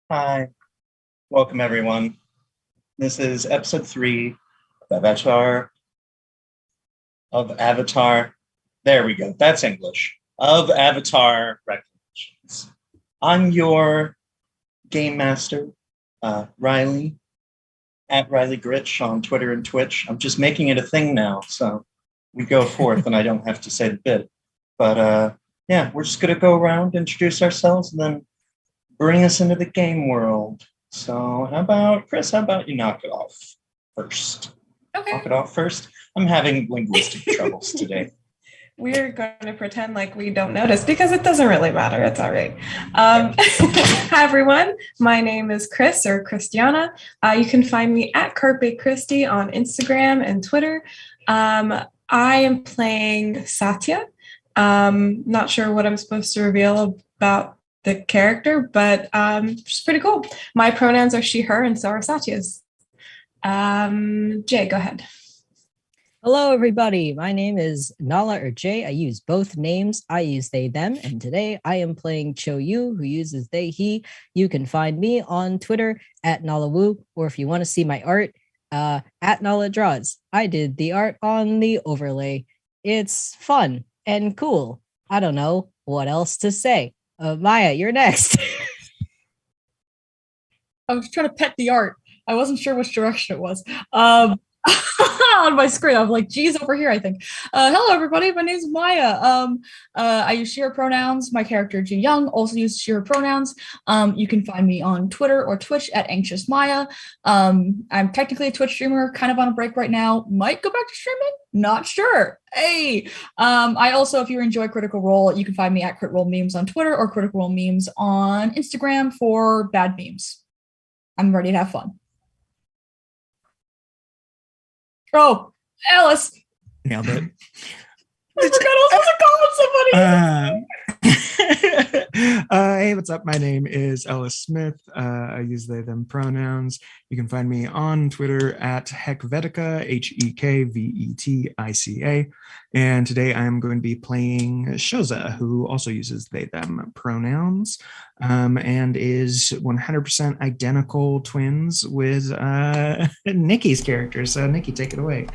Hi, welcome everyone. This is episode 3 of Avatar. There we go. That's English. Of Avatar Reclamations. I'm your game master, Riley, at Riley Gritch on Twitter and Twitch. I'm just making it a thing now, so we go forth and I don't have to say the bit. But yeah, we're just gonna go around, introduce ourselves, and then bring us into the game world. So how about Chris? How about you knock it off first? Knock Okay. it off first. I'm having linguistic troubles today. We're going to pretend like we don't notice because it doesn't really matter. It's all right. Hi, everyone. My name is Chris or Christiana. You can find me at Carpe Christie on Instagram and Twitter. I am playing Satya. Not sure what I'm supposed to reveal about the character, but it's pretty cool. My pronouns are she, her, and so are Satya's. Jay, go ahead. Hello, everybody. My name is Nala or Jay. I use both names. I use they, them. And today I am playing Cho Yu, who uses they, he. You can find me on Twitter at Nala Wu, or if you want to see my art, at Nala Draws. I did the art on the overlay. It's fun and cool. I don't know what else to say. Maya, you're next. I was trying to pet the art. I wasn't sure which direction it was. On my screen, I'm like, geez, over here, I think. Hello, everybody. My name is Maya. I use she, her pronouns. My character, Ji Young, also uses she, her pronouns. You can find me on Twitter or Twitch at Anxious Maya. I'm technically a Twitch streamer, kind of on a break right now. Might go back to streaming. Not sure. Hey. I also, if you enjoy Critical Role, you can find me at Crit Role Memes on Twitter or Critical Role Memes on Instagram for bad memes. I'm ready to have fun. Oh, Alice. Nailed it. I forgot I was supposed to call somebody. Hey, what's up? My name is Ellis Smith. I use they, them pronouns. You can find me on Twitter at Hekvetica, Hekvetica. And today I'm going to be playing Shoza, who also uses they, them pronouns, and is 100% identical twins with Nikki's character. So, Nikki, take it away.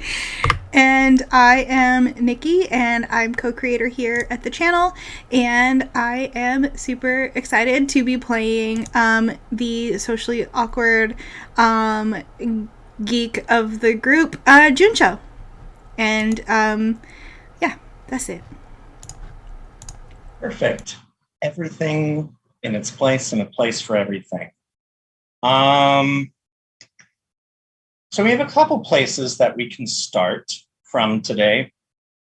And I am Nikki, and I'm co-creator here at the channel, and I am super excited to be playing the socially awkward geek of the group, Juncho. And yeah, that's it. Perfect. Everything in its place and a place for everything. So we have a couple places that we can start from today.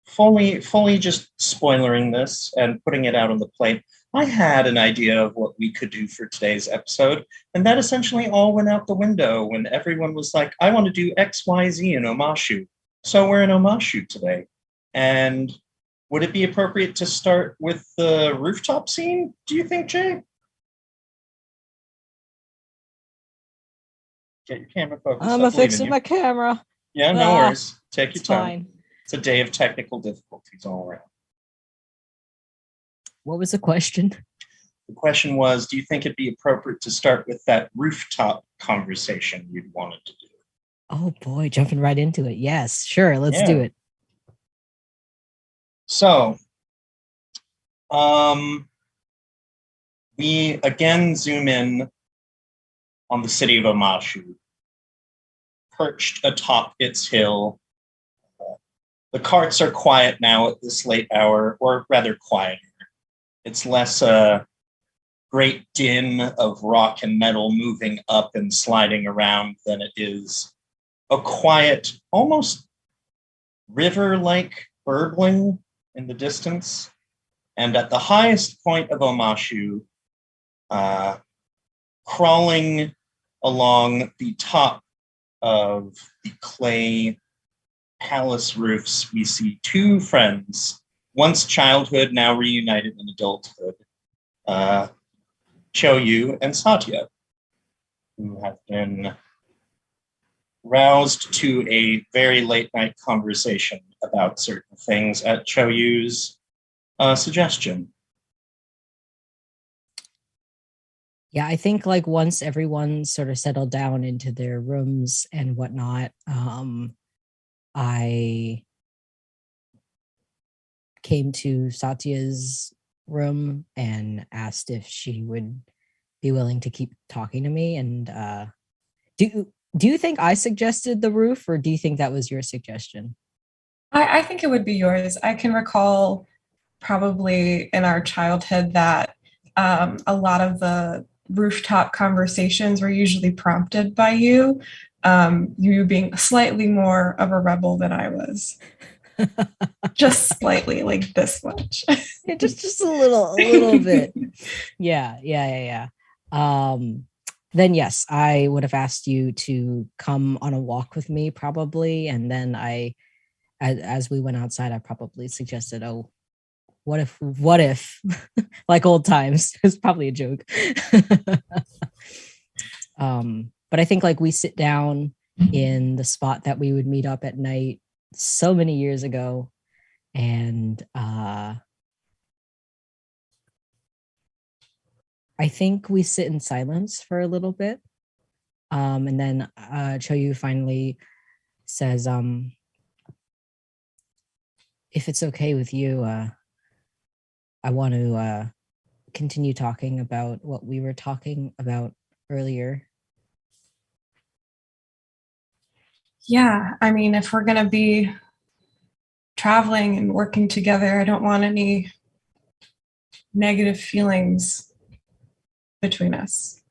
Fully just spoilering this and putting it out on the plate. I had an idea of what we could do for today's episode, and that essentially all went out the window when everyone was like, I want to do X, Y, Z in Omashu. So we're in Omashu today. And would it be appropriate to start with the rooftop scene, do you think, Jay? Get your camera focused. I'm fixing my camera. Yeah, no worries. Take your time. Fine. It's a day of technical difficulties all around. What was the question? The question was, do you think it'd be appropriate to start with that rooftop conversation you'd wanted to do? Oh boy, jumping right into it. Yes, sure. Let's do it. So, we again zoom in on the city of Omashu, perched atop its hill. The carts are quiet now at this late hour, or rather quieter. It's less a great din of rock and metal moving up and sliding around than it is a quiet, almost river-like burbling in the distance. And at the highest point of Omashu, crawling along the top of the clay palace roofs, we see two friends, once childhood, now reunited in adulthood, Choyu and Satya, who have been roused to a very late night conversation about certain things at Choyu's suggestion. Yeah, I think like once everyone sort of settled down into their rooms and whatnot, I came to Satya's room and asked if she would be willing to keep talking to me. And do you think I suggested the roof, or do you think that was your suggestion? I think it would be yours. I can recall probably in our childhood that a lot of the rooftop conversations were usually prompted by you, you being slightly more of a rebel than I was. Just slightly, like this much. Yeah, just a little bit. Yeah. Then yes, I would have asked you to come on a walk with me probably, and then as we went outside, I probably suggested, oh, what if, like old times. It's probably a joke. But I think like we sit down in the spot that we would meet up at night so many years ago, and I think we sit in silence for a little bit. And then Choyu finally says, if it's okay with you, I want to continue talking about what we were talking about earlier. Yeah, I mean, if we're going to be traveling and working together, I don't want any negative feelings between us.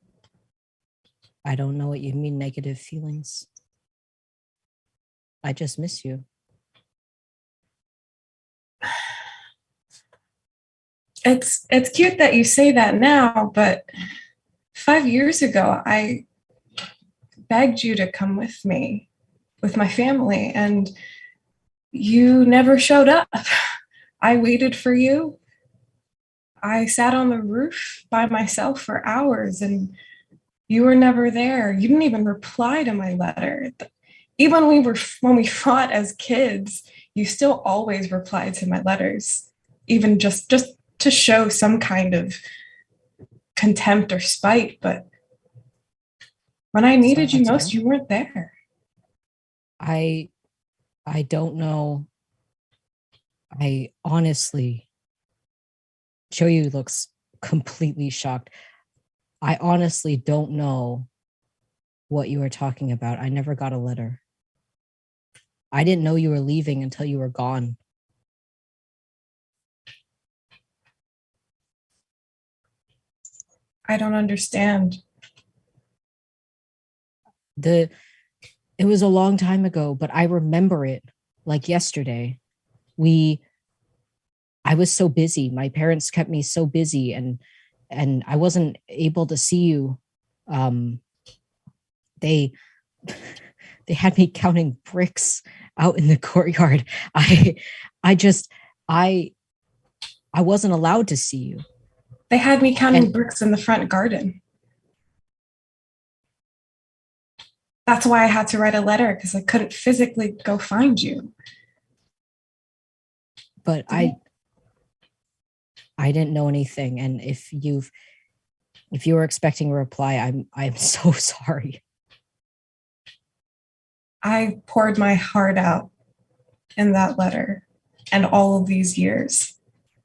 I don't know what you mean, negative feelings. I just miss you. It's cute that you say that now, but 5 years ago, I begged you to come with me, with my family, and you never showed up. I waited for you. I sat on the roof by myself for hours, and you were never there. You didn't even reply to my letter. Even when we fought as kids, you still always replied to my letters, even just to show some kind of contempt or spite. But when I needed you most, you weren't there. I don't know. I honestly, Choyu looks completely shocked. I honestly don't know what you were talking about. I never got a letter. I didn't know you were leaving until you were gone. I don't understand. It was a long time ago, but I remember it like yesterday. I was so busy. My parents kept me so busy, and I wasn't able to see you. They had me counting bricks out in the courtyard. I wasn't allowed to see you. They had me counting bricks in the front garden. That's why I had to write a letter, because I couldn't physically go find you. But I didn't know anything, and if you were expecting a reply, I'm so sorry. I poured my heart out in that letter, and all of these years,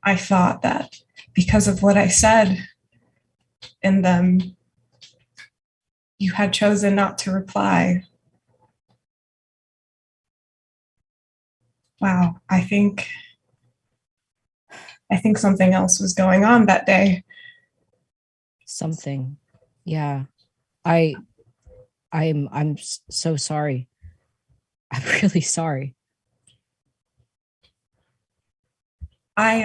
I thought that because of what I said in them, you had chosen not to reply. Wow, I think something else was going on that day. Something. Yeah. I'm so sorry. I'm really sorry. I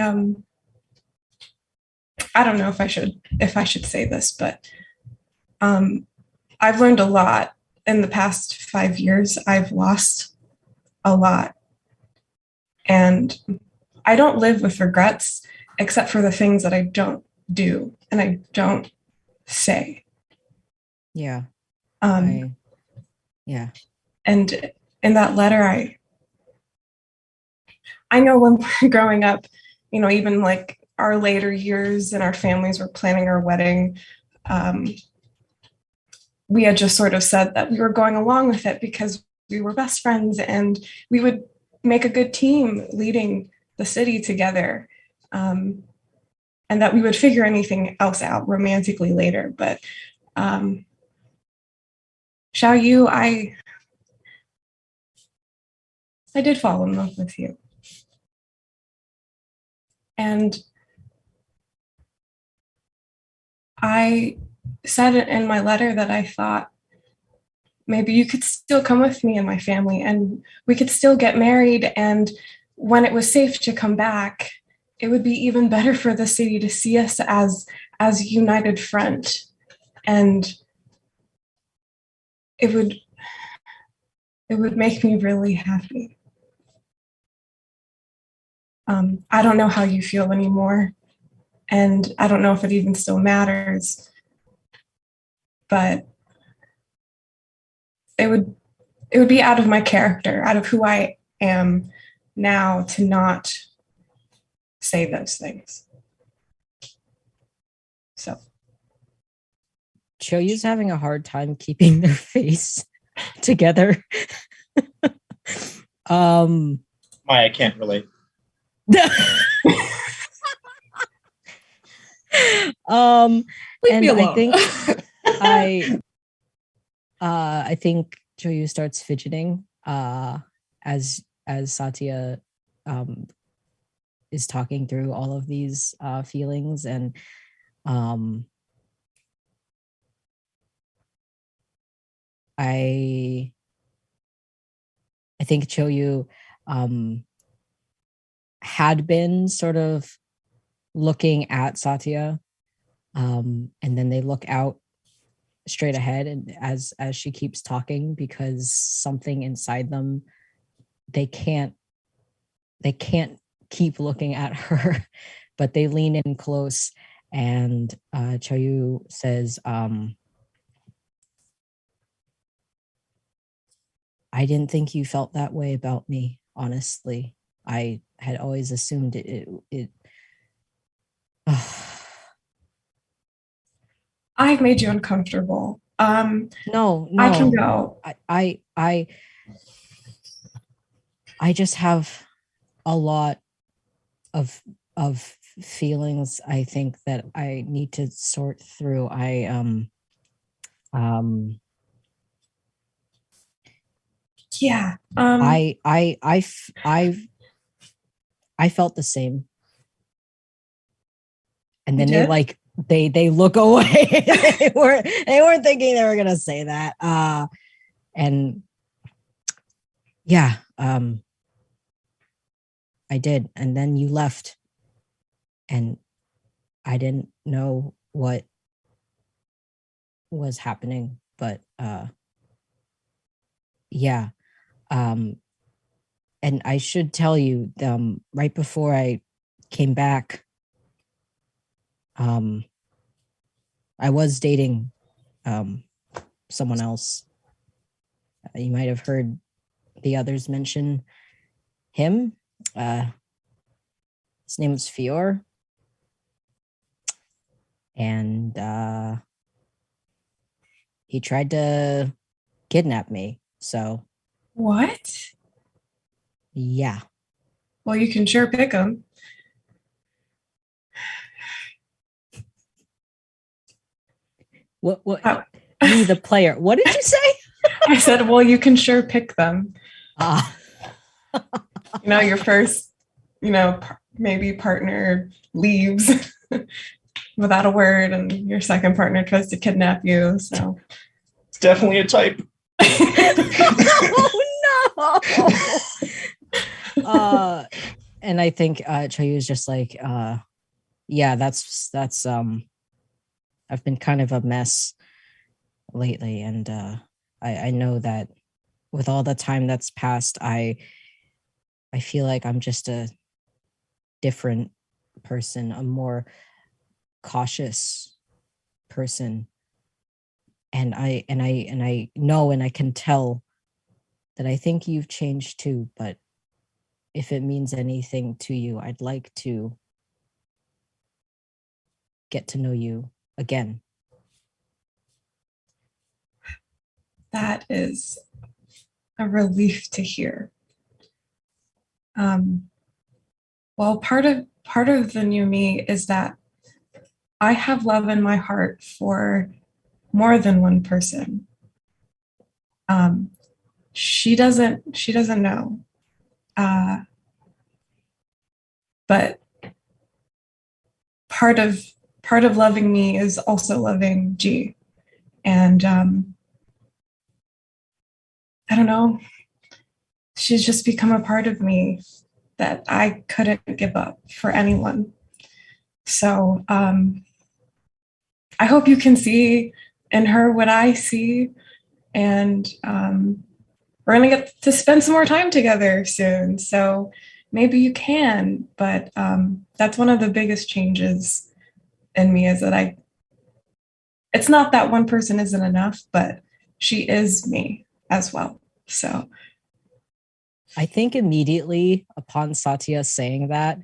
don't know if I should say this, but I've learned a lot in the past 5 years. I've lost a lot, and I don't live with regrets except for the things that I don't do and I don't say. Yeah. Yeah. And in that letter, I know when we're growing up, even like our later years and our families were planning our wedding, we had just sort of said that we were going along with it because we were best friends and we would make a good team leading the city together. And that we would figure anything else out romantically later. But Xiao Yu, I did fall in love with you. And I said it in my letter that I thought maybe you could still come with me and my family and we could still get married. And when it was safe to come back, it would be even better for the city to see us as a united front. And it would make me really happy. I don't know how you feel anymore. And I don't know if it even still matters. But it would be out of my character, out of who I am now to not say those things. So Choyu's having a hard time keeping their face together. I can't relate. Leave me and alone. I think Choyu starts fidgeting as Satya is talking through all of these feelings, and I think Choyu had been sort of looking at Satya, and then they look out straight ahead, and as she keeps talking, because something inside them, they can't keep looking at her, but they lean in close, and Choyu says, I didn't think you felt that way about me, honestly. I had always assumed it I've made you uncomfortable. No, I can go. I just have a lot of feelings, I think, that I need to sort through. Yeah. I felt the same. And then did? they look away. they weren't thinking they were gonna say that. And yeah, I did. And then you left. And I didn't know what was happening, but yeah. And I should tell you, right before I came back, I was dating someone else. You might have heard the others mention him. His name is Fior. And he tried to kidnap me. So What? yeah. Well, you can sure pick them. What me, the player. What did you say? I said, well, you can sure pick them. Your first, maybe partner leaves without a word, and your second partner tries to kidnap you. So It's definitely a type. Oh no. And I think Choyu is just like, yeah, that's I've been kind of a mess lately, and I know that with all the time that's passed, I feel like I'm just a different person, a more cautious person. And I know, and I can tell that I think you've changed too, but if it means anything to you, I'd like to get to know you again. that is a relief to hear. Well, part of the new me is that I have love in my heart for more than one person. She doesn't know, but part of loving me is also loving G, and I don't know. She's just become a part of me that I couldn't give up for anyone. So I hope you can see in her what I see, and we're gonna get to spend some more time together soon. So maybe you can, but that's one of the biggest changes in me is that it's not that one person isn't enough, but she is me as well. So I think immediately upon Satya saying that,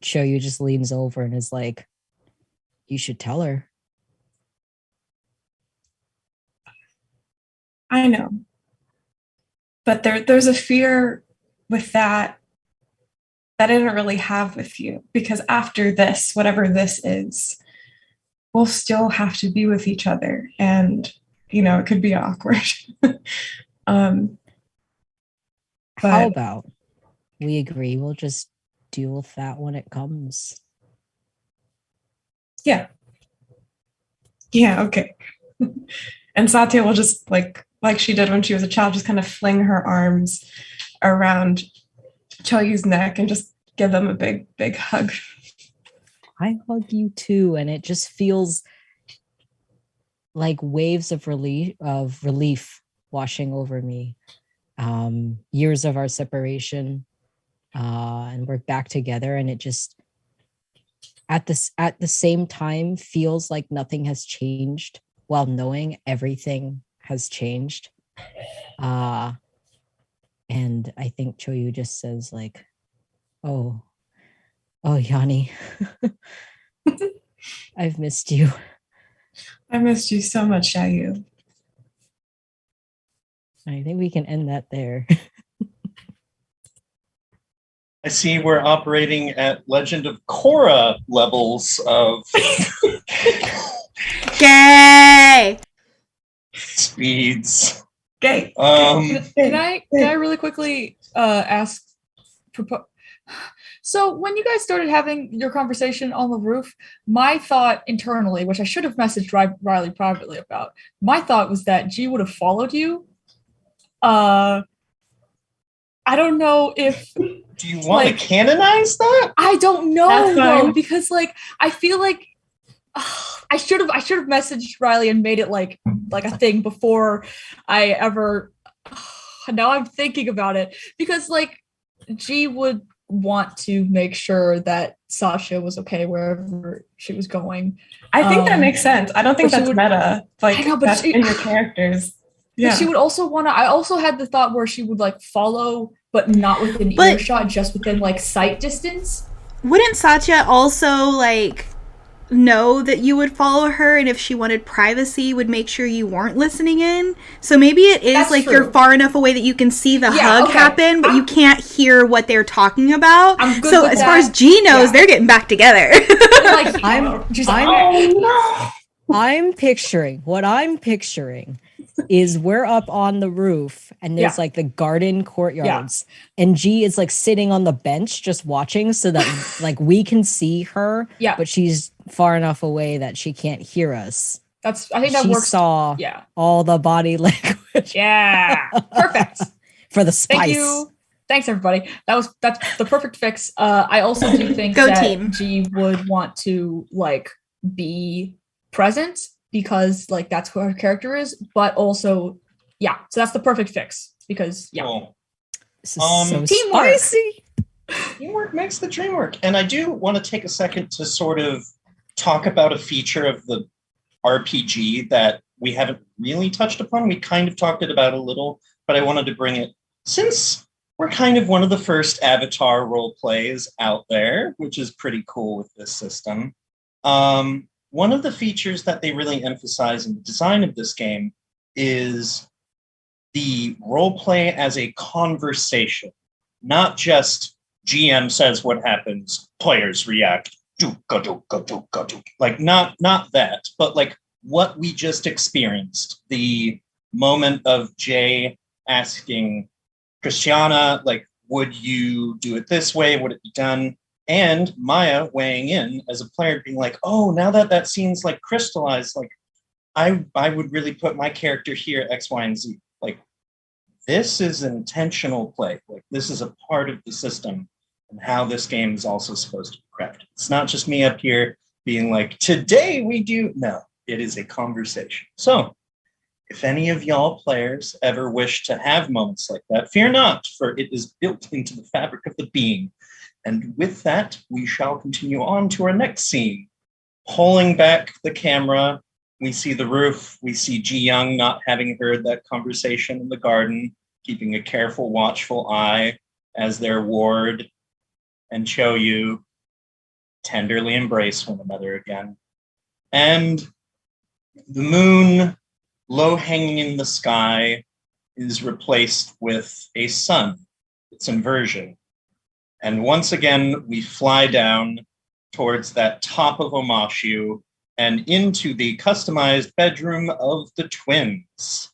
Shoyu just leans over and is like, you should tell her. I know. But there's a fear with that I didn't really have with you, because after this, whatever this is, we'll still have to be with each other, and it could be awkward. How about we agree we'll just deal with that when it comes? Yeah, okay. And Satya will just like she did when she was a child, just kind of fling her arms around Choyu's neck and just give them a big hug. I hug you too, and it just feels like waves of relief washing over me. Years of our separation, and we're back together, and it just at the same time feels like nothing has changed, while knowing everything has changed. And I think Choyu just says like, oh Yanni, I've missed you. I missed you so much, Shayu. I think we can end that there. I see we're operating at Legend of Korra levels of Gay! speeds. Gay. Can I really quickly ask? So when you guys started having your conversation on the roof, my thought internally, which I should have messaged Riley privately about, my thought was that G would have followed you. I don't know if. Do you want to canonize that? I don't know though, because I feel like I should have messaged Riley and made it like a thing before I ever. Now I'm thinking about it, because G would want to make sure that Sasha was okay wherever she was going. I think that makes sense. I don't think that's meta. I know, but that's in your characters. Yeah. She would also want to. I also had the thought where she would follow, but not within earshot, just within sight distance. Wouldn't Satya also know that you would follow her, and if she wanted privacy would make sure you weren't listening in? So maybe it is true. You're far enough away that you can see the hug happen, but you can't hear what they're talking about. So as far as G knows, they're getting back together. I'm picturing is we're up on the roof, and there's the garden courtyards, and G is sitting on the bench just watching, so that we can see her, but she's far enough away that she can't hear us. I think that works. She saw all the body language. Yeah, perfect for the spice. Thank you. Thanks, everybody. That's the perfect fix. I also do think that team. G would want to be present, because that's who her character is, but also so that's the perfect fix, because Cool. This is so spicy. Teamwork makes the dream work. And I do want to take a second to sort of talk about a feature of the RPG that we haven't really touched upon. We kind of talked about it a little, but I wanted to bring it, since we're kind of one of the first Avatar role plays out there, which is pretty cool with this system. One of the features that they really emphasize in the design of this game is the role play as a conversation, not just GM says what happens, players react, do go do go do go do. Like not that, but like what we just experienced. The moment of Jay asking Christiana, like, would you do it this way? Would it be done? And Maya weighing in as a player, being like, oh, now that that scene's like crystallized, like I would really put my character here, X, Y, and Z. Like, this is intentional play. Like, this is a part of the system and how this game is also supposed to be crafted. It's not just me up here being like, today we do. No, it is a conversation. So if any of y'all players ever wish to have moments like that, fear not, for it is built into the fabric of the being. And with that, we shall continue on to our next scene. Pulling back the camera, we see the roof. We see Ji Young not having heard that conversation in the garden, keeping a careful, watchful eye as their ward and Cho Yu tenderly embrace one another again. And the moon, low hanging in the sky, is replaced with a sun. It's inversion. And once again, we fly down towards that top of Omashu and into the customized bedroom of the twins.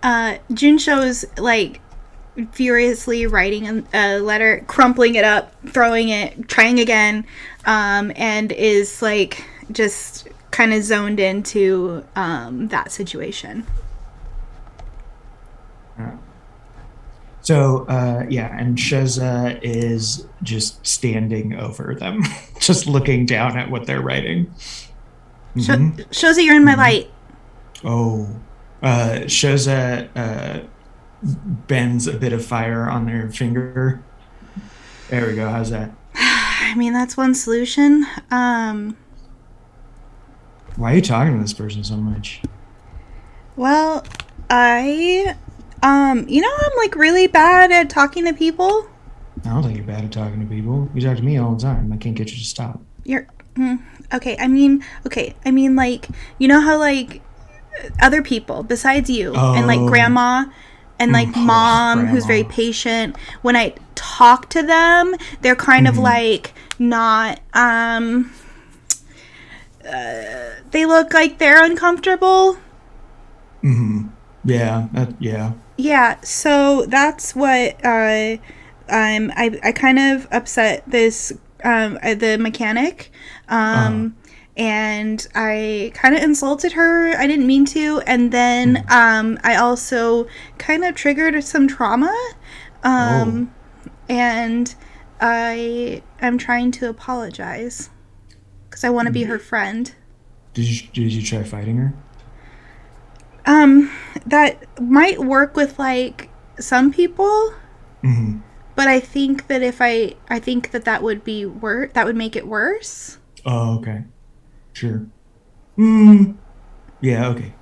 Junsho's like furiously writing a letter, crumpling it up, throwing it, trying again, and is like just kind of zoned into that situation. So, and Shoza is just standing over them, just looking down at what they're writing. Mm-hmm. Shoza, you're in my light. Oh. Shoza bends a bit of fire on their finger. There we go. How's that? I mean, that's one solution. Why are you talking to this person so much? Well, I'm like really bad at talking to people. I don't think you're bad at talking to people. You talk to me all the time. I can't get you to stop. Okay. I mean, like, you know how like other people besides you and like grandma and like mom, who's very patient. When I talk to them, they're kind of like not. They look like they're uncomfortable. Yeah. Yeah, so that's what I kind of upset this the mechanic, and I kind of insulted her. I didn't mean to, and then I also kind of triggered some trauma, and I'm trying to apologize because I want to be her friend. Did you try fighting her? That might work with like some people, but I think that if I think that would be that would make it worse. Oh, okay, sure. Yeah, okay.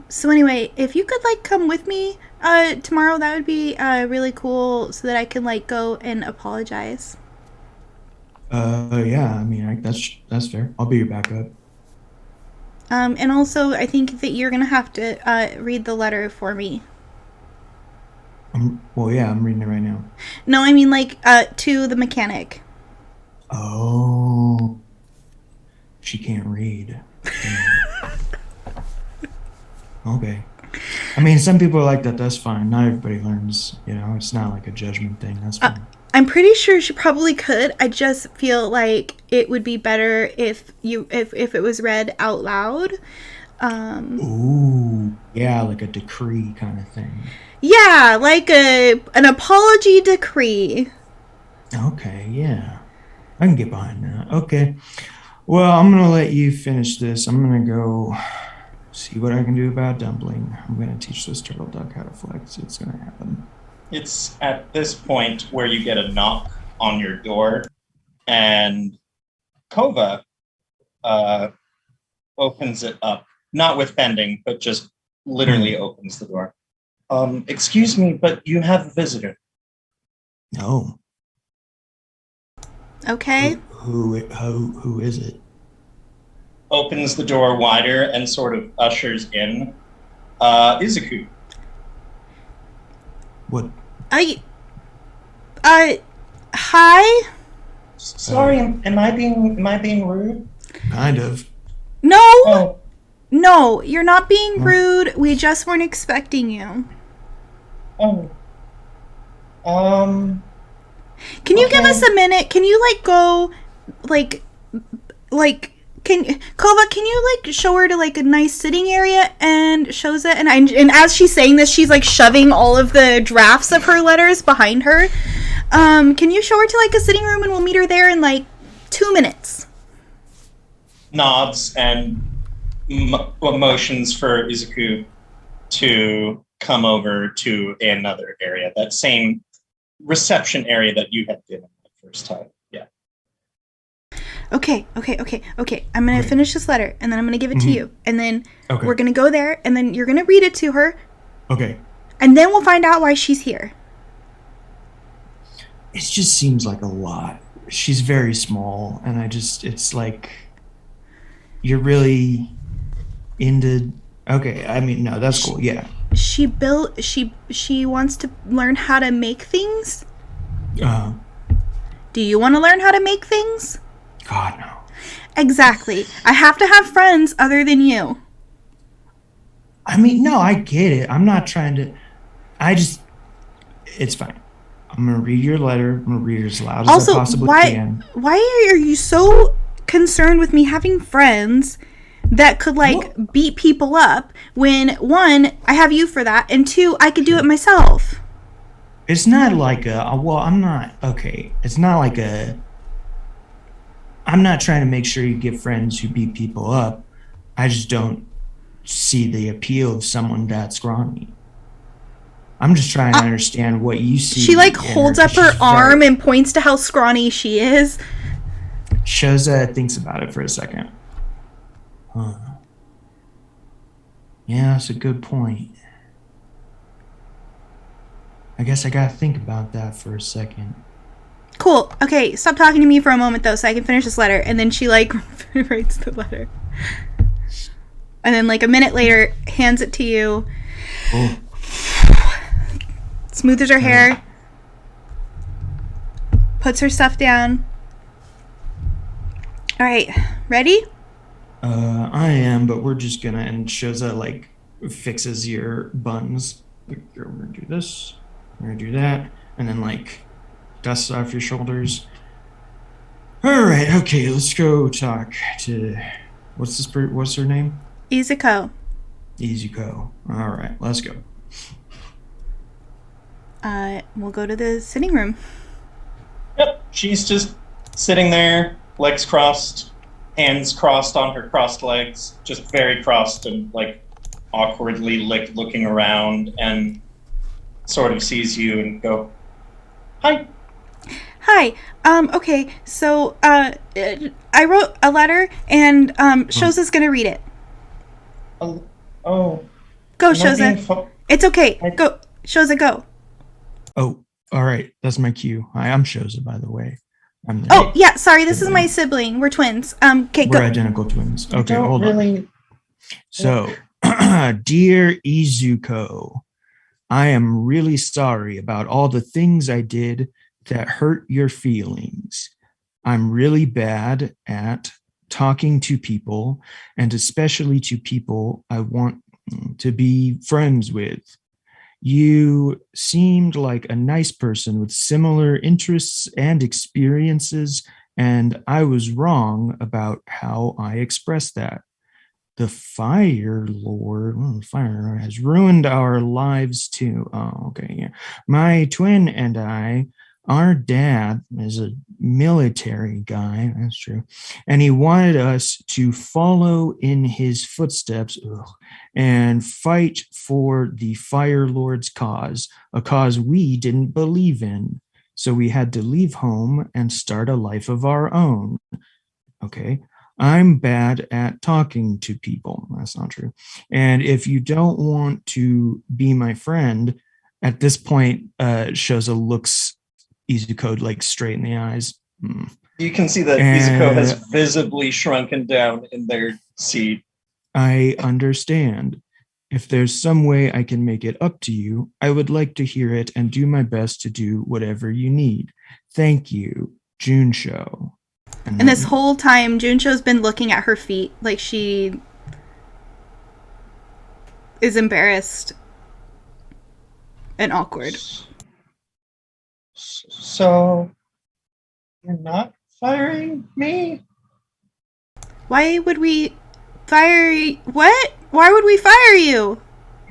So anyway, if you could like come with me tomorrow, that would be really cool, so that I can like go and apologize. Yeah. I mean, that's fair. I'll be your backup. And also, I think that you're gonna have to read the letter for me. I'm reading it right now. No, I mean like to the mechanic. Oh, she can't read. Okay. I mean, some people are like that. That's fine. Not everybody learns. It's not like a judgment thing. That's fine. I'm pretty sure she probably could. I just feel like it would be better if it was read out loud. Ooh, yeah, like a decree kind of thing. Yeah, like an apology decree. Okay, yeah. I can get behind that. Okay. Well, I'm going to let you finish this. I'm going to go see what I can do about Dumpling. I'm going to teach this turtle duck how to flex. It's going to happen. It's at this point where you get a knock on your door, and Kova opens it up, not with bending, but just literally opens the door. Excuse me, but you have a visitor. No. Okay. Who is it? opens the door wider and sort of ushers in Izuku. What? Hi? Sorry, am I being rude? Kind of. No, Oh, no, you're not being rude. We just weren't expecting you. oh. Can you give Okay. us a minute? Can you go, like, can Kova? Can you show her to a nice sitting area and shows it? And as she's saying this, she's shoving all of the drafts of her letters behind her. Can you show her to a sitting room and we'll meet her there in 2 minutes? Nods and motions for Izuku to come over to another area, that same reception area that you had been in the first time. Yeah. Okay. I'm gonna finish this letter and then I'm gonna give it to you, and then we're gonna go there, and then you're gonna read it to her. Okay. And then we'll find out why she's here. It just seems like a lot. She's very small, and it's like you're really into. Okay, I mean, no, that's cool. Yeah. She wants to learn how to make things. Do you want to learn how to make things? God, no. Exactly. I have to have friends other than you. I mean, no, I get it. I'm not trying to. It's fine. I'm gonna read your letter. I'm gonna read it as loud as I possibly can. Why are you so concerned with me having friends that could beat people up when, one, I have you for that, and two, I could do it myself? It's not like I'm not, okay. It's not like I'm not trying to make sure you get friends who beat people up. I just don't see the appeal of someone that scrawny. I'm just trying to understand what you see. She holds up her arm and points to how scrawny she is. Shoza thinks about it for a second. Huh. Yeah, that's a good point. I guess I gotta think about that for a second. Cool. Okay, stop talking to me for a moment, though, so I can finish this letter. And then she, writes the letter. And then, a minute later, hands it to you. Cool. Smooths her hair. Puts her stuff down. All right, ready? I am, but we're just gonna, and Shoza, fixes your buns. We're gonna do this, we're gonna do that, and then, dusts off your shoulders. All right, okay, let's go talk to, what's her name? Izuko. Izuko. All right, let's go. We'll go to the sitting room. Yep, she's just sitting there, legs crossed, hands crossed on her crossed legs, just very crossed and awkwardly looking around, and sort of sees you and go, "Hi." Hi. Okay, so I wrote a letter, and Shoza's gonna read it. Oh. Go, Shoza. It's okay. Go, Shoza, go. Oh, all right, that's my cue. Hi, I'm Shoza, by the way. Oh, yeah, sorry, this is my sibling. We're twins. Okay, go. We're identical twins. Okay, hold really... on. So, dear Izuko, I am really sorry about all the things I did that hurt your feelings. I'm really bad at talking to people, and especially to people I want to be friends with. You seemed like a nice person with similar interests and experiences, and I was wrong about how I expressed that. The Fire Lord has ruined our lives too. Oh, okay, yeah. My twin and I, our dad is a military guy, that's true, and he wanted us to follow in his footsteps and fight for the Fire Lord's cause, a cause we didn't believe in. So we had to leave home and start a life of our own. Okay. I'm bad at talking to people. That's not true. And if you don't want to be my friend, at this point, Shoza looks Izuko straight in the eyes. You can see that Izuko has visibly shrunken down in their seat. I understand. If there's some way I can make it up to you, I would like to hear it and do my best to do whatever you need. Thank you, Junsho. And this whole time, Junsho's been looking at her feet like she is embarrassed and awkward. So, you're not firing me? Why would we fire you? What? Why would we fire you?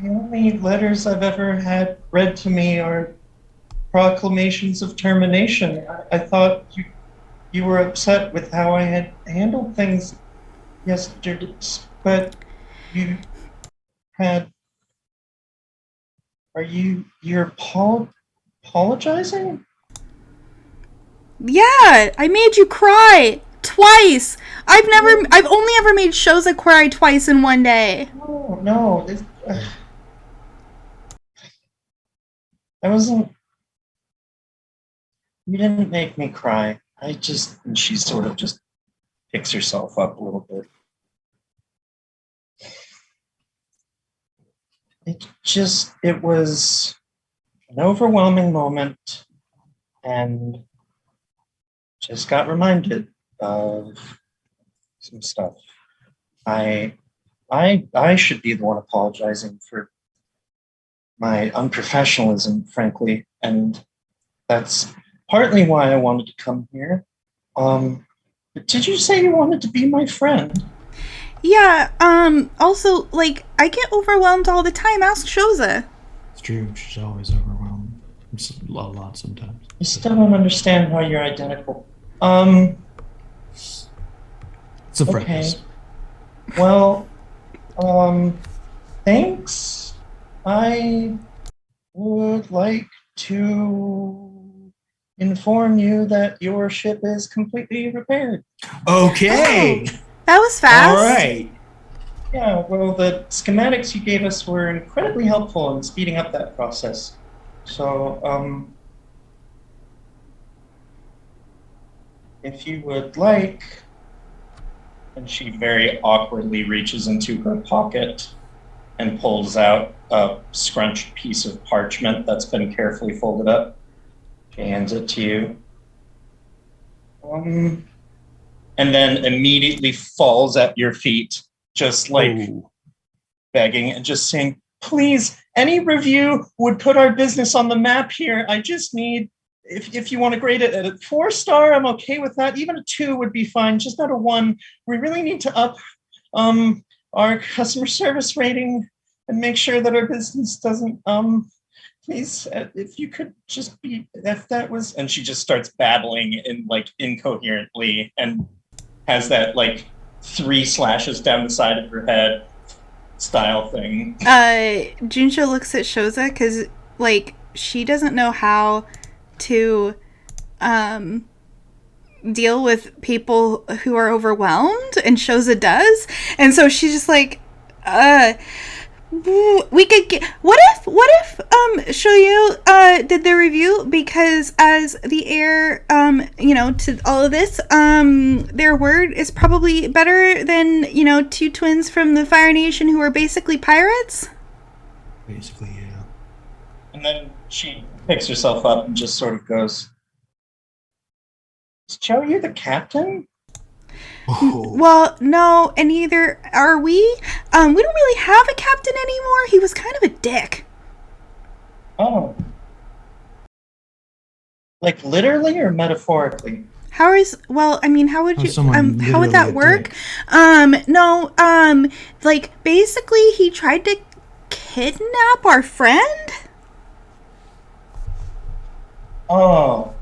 The only letters I've ever had read to me are proclamations of termination. I thought you were upset with how I had handled things yesterday, but you had... You're apologizing? Yeah, I made you cry twice. I've only ever made Shoza cry twice in one day. No. I wasn't... You didn't make me cry. And she sort of just picks herself up a little bit. It was an overwhelming moment, and just got reminded of some stuff. I should be the one apologizing for my unprofessionalism, frankly, and that's partly why I wanted to come here. But did you say you wanted to be my friend? Yeah, also, like, I get overwhelmed all the time. Ask Shoza. It's true, she's always overwhelmed. It's a lot sometimes. I still don't understand how you're identical. It's a freckles. Okay. Well, thanks. I would like to inform you that your ship is completely repaired. Okay. Oh, that was fast. All right. Yeah, well, the schematics you gave us were incredibly helpful in speeding up that process. So, if you would like... And she very awkwardly reaches into her pocket and pulls out a scrunched piece of parchment that's been carefully folded up. She hands it to you. And then immediately falls at your feet, just like begging and just saying, please, any review would put our business on the map here. I just need, if you want to grade it at a 4-star, I'm okay with that. Even a 2 would be fine, just not a 1. We really need to up our customer service rating and make sure that our business doesn't, please, if you could just be, if that was, and she just starts babbling in like incoherently and has that like 3 slashes down the side of her head style thing. Junsho looks at Shoza because, like, she doesn't know how to deal with people who are overwhelmed, and Shoza does. And so she's just like, we could get, what if Shoyu did the review, because as the heir to all of this, their word is probably better than 2 twins from the Fire Nation who are basically pirates. Basically, yeah. And then she picks herself up and just sort of goes, is Shoyu the captain? Oh. Well, no, and neither are we. We don't really have a captain anymore. He was kind of a dick. Oh. Like literally or metaphorically? How would you, how would that work? Like, basically he tried to kidnap our friend? Oh.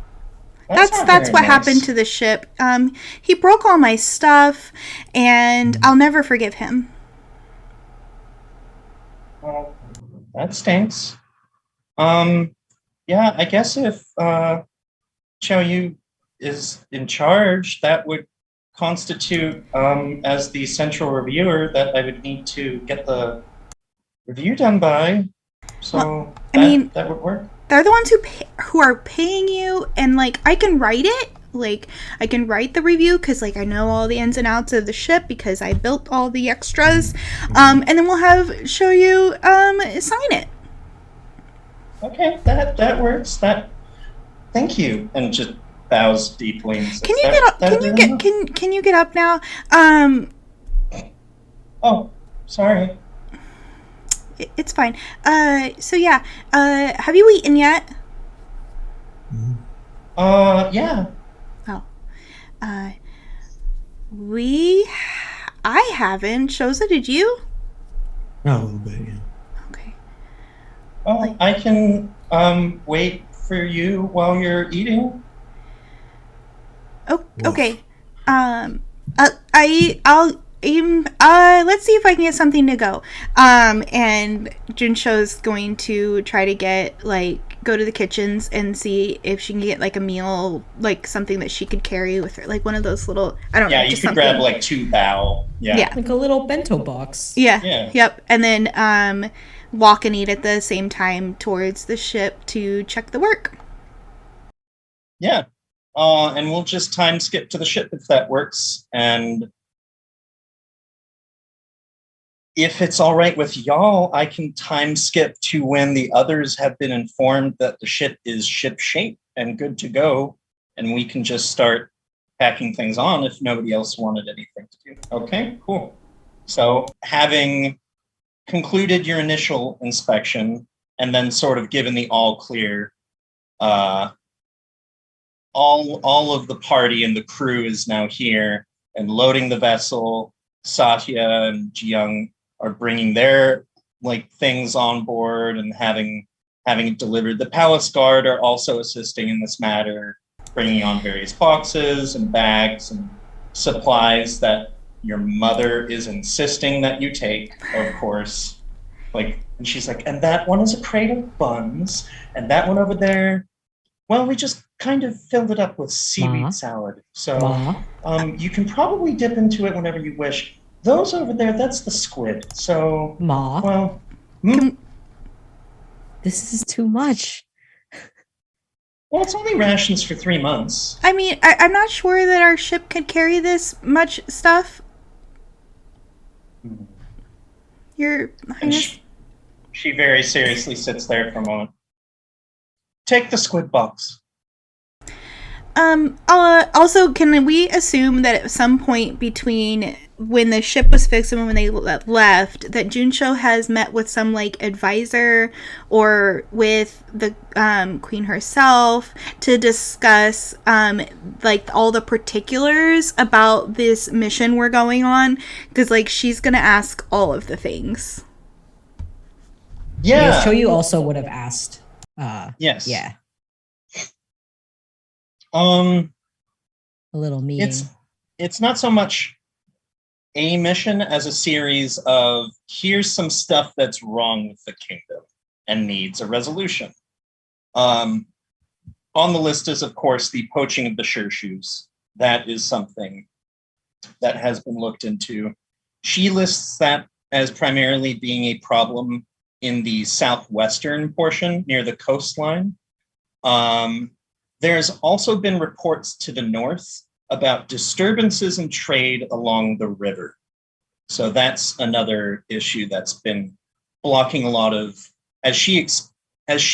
That's what happened to the ship. He broke all my stuff, and I'll never forgive him. Well, that stinks. Yeah, I guess if Shoyu is in charge, that would constitute, as the central reviewer, that I would need to get the review done by. So that would work. They're the ones who are paying you, and like I can write it. like I can write the review because like I know all the ins and outs of the ship because I built all the extras, and then we'll have show you sign it. Okay, that works. Thank you, and just bows deeply. And says, Can you get up? Can you get up now? Oh, sorry. It's fine. So yeah. Have you eaten yet? Yeah. Oh. I haven't. Shoza, did you? Oh, a little bit, yeah. Okay. Oh, I can wait for you while you're eating. Oh, okay. Let's see if I can get something to go. And Junsho's going to try to go to the kitchens and see if she can get like a meal, like something that she could carry with her, like one of those little, I don't know. Yeah, you just could something. grab like 2 bao. Yeah. Like a little bento box. Yeah. Yep. And then walk and eat at the same time towards the ship to check the work. Yeah. And we'll just time skip to the ship if that works. And if it's all right with y'all, I can time skip to when the others have been informed that the ship is ship shape and good to go. And we can just start packing things on if nobody else wanted anything to do. Okay, cool. So having concluded your initial inspection and then sort of given the all clear, all of the party and the crew is now here and loading the vessel. Satya and Jiyoung are bringing their like things on board and having it delivered. The palace guard are also assisting in this matter, bringing on various boxes and bags and supplies that your mother is insisting that you take, of course. Like, and she's like, and that one is a crate of buns, and that one over there, well, we just kind of filled it up with seaweed salad. So you can probably dip into it whenever you wish. Those over there, that's the squid. So, well, this is too much. Well, it's only rations for 3 months. I mean, I'm not sure that our ship could carry this much stuff. Your Highness. She very seriously sits there for a moment. Take the squid box. Also, can we assume that at some point between when the ship was fixed and when they left, that Junsho has met with some like advisor or with the queen herself to discuss like all the particulars about this mission we're going on? Because like she's gonna ask all of the things. Yeah, Shoyu also would have asked. Yes. Yeah. A little meeting. It's not so much a mission as a series of here's some stuff that's wrong with the kingdom and needs a resolution. On the list is, of course, the poaching of the Shirshoos. That is something that has been looked into. She lists that as primarily being a problem in the southwestern portion near the coastline. There's also been reports to the north about disturbances in trade along the river. So that's another issue that's been blocking a lot of, as she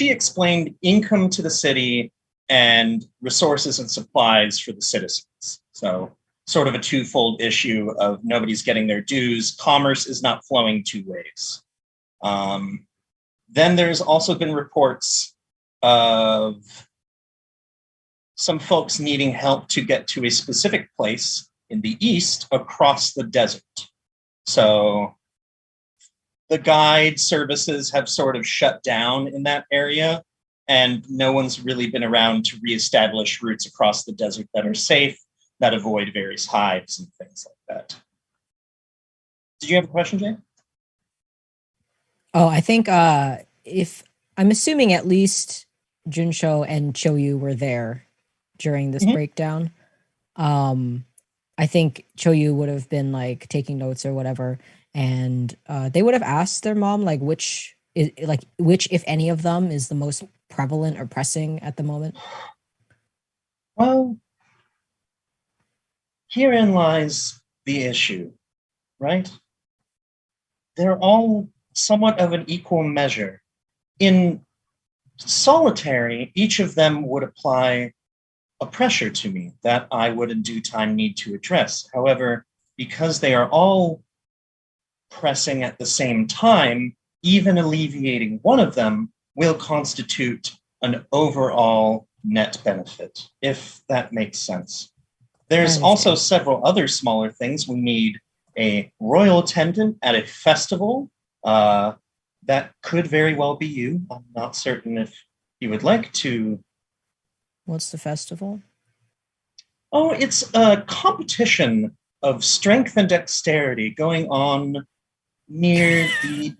explained, income to the city and resources and supplies for the citizens. So sort of a twofold issue of nobody's getting their dues. Commerce is not flowing 2 ways. Then there's also been reports of some folks needing help to get to a specific place in the east across the desert. So the guide services have sort of shut down in that area, and no one's really been around to reestablish routes across the desert that are safe, that avoid various hives and things like that. Did you have a question, Jay? Oh, I think if I'm assuming at least Junsho and Choyu were there during this breakdown. I think Choyu would have been like taking notes or whatever, and they would have asked their mom like which if any of them is the most prevalent or pressing at the moment. Well, herein lies the issue, right? They're all somewhat of an equal measure. In solitary, each of them would apply a pressure to me that I would in due time need to address. However, because they are all pressing at the same time, even alleviating one of them will constitute an overall net benefit, if that makes sense. There's also several other smaller things. We need a royal attendant at a festival. That could very well be you. I'm not certain if you would like to. What's the festival? Oh, it's a competition of strength and dexterity going on near the.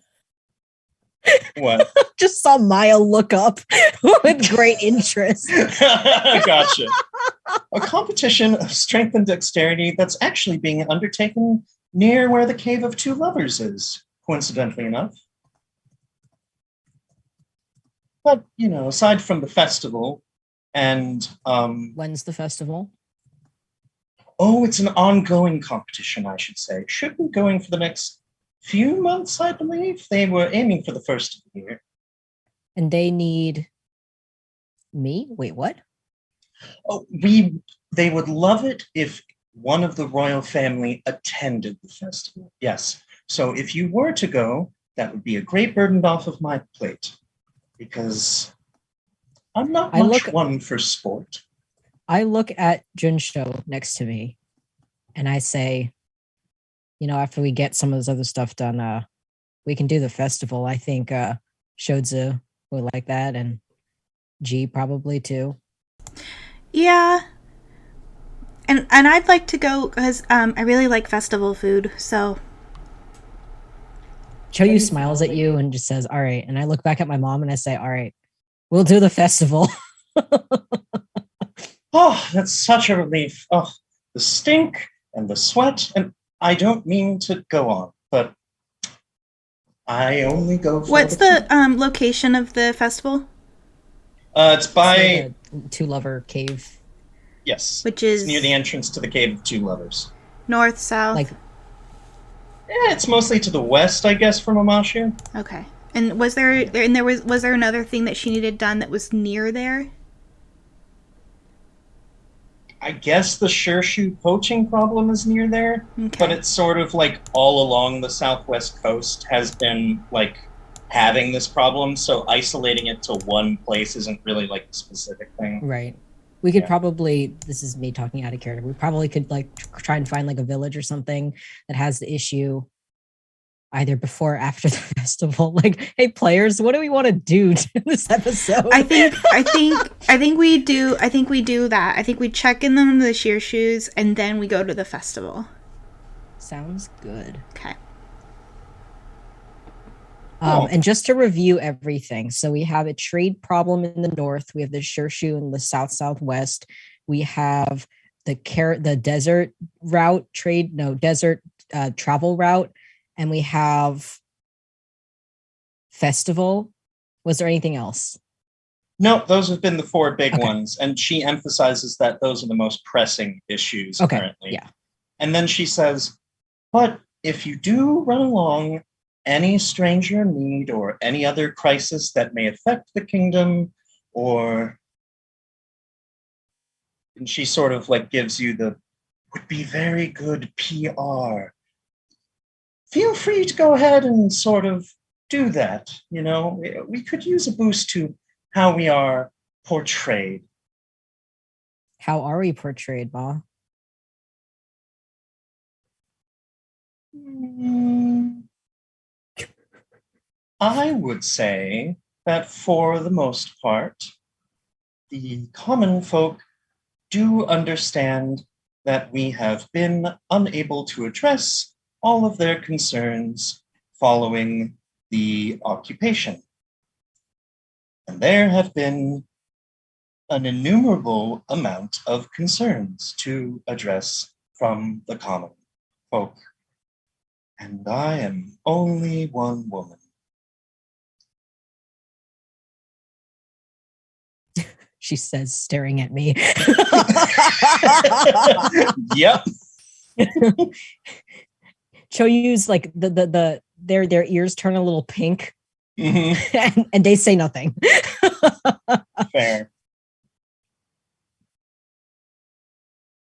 What? Just saw Maya look up with great interest. Gotcha. A competition of strength and dexterity that's actually being undertaken near where the Cave of Two Lovers is, coincidentally enough. But, aside from the festival and... When's the festival? Oh, it's an ongoing competition, I should say. Should be going for the next few months, I believe. They were aiming for the first of the year. And they need me? Wait, what? Oh, they would love it if one of the royal family attended the festival. Yes. So if you were to go, that would be a great burden off of my plate, because I'm not much one for sport. I look at Junsho next to me and I say, after we get some of this other stuff done, we can do the festival. I think Shodzu would like that, and G probably too. Yeah. And I'd like to go because I really like festival food, so. Choyu smiles at you and just says, all right. And I look back at my mom and I say, all right, we'll do the festival. Oh, that's such a relief. Oh, the stink and the sweat. And I don't mean to go on, but I only go for What's the location of the festival? It's by... the Two Lover Cave. Yes. Which is... It's near the entrance to the Cave of Two Lovers. North, south? It's mostly to the west, I guess, from Amashu. Okay. And was there another thing that she needed done that was near there? I guess the Shirshu poaching problem is near there, but it's sort of like all along the southwest coast has been like having this problem, so isolating it to one place isn't really like a specific thing. Right. We could probably, this is me talking out of character, we probably could try and find a village or something that has the issue either before or after the festival. Hey players, what do we want to do in this episode? I think we do that. I think we check in them the sheer shoes and then we go to the festival. Sounds good. Okay. And just to review everything, so we have a trade problem in the north, we have the Shirshu in the southwest, we have the desert route travel route, and we have festival. Was there anything else? No, those have been the four big ones, and she emphasizes that those are the most pressing issues currently. Yeah. And then she says, but if you do run along any stranger need or any other crisis that may affect the kingdom, and she sort of gives you would be very good PR. Feel free to go ahead and sort of do that. We could use a boost to how we are portrayed. How are we portrayed, Ma? I would say that for the most part, the common folk do understand that we have been unable to address all of their concerns following the occupation. And there have been an innumerable amount of concerns to address from the common folk. And I am only one woman. She says, staring at me. Yep. Choyu's like their ears turn a little pink, Mhm. and they say nothing. Fair.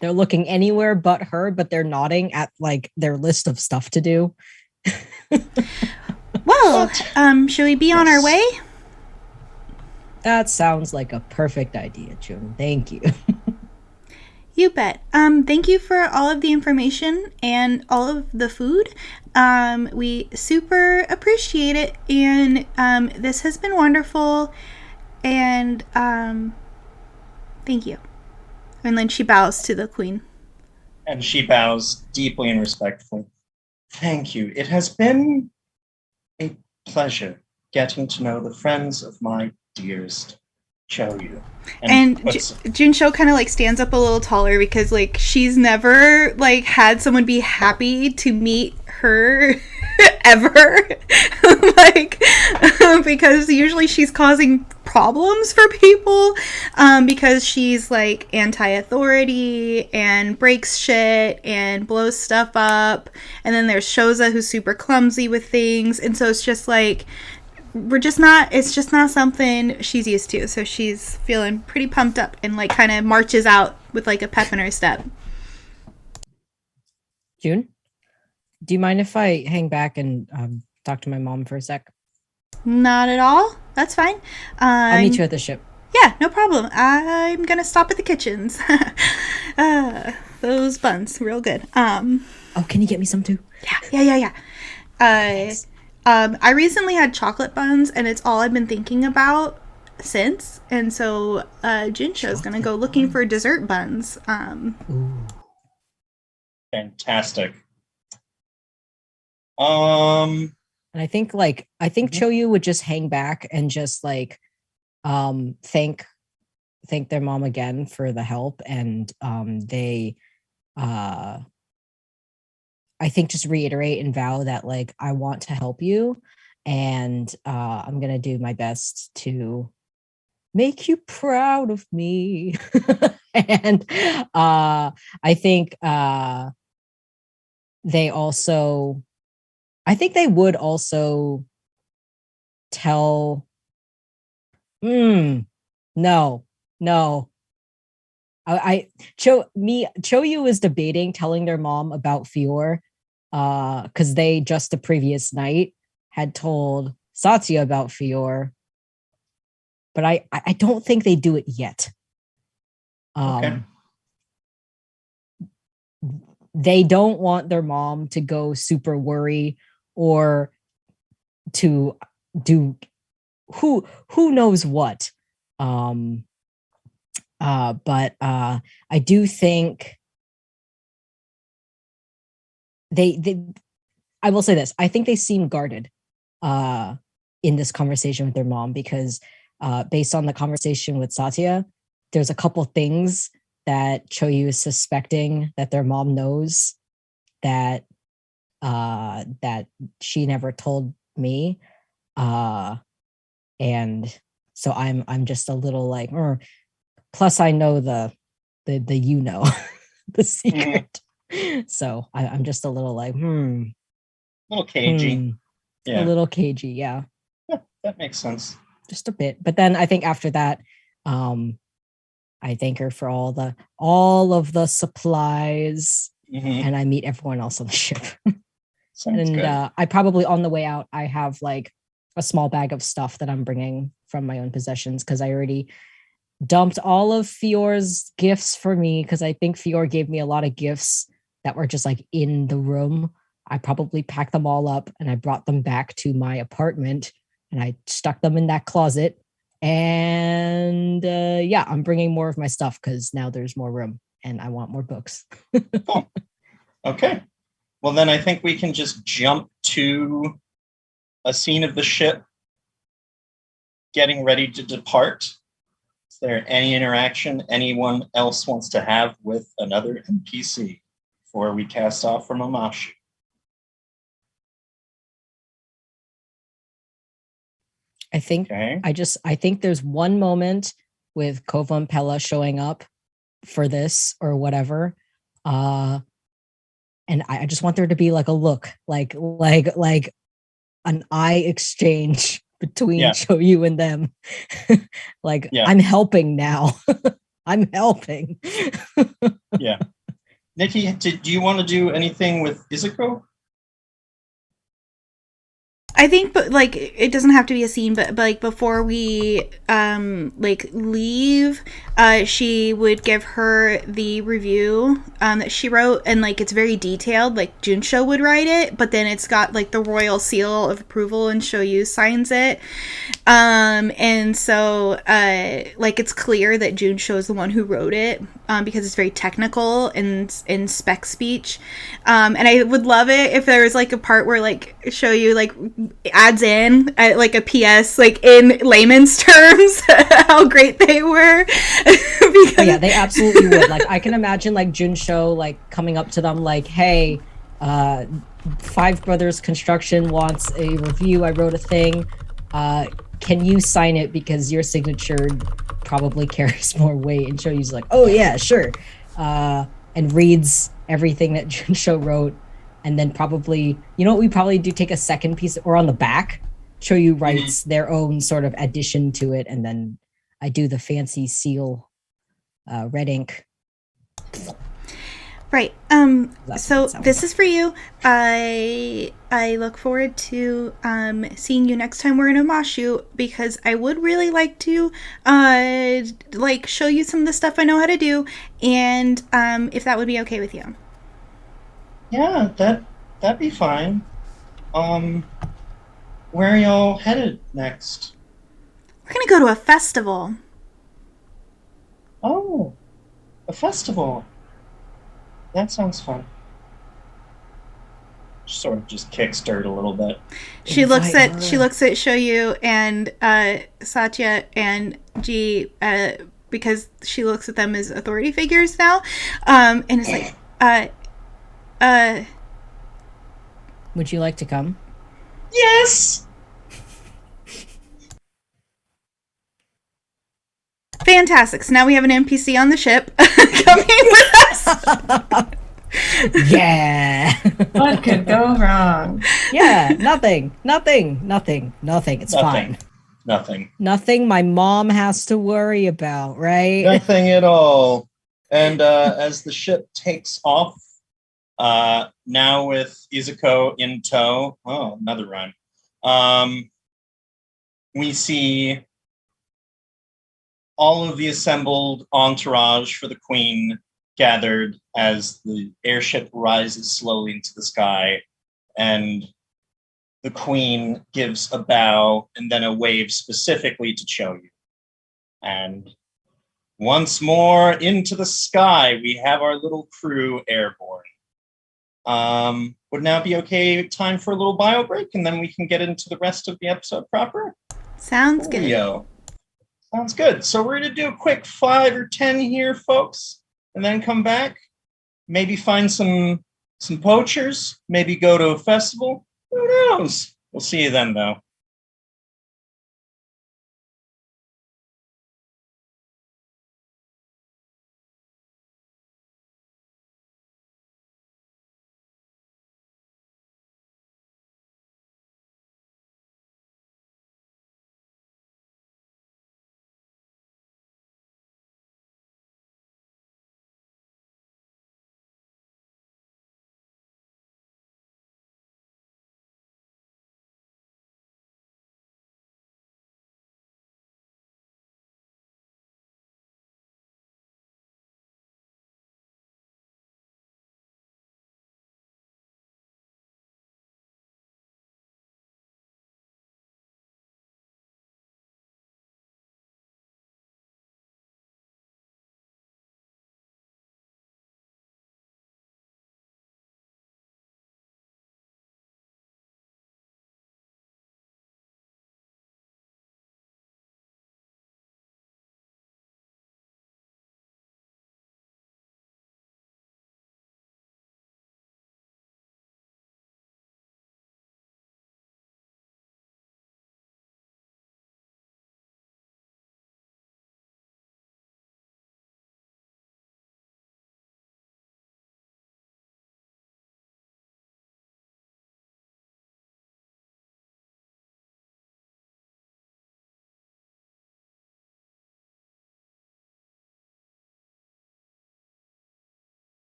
They're looking anywhere but her, but they're nodding at like their list of stuff to do. Well, should we be on our Yes. way? That sounds like a perfect idea, June. Thank you. You bet. Thank you for all of the information and all of the food. We super appreciate it, and this has been wonderful. And thank you. And then she bows to the queen. And she bows deeply and respectfully. Thank you. It has been a pleasure getting to know the friends of my dearest Choyu. And puts- Junsho kind of like stands up a little taller because like she's never like had someone be happy to meet her ever. Like because usually she's causing problems for people because she's like anti-authority and breaks shit and blows stuff up, and then there's Shoza who's super clumsy with things, and so it's just like it's just not something she's used to, so she's feeling pretty pumped up and like kind of marches out with like a pep in her step. June, do you mind if I hang back and talk to my mom for a sec? Not at all, that's fine. I'll meet you at the ship. Yeah, no problem. I'm gonna stop at the kitchens. Those buns, real good. Oh, can you get me some too? Yeah. I recently had chocolate buns, and it's all I've been thinking about since. And so, Jinsho's gonna go looking for dessert buns. Ooh. Fantastic. And I think Choyu would just hang back and just like thank their mom again for the help, and they I think just reiterate and vow that like I want to help you, and I'm gonna do my best to make you proud of me. And I think they would also tell no. Choyu is debating telling their mom about Fior, because they just the previous night had told Satya about Fior, but I don't think they do it yet. Okay. They don't want their mom to go super worry or to do who knows what. But I do think I will say this. I think they seem guarded in this conversation with their mom, because based on the conversation with Satya, there's a couple things that Choyu is suspecting that their mom knows that she never told me. And so I'm just a little like, plus I know the the secret. So I'm just a little like, A little cagey. Yeah. A little cagey, yeah. That makes sense. Just a bit. But then I think after that, I thank her for all of the supplies, and I meet everyone else on the ship. Sounds good. I probably on the way out, I have like a small bag of stuff that I'm bringing from my own possessions, because I already dumped all of Fior's gifts for me, because I think Fior gave me a lot of gifts that were just like in the room. I probably packed them all up and I brought them back to my apartment and I stuck them in that closet. And yeah, I'm bringing more of my stuff because now there's more room and I want more books. Cool. Okay. Well, then I think we can just jump to a scene of the ship getting ready to depart. Is there any interaction anyone else wants to have with another NPC before we cast off from Amashi? I think I think there's one moment with Kova and Pella showing up for this or whatever. and I just want there to be like a look, like an eye exchange between Yeah. Shoyu and them. Like, Yeah. I'm helping now. I'm helping. Yeah. Nikki, do you want to do anything with Izuko? I think, but like, it doesn't have to be a scene, but like before we like leave, she would give her the review that she wrote, and like it's very detailed. Like Junsho would write it, but then it's got like the royal seal of approval, and Shoyu signs it. And so like it's clear that Junsho is the one who wrote it, because it's very technical and in spec speech. And I would love it if there was like a part where like Shoyu like adds in like a PS like in layman's terms how great they were. Oh, yeah, they absolutely would. Like, I can imagine like Junsho like coming up to them like, hey, Five Brothers Construction wants a review. I wrote a thing. Can you sign it because your signature probably carries more weight? And Shoyu's like, oh yeah, sure. And reads everything that Junsho wrote. And then probably, you know what we probably do? Take a second piece, or on the back, Shoyu writes their own sort of addition to it. And then I do the fancy seal, red ink. Right. That's So what it sounds this like. is for you. I look forward to seeing you next time we're in Amashu, because I would really like to like show you some of the stuff I know how to do, and if that would be okay with you. Yeah, that'd be fine. Where are y'all headed next? We're gonna go to a festival. Oh, a festival. That sounds fun. Sort of just kicks dirt a little bit. She looks Invite at her. Shoyu and Satya and G, because she looks at them as authority figures now, and it's like Would you like to come? Yes. fantastic. So now we have an NPC on the ship coming with us. Yeah. What could go wrong? Yeah, nothing. It's fine. Nothing my mom has to worry about, right? Nothing at all. And as the ship takes off, now with Izuko in tow, oh, another rhyme. We see all of the assembled entourage for the Queen gathered as the airship rises slowly into the sky, and the Queen gives a bow and then a wave specifically to Choyu. And once more into the sky, we have our little crew airborne. Would now be okay time for a little bio break, and then we can get into the rest of the episode proper? Sounds good. Yo. Sounds good. So we're going to do a quick 5 or 10 here, folks, and then come back. Maybe find some poachers. Maybe go to a festival. Who knows? We'll see you then, though.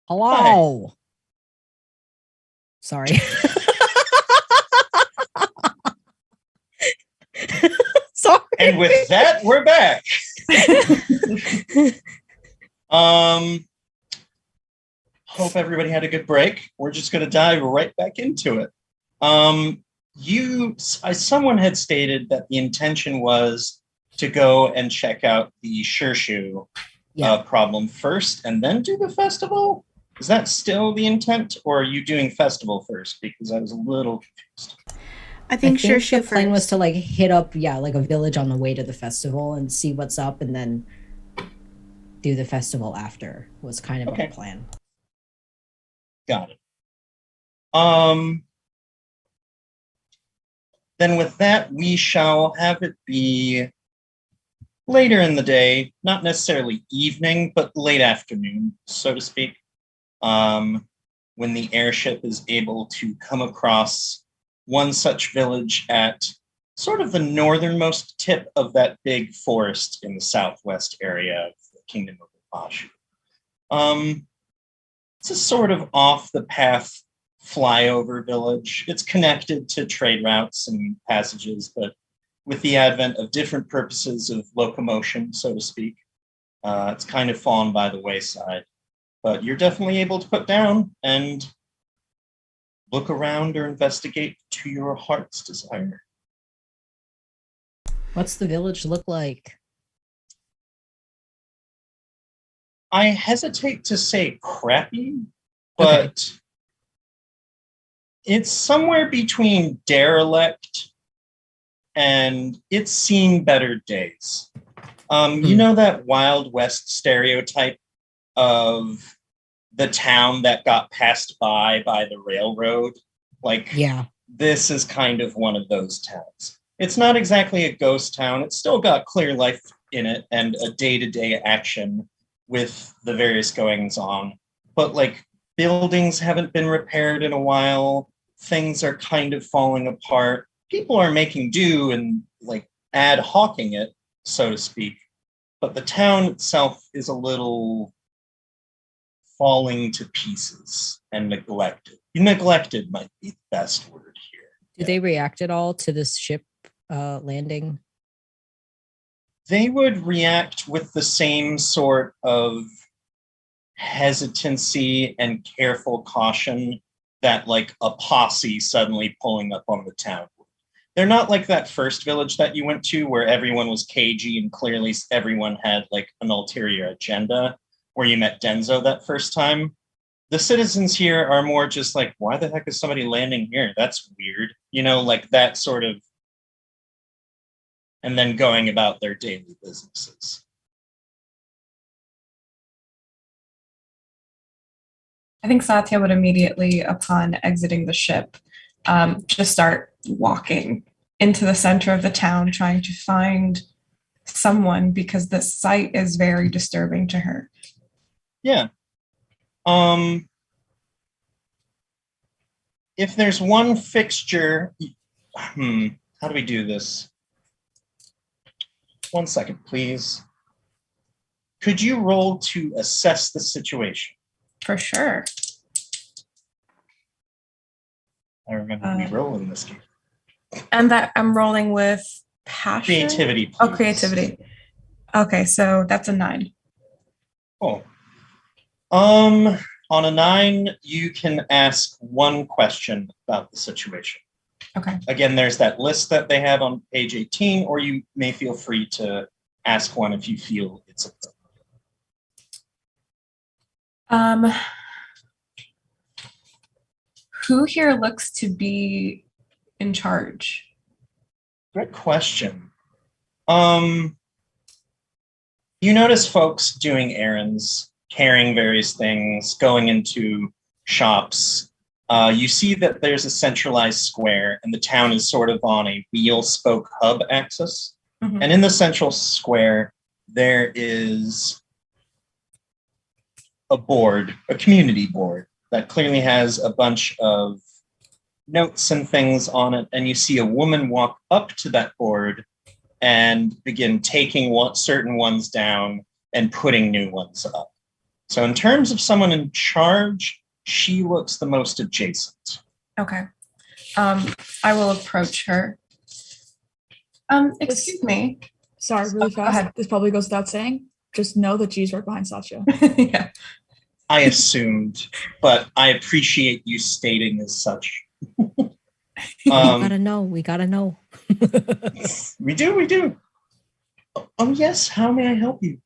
Hello. Sorry. Sorry. And with that, we're back. Hope everybody had a good break. We're just going to dive right back into it. Someone had stated that the intention was to go and check out the Shershu problem first and then do the festival. Is that still the intent, or are you doing festival first? Because I was a little confused. I think the plan was to like hit up, like a village on the way to the festival and see what's up, and then do the festival after was kind of our plan. Got it. Then with that, we shall have it be later in the day, not necessarily evening, but late afternoon, so to speak, when the airship is able to come across one such village at sort of the northernmost tip of that big forest in the southwest area of the Kingdom of Bashu. It's a sort of off-the-path flyover village. It's connected to trade routes and passages, but with the advent of different purposes of locomotion, so to speak, it's kind of fallen by the wayside. But you're definitely able to put down and look around or investigate to your heart's desire. What's the village look like? I hesitate to say crappy, but it's somewhere between derelict and it's seen better days. You know that Wild West stereotype of the town that got passed by the railroad? This is kind of one of those towns. It's not exactly a ghost town. It's still got clear life in it and a day-to-day action with the various goings on. But buildings haven't been repaired in a while. Things are kind of falling apart. People are making do and ad hocing it, so to speak. But the town itself is a little falling to pieces and neglected. Neglected might be the best word here. Did they react at all to this ship landing? They would react with the same sort of hesitancy and careful caution that a posse suddenly pulling up on the town. They're not like that first village that you went to where everyone was cagey and clearly everyone had an ulterior agenda, where you met Denzo that first time. The citizens here are more just why the heck is somebody landing here? That's weird. That sort of, and then going about their daily businesses. I think Satya would immediately, upon exiting the ship, just start walking into the center of the town, trying to find someone, because this sight is very disturbing to her. Yeah. If there's one fixture, how do we do this? 1 second, please. Could you roll to assess the situation? For sure. I remember we roll in this game. And that I'm rolling with passion? Creativity, please. Oh, creativity. Okay, so that's a 9. Cool. On a 9, you can ask one question about the situation. Okay. Again, there's that list that they have on page 18, or you may feel free to ask one if you feel it's appropriate. Who here looks to be in charge? Great question. You notice folks doing errands, carrying various things, going into shops. You see that there's a centralized square, and the town is sort of on a wheel spoke hub axis. Mm-hmm. And in the central square, there is a board, a community board, that clearly has a bunch of notes and things on it. And you see a woman walk up to that board and begin taking certain ones down and putting new ones up. So in terms of someone in charge, she looks the most adjacent. Okay. I will approach her. Excuse me. Sorry, really Go fast. ahead. This probably goes without saying. Just know that G's right behind Satya. Yeah. I assumed, but I appreciate you stating as such. We gotta know. We gotta know. We do. Oh, yes. How may I help you?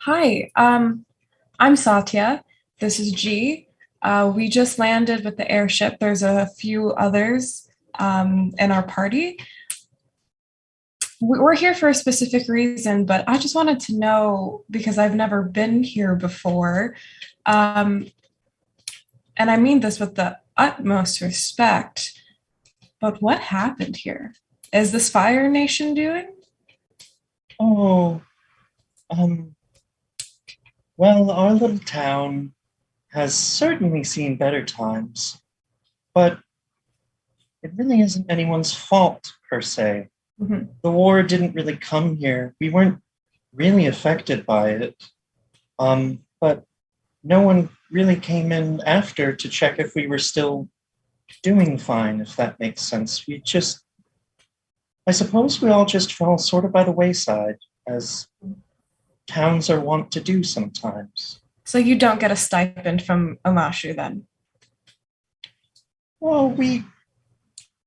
Hi, I'm Satya. This is G. We just landed with the airship. There's a few others in our party. We're here for a specific reason, but I just wanted to know, because I've never been here before, and I mean this with the utmost respect, but what happened here? Is this Fire Nation doing? Oh, well, our little town has certainly seen better times, but it really isn't anyone's fault, per se. Mhm. The war didn't really come here. We weren't really affected by it. But no one really came in after to check if we were still doing fine, if that makes sense. I suppose we all just fell sort of by the wayside, as towns are wont to do sometimes. So you don't get a stipend from Omashu then? Well, we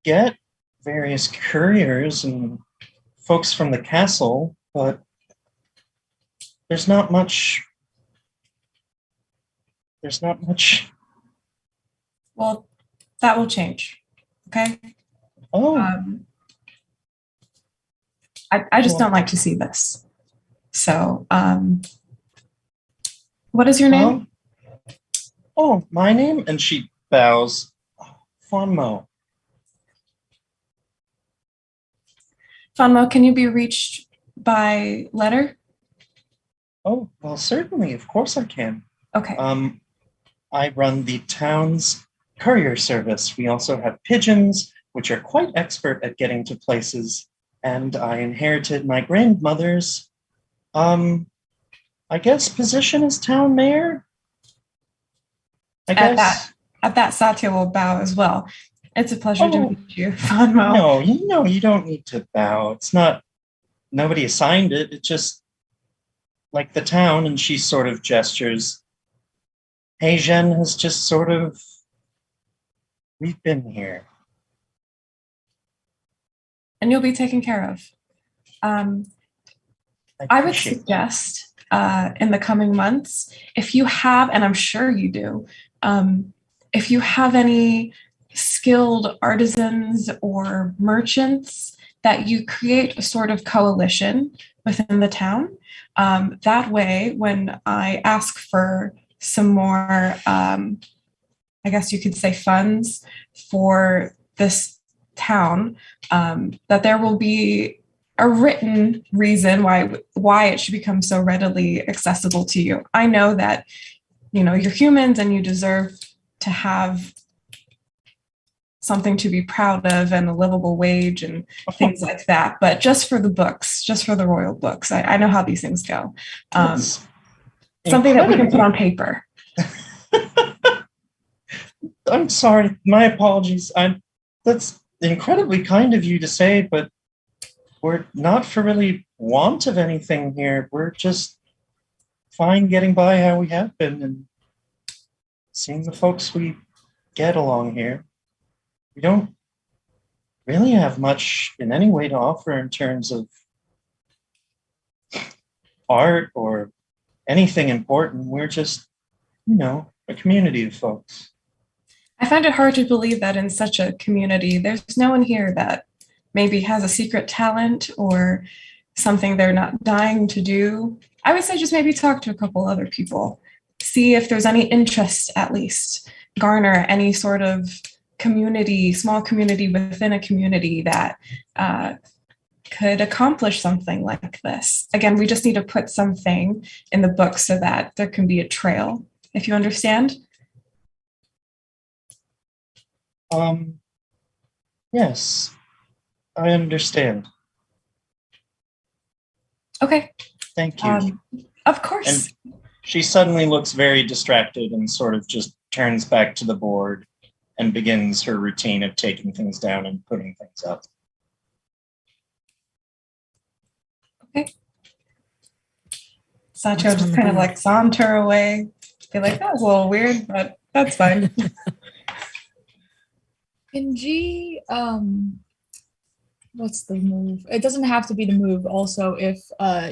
get various couriers and folks from the castle, but there's not much. Well, that will change. Okay. Oh, I just don't like to see this. So, what is your name? My name, and she bows. Fonmo. Fanmo, can you be reached by letter? Oh, well, certainly, of course I can. Okay. I run the town's courier service. We also have pigeons, which are quite expert at getting to places, and I inherited my grandmother's, I guess, position as town mayor. I guess. At that, Satya will bow as well. It's a pleasure to meet you, Fanmo. No, you don't need to bow. It's not, nobody assigned it. It's just like the town, and she sort of gestures. Heijin has just sort of, we've been here. And you'll be taken care of. I would suggest in the coming months, if you have, and I'm sure you do, if you have any skilled artisans or merchants, that you create a sort of coalition within the town. That way, when I ask for some more, I guess you could say, funds for this town, that there will be a written reason why it should become so readily accessible to you. I know that, you're humans and you deserve to have something to be proud of and a livable wage and things like that. But just for the books, just for the royal books, I know how these things go. Something that we can put on paper. I'm sorry. My apologies. That's incredibly kind of you to say, but we're not for really want of anything here. We're just fine getting by how we have been and seeing the folks we get along here. We don't really have much in any way to offer in terms of art or anything important. We're just, a community of folks. I find it hard to believe that in such a community, there's no one here that maybe has a secret talent or something they're not dying to do. I would say just maybe talk to a couple other people, see if there's any interest, at least garner any sort of community, small community within a community that could accomplish something like this. Again, we just need to put something in the book so that there can be a trail, if you understand. Yes, I understand. Okay. Thank you. Of course. she suddenly looks very distracted and sort of just turns back to the board and begins her routine of taking things down and putting things up. Okay. Sacho just kind of like saunter away. Be like, that was a little weird, but that's fine. Can G, what's the move? It doesn't have to be the move also if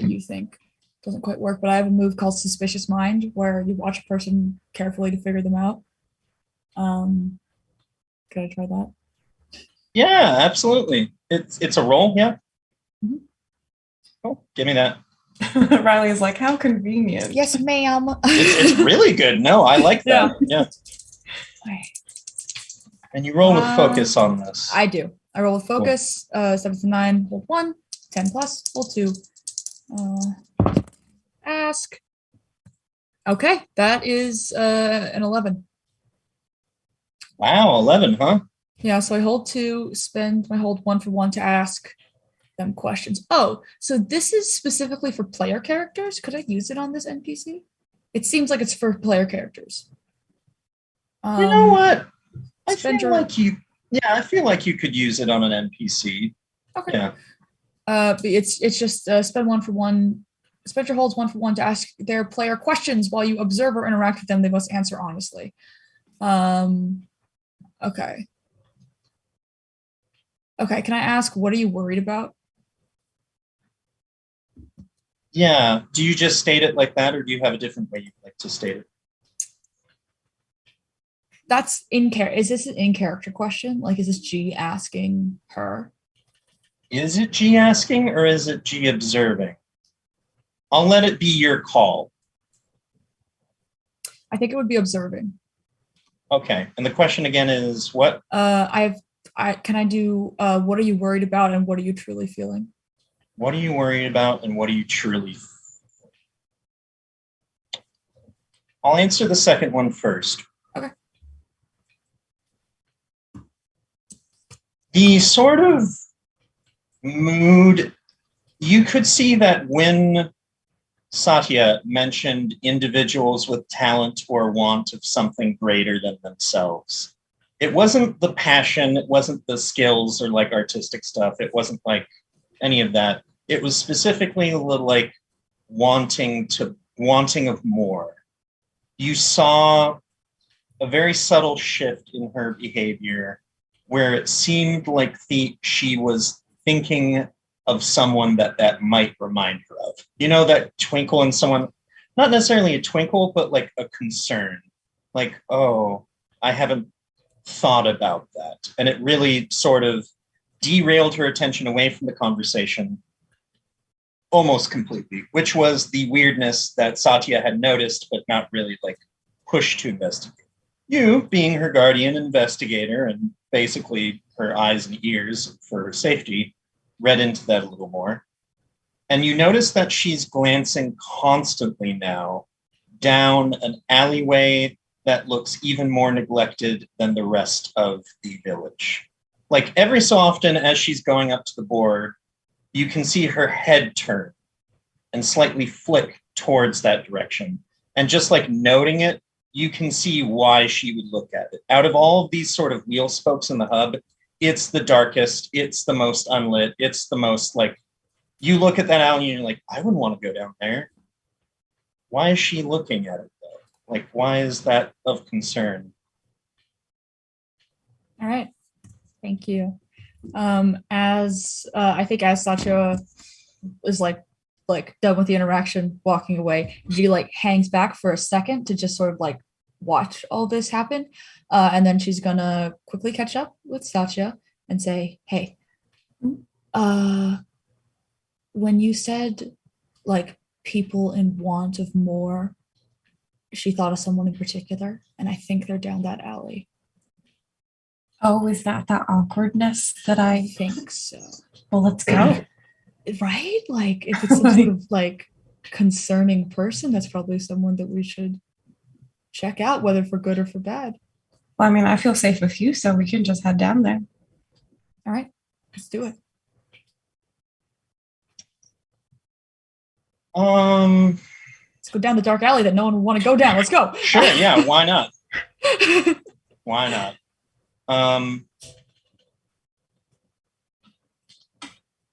you think it doesn't quite work, but I have a move called Suspicious Mind where you watch a person carefully to figure them out. Could I try that? Yeah, absolutely. It's a roll, yeah. Mhm. Oh, give me that. Riley's like, how convenient. Yes, ma'am. It's really good. No, I like that. Yeah. And you roll with focus on this. I do. I roll with focus. 7 to 9, hold 1, 10 plus, hold 2. Ask. Okay, that is an 11. Wow, 11, huh? Yeah, so I hold 2, spend my hold 1 for 1 to ask them questions. Oh, so this is specifically for player characters? Could I use it on this NPC? It seems like it's for player characters. You know what? I spend feel your- like you. Yeah, I feel like you could use it on an NPC. Okay. Yeah. But it's just spend 1 for 1. Spend your holds 1 for 1 to ask their player questions while you observe or interact with them. They must answer honestly. Okay. Okay, can I ask, what are you worried about? Yeah. Do you just state it like that, or do you have a different way you'd like to state it? That's in character. Is this an in character question? Like, is this G asking her? Is it G asking or is it G observing? I'll let it be your call. I think it would be observing. Okay. And the question again is what? Can I do what are you worried about and what are you truly feeling? What are you worried about and what are you truly? I'll answer the second one first. Okay. The sort of mood, you could see that when Satya mentioned individuals with talent or want of something greater than themselves. It wasn't the passion, it wasn't the skills or like artistic stuff. It wasn't like any of that. It was specifically a little like wanting of more. You saw a very subtle shift in her behavior where it seemed like she was thinking of someone that might remind her of. You know, that twinkle in someone, not necessarily a twinkle, but like a concern. Like, oh, I haven't thought about that. And it really sort of derailed her attention away from the conversation almost completely, which was the weirdness that Satya had noticed, but not really like pushed to investigate. You, being her guardian investigator and basically her eyes and ears for her safety, read into that a little more. And you notice that she's glancing constantly now down an alleyway that looks even more neglected than the rest of the village. Like every so often as she's going up to the board, you can see her head turn and slightly flick towards that direction. And just like noting it, you can see why she would look at it. Out of all of these sort of wheel spokes in the hub, it's the darkest, it's the most unlit, it's the most like, you look at that alley and you're like, I wouldn't want to go down there. Why is she looking at it though? Like, why is that of concern? All right. Thank you. As I think as Satya is like done with the interaction, walking away, G like hangs back for a second to just sort of like watch all this happen. And then she's gonna quickly catch up with Satya and say, hey, when you said like people in want of more, she thought of someone in particular, and I think they're down that alley. Oh, is that awkwardness that I think so. Well, let's go. Right? Like if it's some sort of like concerning person, that's probably someone that we should check out, whether for good or for bad. Well, I mean, I feel safe with you, so we can just head down there. All right, let's do it. go down the dark alley that no one would want to go down. Let's go. Sure, yeah, why not? Why not?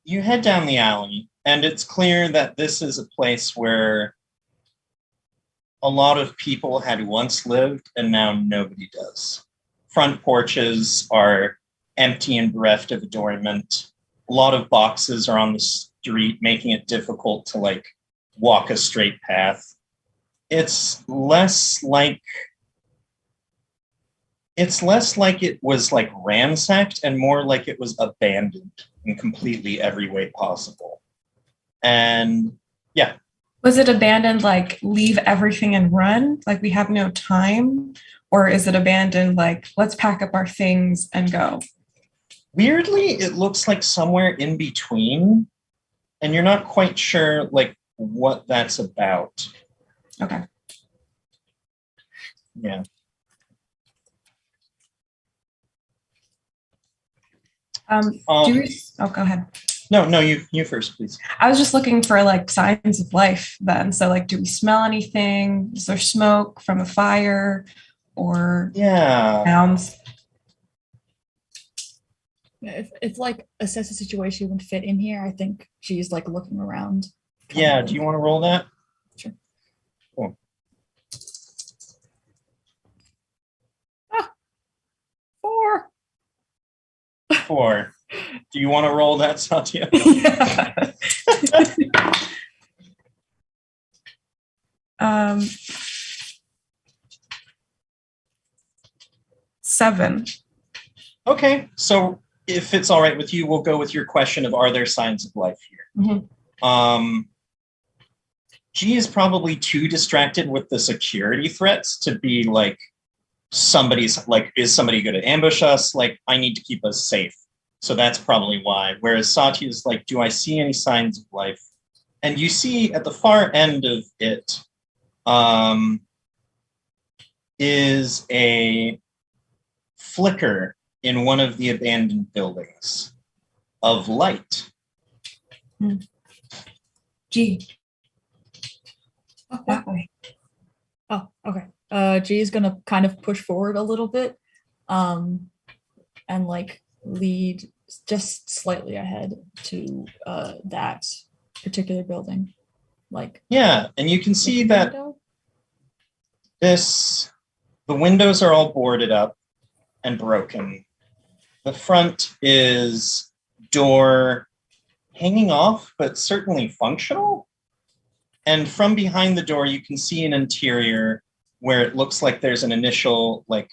You head down the alley, and it's clear that this is a place where a lot of people had once lived, and now nobody does. Front porches are empty and bereft of adornment. A lot of boxes are on the street, making it difficult to like walk a straight path. It's less like it was like ransacked and more like it was abandoned in completely every way possible. And yeah. Was it abandoned like leave everything and run? Like we have no time? Or is it abandoned like let's pack up our things and go? Weirdly, it looks like somewhere in between, and you're not quite sure like what that's about. Okay. Yeah. Go ahead. No, you first, please. I was just looking for like signs of life then. So like, do we smell anything? Is there smoke from a fire or sounds? If like assess the situation would fit in here, I think she's like looking around. Yeah, do you want to roll that? Sure. Cool. 4. Do you want to roll that, Satya? Yeah. 7. Okay, so if it's all right with you, we'll go with your question of are there signs of life here? Mm-hmm. G is probably too distracted with the security threats to be like, somebody's like, is somebody going to ambush us? Like, I need to keep us safe. So that's probably why. Whereas Satya is like, do I see any signs of life? And you see at the far end of it is a flicker in one of the abandoned buildings of light. G. That way. Oh, okay. G is gonna kind of push forward a little bit, and like lead just slightly ahead to that particular building. Like yeah, and you can see that the windows are all boarded up and broken. The front is door hanging off, but certainly functional. And from behind the door, you can see an interior where it looks like there's an initial like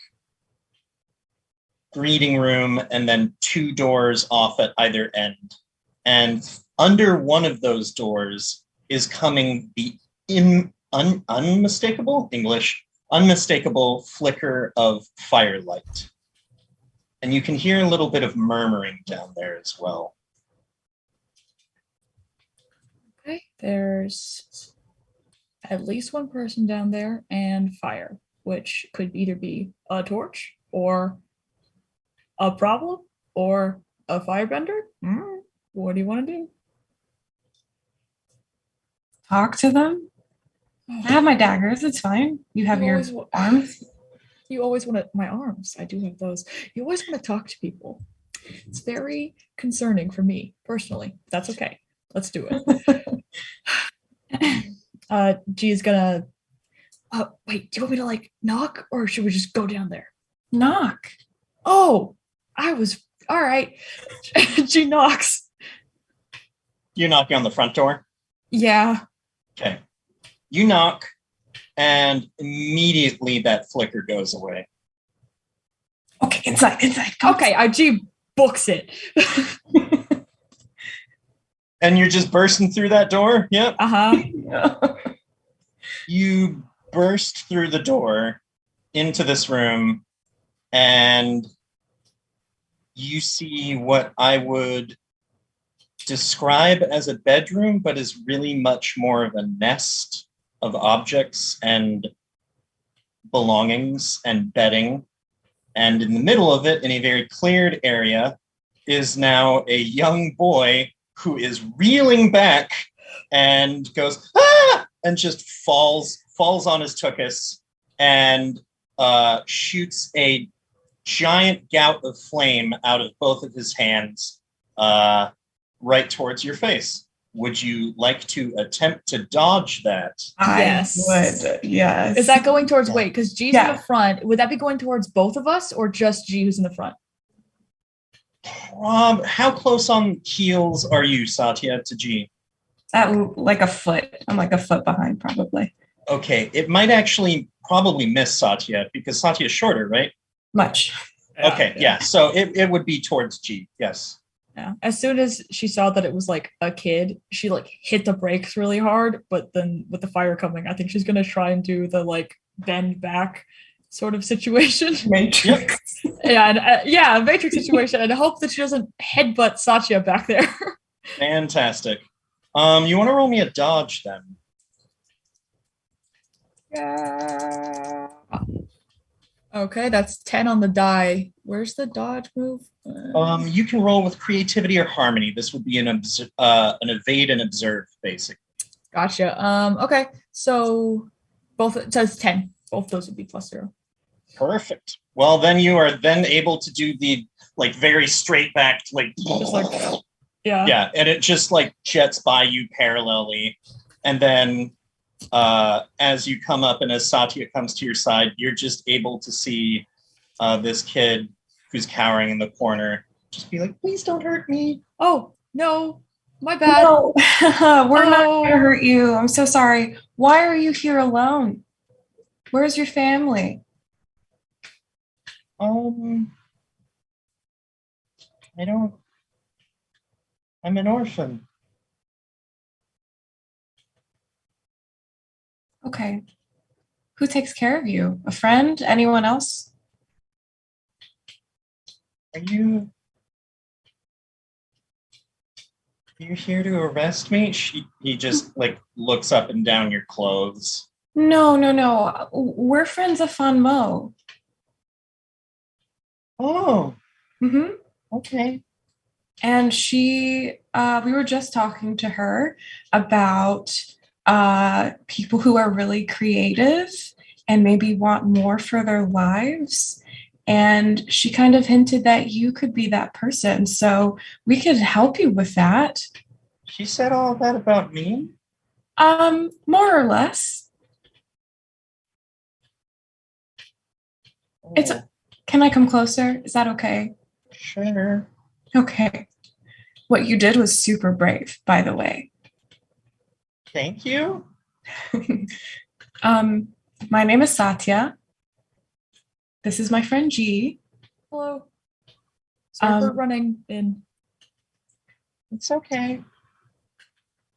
greeting room and then 2 doors off at either end. And under one of those doors is coming the unmistakable flicker of firelight. And you can hear a little bit of murmuring down there as well. Okay, there's at least one person down there and fire, which could either be a torch or a problem or a firebender. What do you want to do? Talk to them? I have my daggers. It's fine. You have your arms? You always want to, my arms. I do have those. You always want to talk to people. It's very concerning for me personally. That's okay. Let's do it. G is gonna. Wait, do you want me to like knock or should we just go down there? Knock. Oh, I was all right. G knocks. You're knocking on the front door? Yeah. Okay. You knock, and immediately that flicker goes away. Okay, inside. Okay, G books it. And you're just bursting through that door? Yep. Uh-huh. You burst through the door into this room, and you see what I would describe as a bedroom, but is really much more of a nest of objects and belongings and bedding. And in the middle of it, in a very cleared area, is now a young boy who is reeling back and goes, ah! and just falls on his tuchus and shoots a giant gout of flame out of both of his hands right towards your face. Would you like to attempt to dodge that? Yes. I would. Yes. Is that going towards, Yeah. wait, because G's in Yeah. the front. Would that be going towards both of us or just G who's in the front? How close on heels are you, Satya, to G? at like a foot? I'm like a foot behind, probably. Okay, it might actually probably miss Satya because Satya is shorter, right? Much. Okay, yeah. So it would be towards G, yes. Yeah. As soon as she saw that it was like a kid, she like hit the brakes really hard. But then with the fire coming, I think she's gonna try and do the like bend back sort of situation. Matrix. Yeah, and yeah, Matrix situation, and I hope that she doesn't headbutt Satya back there. Fantastic. You want to roll me a dodge then? Yeah. Okay, that's 10 on the die. Where's the dodge move? You can roll with creativity or harmony. This would be an evade and observe, basically. Gotcha. Okay, so both it says 10. Both those would be +0. Perfect. Well, then you are then able to do the like very straight backed like Just like yeah. yeah, and it just like jets by you parallelly, and then as you come up and as Satya comes to your side, you're just able to see this kid who's cowering in the corner just be like, please don't hurt me. Oh no, my bad. No, we're not gonna hurt you. I'm so sorry. Why are you here alone? Where's your family? I'm an orphan. Okay. Who takes care of you? A friend? Anyone else? Are you here to arrest me? He just like looks up and down your clothes. No. We're friends of Fan Mo. Oh, Mm-hmm. okay. And we were just talking to her about people who are really creative and maybe want more for their lives. And she kind of hinted that you could be that person. So we could help you with that. She said all that about me? More or less. It's Can I come closer? Is that okay? Sure. Okay. What you did was super brave, by the way. Thank you. My name is Satya. This is my friend G. Hello. Sorry for running in. It's okay.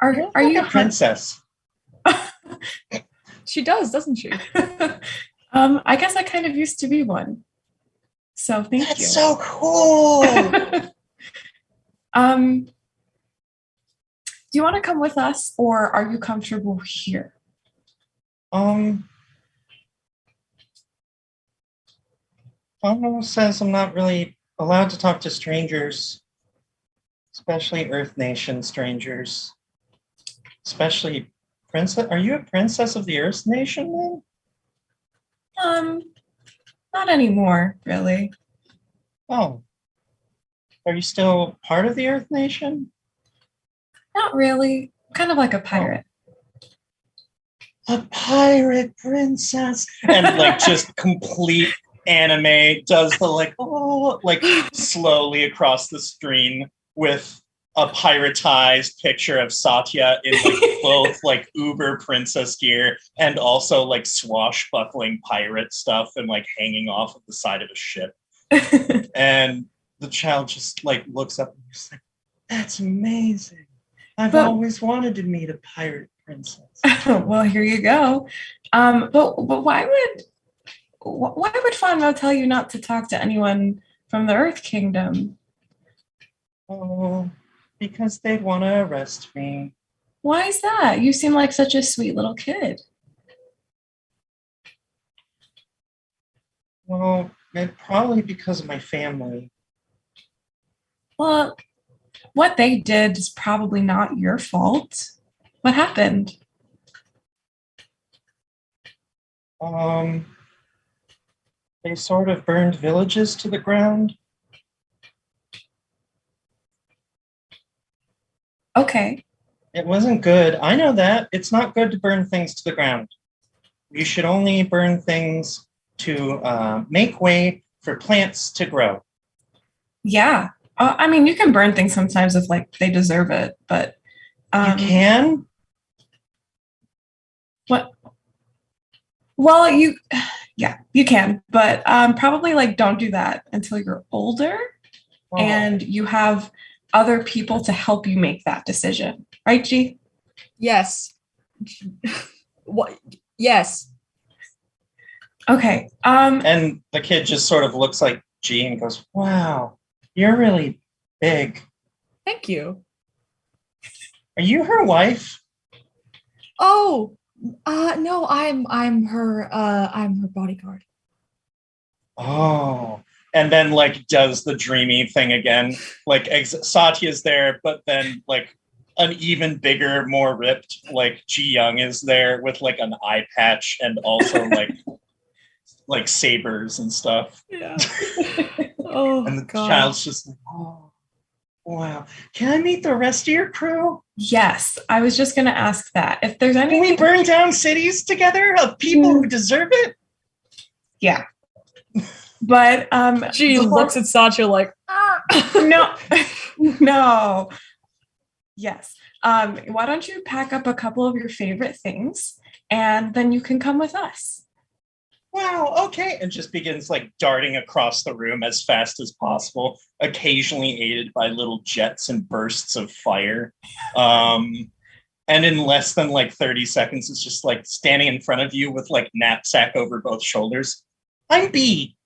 Are you a princess? She does, doesn't she? I guess I kind of used to be one. So thank you. That's so cool. Do you want to come with us, or are you comfortable here? Fano says I'm not really allowed to talk to strangers, especially Earth Nation strangers, especially princess. Are you a princess of the Earth Nation then? Not anymore, really. Oh, are you still part of the Earth Nation? Not really. Kind of like a pirate. A pirate princess, and like just complete anime does the like slowly across the screen with a piratized picture of Satya in like both like uber princess gear and also like swashbuckling pirate stuff and like hanging off of the side of a ship. And the child just like looks up and is like, that's amazing. I've always wanted to meet a pirate princess. Well, here you go. But why would Fanmo tell you not to talk to anyone from the Earth Kingdom? Oh, because they'd want to arrest me. Why is that? You seem like such a sweet little kid. Well, probably because of my family. Well, what they did is probably not your fault. What happened? Um, they sort of burned villages to the ground. Okay. It wasn't good. I know that. It's not good to burn things to the ground. You should only burn things to make way for plants to grow. Yeah. I mean, you can burn things sometimes if like they deserve it, but You can? what? Well, yeah, you can, but probably like don't do that until you're older Oh. and you have other people to help you make that decision, right, G? Yes. What? Yes. Okay. And the kid just sort of looks like G and goes, "Wow, you're really big. Thank you. Are you her wife?" Oh, no, I'm her bodyguard. Oh. And then like does the dreamy thing again. Like Satya's there, but then like an even bigger, more ripped, like Ji Young is there with like an eye patch and also like sabers and stuff. Yeah. Oh, And the God. child's just like, "Oh, wow. Can I meet the rest of your crew? Yes, I was just going to ask that. If there's Can we anything, burn down cities together of people who deserve it?" yeah. But She looks at Satya like, no, no. Yes. Why don't you pack up a couple of your favorite things and then you can come with us? Wow, okay. And just begins like darting across the room as fast as possible, occasionally aided by little jets and bursts of fire. And in less than like 30 seconds, it's just like standing in front of you with like knapsack over both shoulders. "I'm B."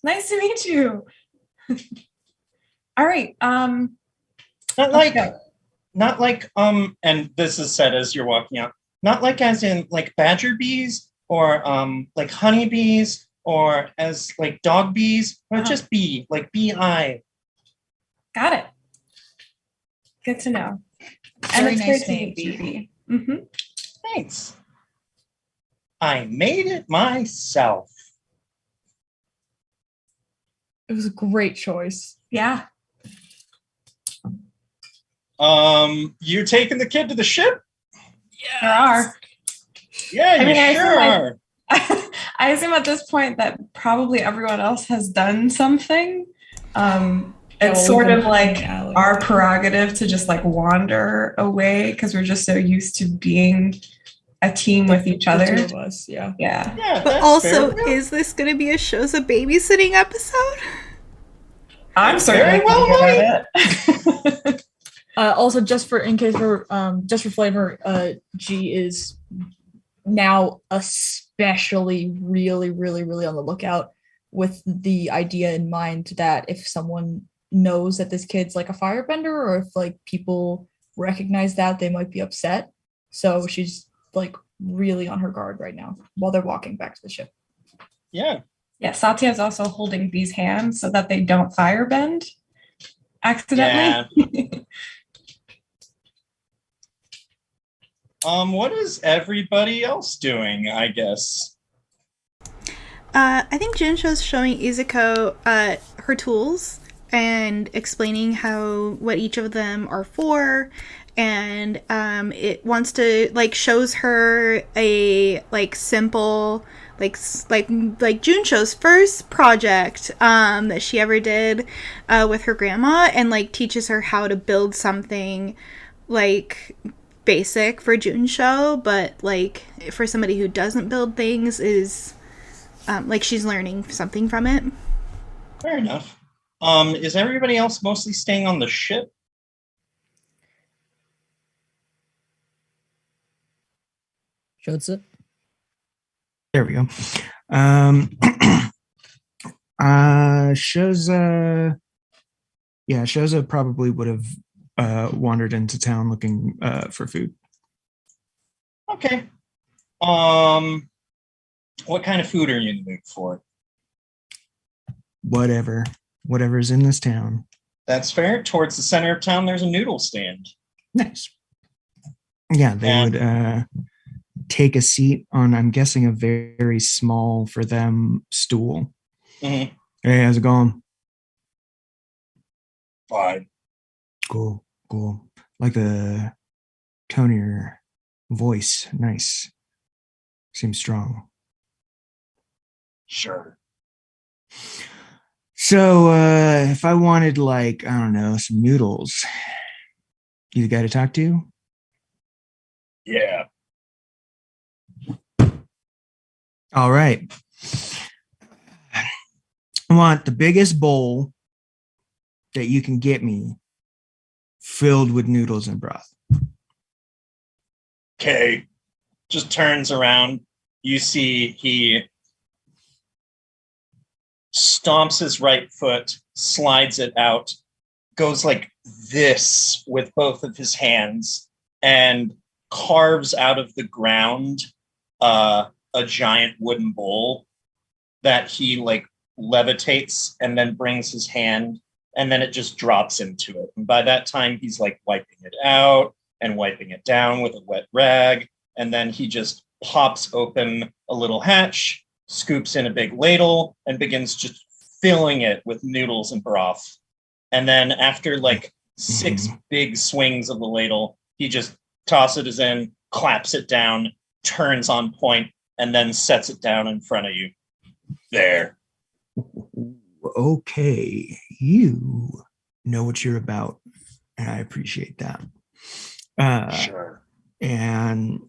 Nice to meet you. All right. Not like, okay. not like, and this is said as you're walking out, not like as in like badger bees or like honey bees or as like dog bees, but just bee, like B-I. Got it. Good to know. And Very it's nice great to name, meet you, B. Mm-hmm. Thanks. I made it myself. it was a great choice. Yeah. You're taking the kid to the ship? There are. Yeah, you I sure are. I assume at this point that probably everyone else has done something. It's sort of like our prerogative to just like wander away because we're just so used to being a team with each other. The two of us, yeah. Yeah. Yeah, But that's also, fair. is this going to be a Show's a babysitting episode? I'm certainly Very well good at it. Also, just for flavor, G is now especially really, really, really on the lookout with the idea in mind that if someone knows that this kid's like a firebender or if like people recognize that, they might be upset. So she's like really on her guard right now while they're walking back to the ship. Yeah. Yeah, Satya is also holding these hands so that they don't firebend accidentally. Yeah. What is everybody else doing, I guess? I think Jinsho's showing Izuko her tools and explaining what each of them are for, and it wants to like shows her a like simple like Junsho's first project that she ever did with her grandma, and like teaches her how to build something like basic for Junsho, but like for somebody who doesn't build things is like she's learning something from it. Fair enough. Is everybody else mostly staying on the ship? Shotze? There we go. Shoza. Yeah, Shoza probably would have wandered into town looking for food. Okay. What kind of food are you in the mood for? Whatever's in this town. That's fair. Towards the center of town, there's a noodle stand. Nice. Yeah, they would take a seat on, I'm guessing, a very, very small for them stool. Mhm. Hey, how's it going? Fine. Cool. Like the tone of your voice. Nice. Seems strong. Sure. So, if I wanted, like, I don't know, some noodles, you the guy to talk to? Yeah. All right. I want the biggest bowl that you can get me filled with noodles and broth. Okay. Just turns around. You see he stomps his right foot, slides it out, goes like this with both of his hands, and carves out of the ground a giant wooden bowl that he like levitates and then brings his hand, and then it just drops into it. And by that time, he's like wiping it out and wiping it down with a wet rag. And then he just pops open a little hatch, scoops in a big ladle, and begins just filling it with noodles and broth. And then after like 6 big swings of the ladle, he just tosses it in, claps it down, turns on point, and then sets it down in front of you. There. Okay, you know what you're about, and I appreciate that. Sure. And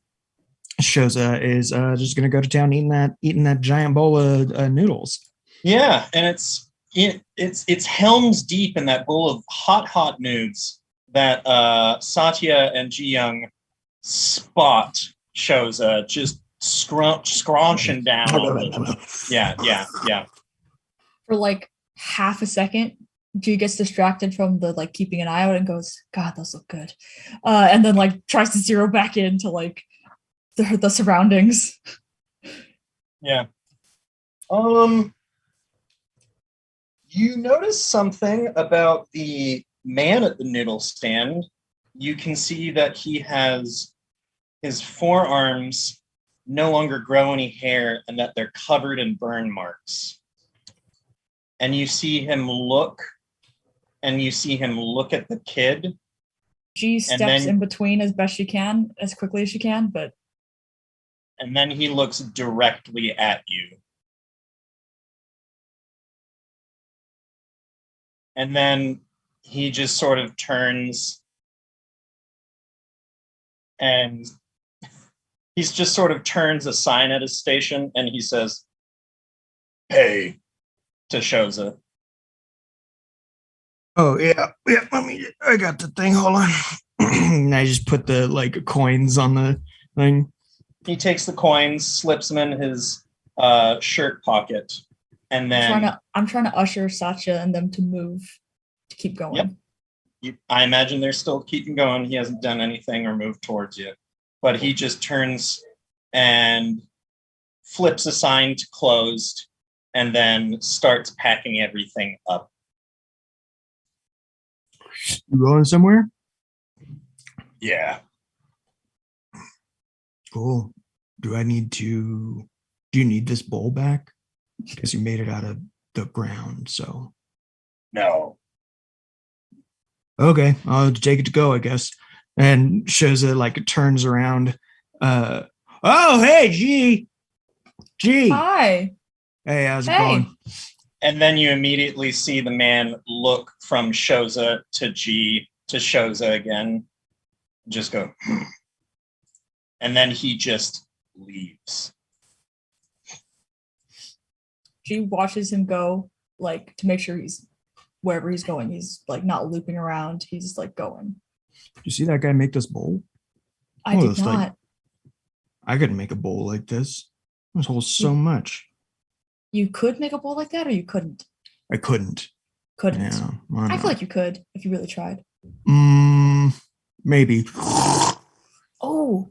Shoza is just gonna go to town eating that giant bowl of noodles. Yeah, and it's helms deep in that bowl of hot nudes that Satya and Ji Young spot Shoza just scrunching down on it. Yeah. For like half a second, G gets distracted from the like keeping an eye out and goes, God, those look good. And then like tries to zero back into like the surroundings. Yeah. You notice something about the man at the noodle stand. You can see that he has his forearms no longer grow any hair and that they're covered in burn marks. And you see him look at the kid. G steps in between as best she can, as quickly as she can, but and then he looks directly at you. And then he just sort of turns and he's just sort of turns a sign at his station and he says, "Hey," to Shoza. Oh yeah. I got the thing. Hold on. And I just put the like coins on the thing. He takes the coins, slips them in his shirt pocket, and then I'm trying to usher Satya and them to move to keep going. Yep. I imagine they're still keeping going. He hasn't done anything or moved towards you, but he just turns and flips a sign to closed, and then starts packing everything up. You going somewhere? Yeah. Cool. Do you need this bowl back? Because you made it out of the ground, so. No. Okay, I'll take it to go, I guess. And shows it like it turns around. Oh, hey, G. Hi. Hey, how's it going? And then you immediately see the man look from Shoza to G to Shoza again. Just go. And then he just leaves. G watches him go, like, to make sure he's wherever he's going. He's like not looping around. He's just like going. You see that guy make this bowl? I did not. Like, I could make a bowl like this. This holds so much. You could make a bowl like that, or you couldn't? I couldn't. Couldn't. Yeah, I feel like you could if you really tried. Maybe. Oh.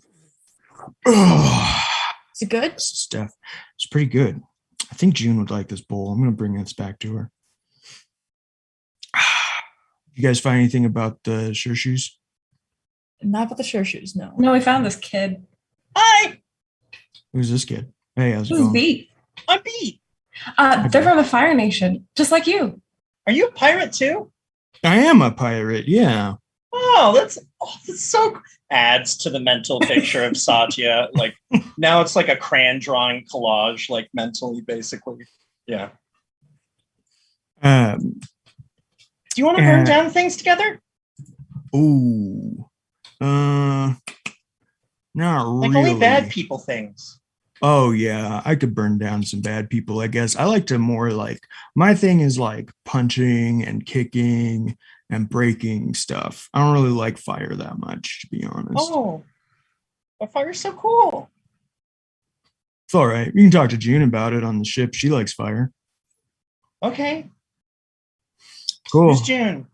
Is it good? Steph, it's pretty good. I think June would like this bowl. I'm going to bring this back to her. You guys find anything about the sure shoes? Not about the sure shoes, no. No, we found this kid. Hi. Who's this kid? Hey, how's it This is going? B. I'm Pete. They're from the Fire Nation, just like you. Are you a pirate too? I am a pirate, yeah. That's so adds to the mental picture of Satya. Like now it's like a crayon drawing collage, like mentally, basically. Yeah. Um, Do you want to burn down things together? ooh. Not Like really. only bad people things. Oh yeah, I could burn down some bad people, I guess. I like to more like my thing is like punching and kicking and breaking stuff. I don't really like fire that much, to be honest. Oh, but fire's so cool. It's all right. You can talk to June about it on the ship. She likes fire. Okay. Cool. Who's June?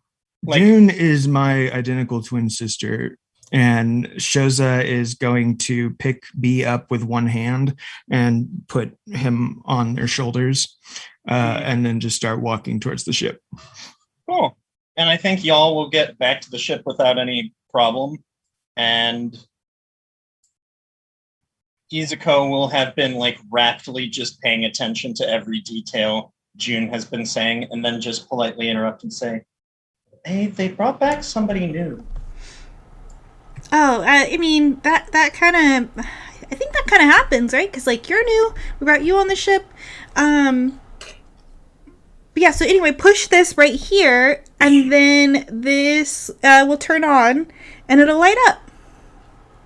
June is my identical twin sister, and Shoza is going to pick B up with one hand and put him on their shoulders, and then just start walking towards the ship. Cool. And I think y'all will get back to the ship without any problem. And Izuko will have been like raptly just paying attention to every detail June has been saying, and then just politely interrupt and say, "Hey, they brought back somebody new." Oh, I mean that kind of, I think that kind of happens, right? Because like you're new, we brought you on the ship. But yeah. So anyway, push this right here, and then this will turn on, and it'll light up.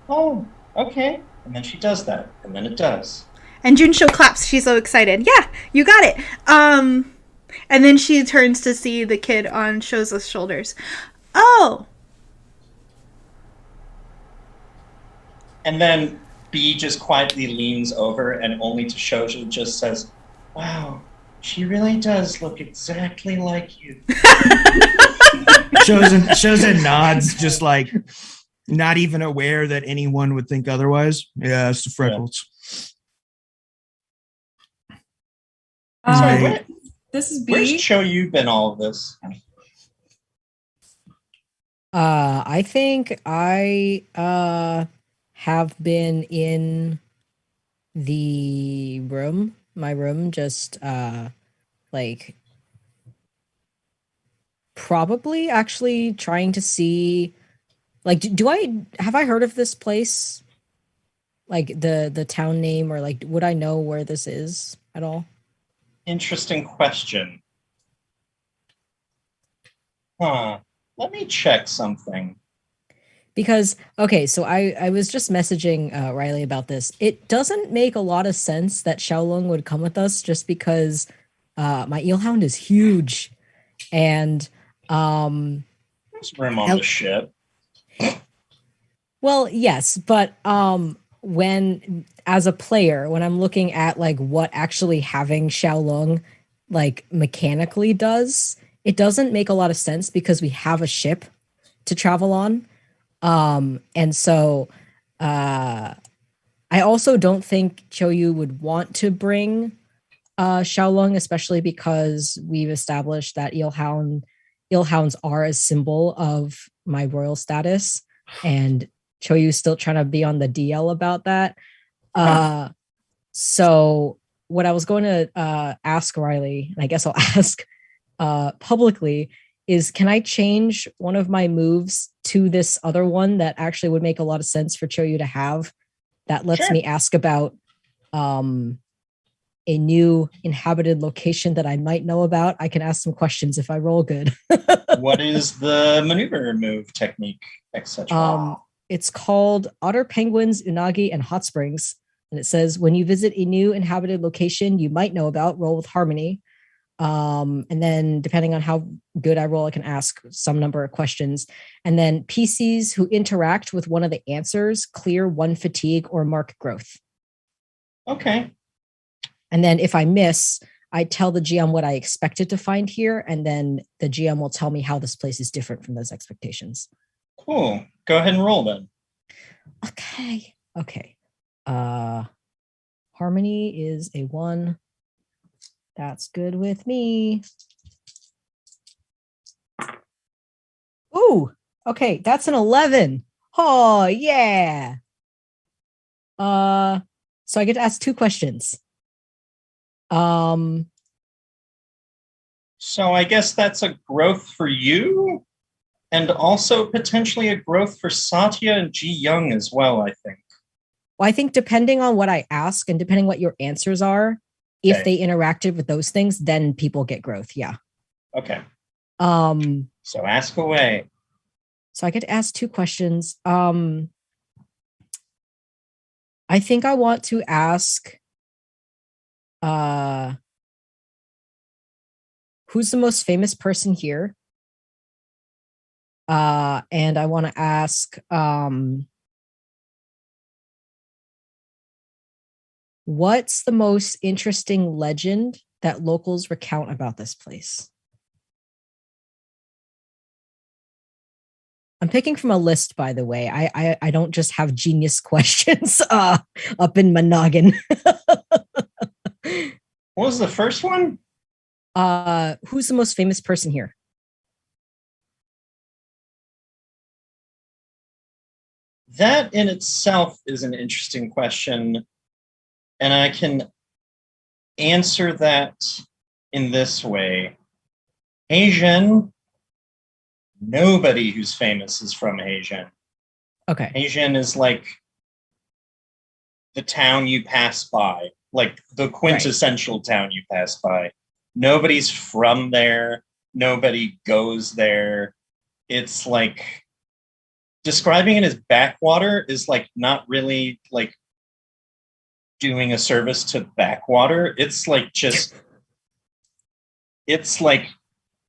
Oh, okay. And then she does that, and then it does. And Junsho claps. She's so excited. Yeah, you got it. And then she turns to see the kid on Shoza's shoulders. Oh. And then B just quietly leans over and only to Shoja just says, "Wow, she really does look exactly like you." Shoza nods, just like not even aware that anyone would think otherwise. Yeah, it's the freckles. Sorry, This is where's B. Cho-Yu been all of this? I think I have been in the room, my room, just like probably actually trying to see, like, have I heard of this place? Like the town name, or like would I know where this is at all? Interesting question. Let me check something. Because, okay, so I was just messaging Riley about this. It doesn't make a lot of sense that Xiaolong would come with us just because my eelhound is huge. And There's room on the ship. well, yes, but when as a player, when I'm looking at like what actually having Xiaolong like mechanically does, it doesn't make a lot of sense because we have a ship to travel on. And so I also don't think Cho-Yu would want to bring Xiaolong, especially because we've established that eelhounds are a symbol of my royal status, and Cho-Yu's still trying to be on the DL about that. So what I was going to ask Riley, and I guess I'll ask publicly, is can I change one of my moves to this other one that actually would make a lot of sense for Cho-Yu to have, that lets me ask about a new inhabited location that I might know about? I can ask some questions if I roll good. What is the maneuver move technique, etc.? It's called Otter Penguins, Unagi, and Hot Springs. And it says, when you visit a new inhabited location you might know about, roll with Harmony. And then depending on how good I roll, I can ask some number of questions. And then PCs who interact with one of the answers clear 1 fatigue or mark growth. Okay. And then if I miss, I tell the GM what I expected to find here, and then the GM will tell me how this place is different from those expectations. Cool. Go ahead and roll then. Okay. Harmony is a 1. That's good with me. Ooh, okay, that's an 11. Oh, yeah. So I get to ask 2 questions. So I guess that's a growth for you, and also potentially a growth for Satya and Ji Young as well, I think. Well, I think depending on what I ask and depending what your answers are, if Okay. they interacted with those things, then people get growth. Yeah. Okay. So ask away. I get to ask 2 questions. I think I want to ask who's the most famous person here? And I want to ask what's the most interesting legend that locals recount about this place? I'm picking from a list, by the way. I don't just have genius questions up in my noggin. What was the first one? Who's the most famous person here? That in itself is an interesting question, and I can answer that in this way. Heijin, nobody who's famous is from Heijin. Okay. Heijin is like the town you pass by, like the quintessential town you pass by. Nobody's from there. Nobody goes there. It's like describing it as backwater is like not really like doing a service to backwater. It's like just, it's like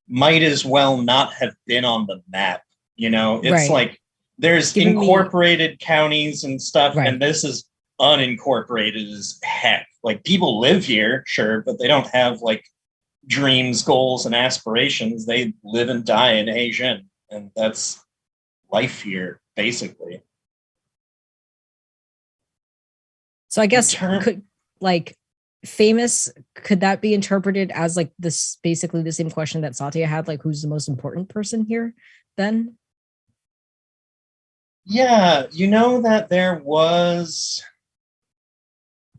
might as well not have been on the map. You know, it's like there's incorporated counties and stuff, and this is unincorporated as heck. Like people live here, sure, but they don't have like dreams, goals, and aspirations. They live and die in Heijin, and that's life here, basically. So I guess could like famous, could that be interpreted as like this basically the same question that Satya had, like who's the most important person here then? Yeah, you know that there was,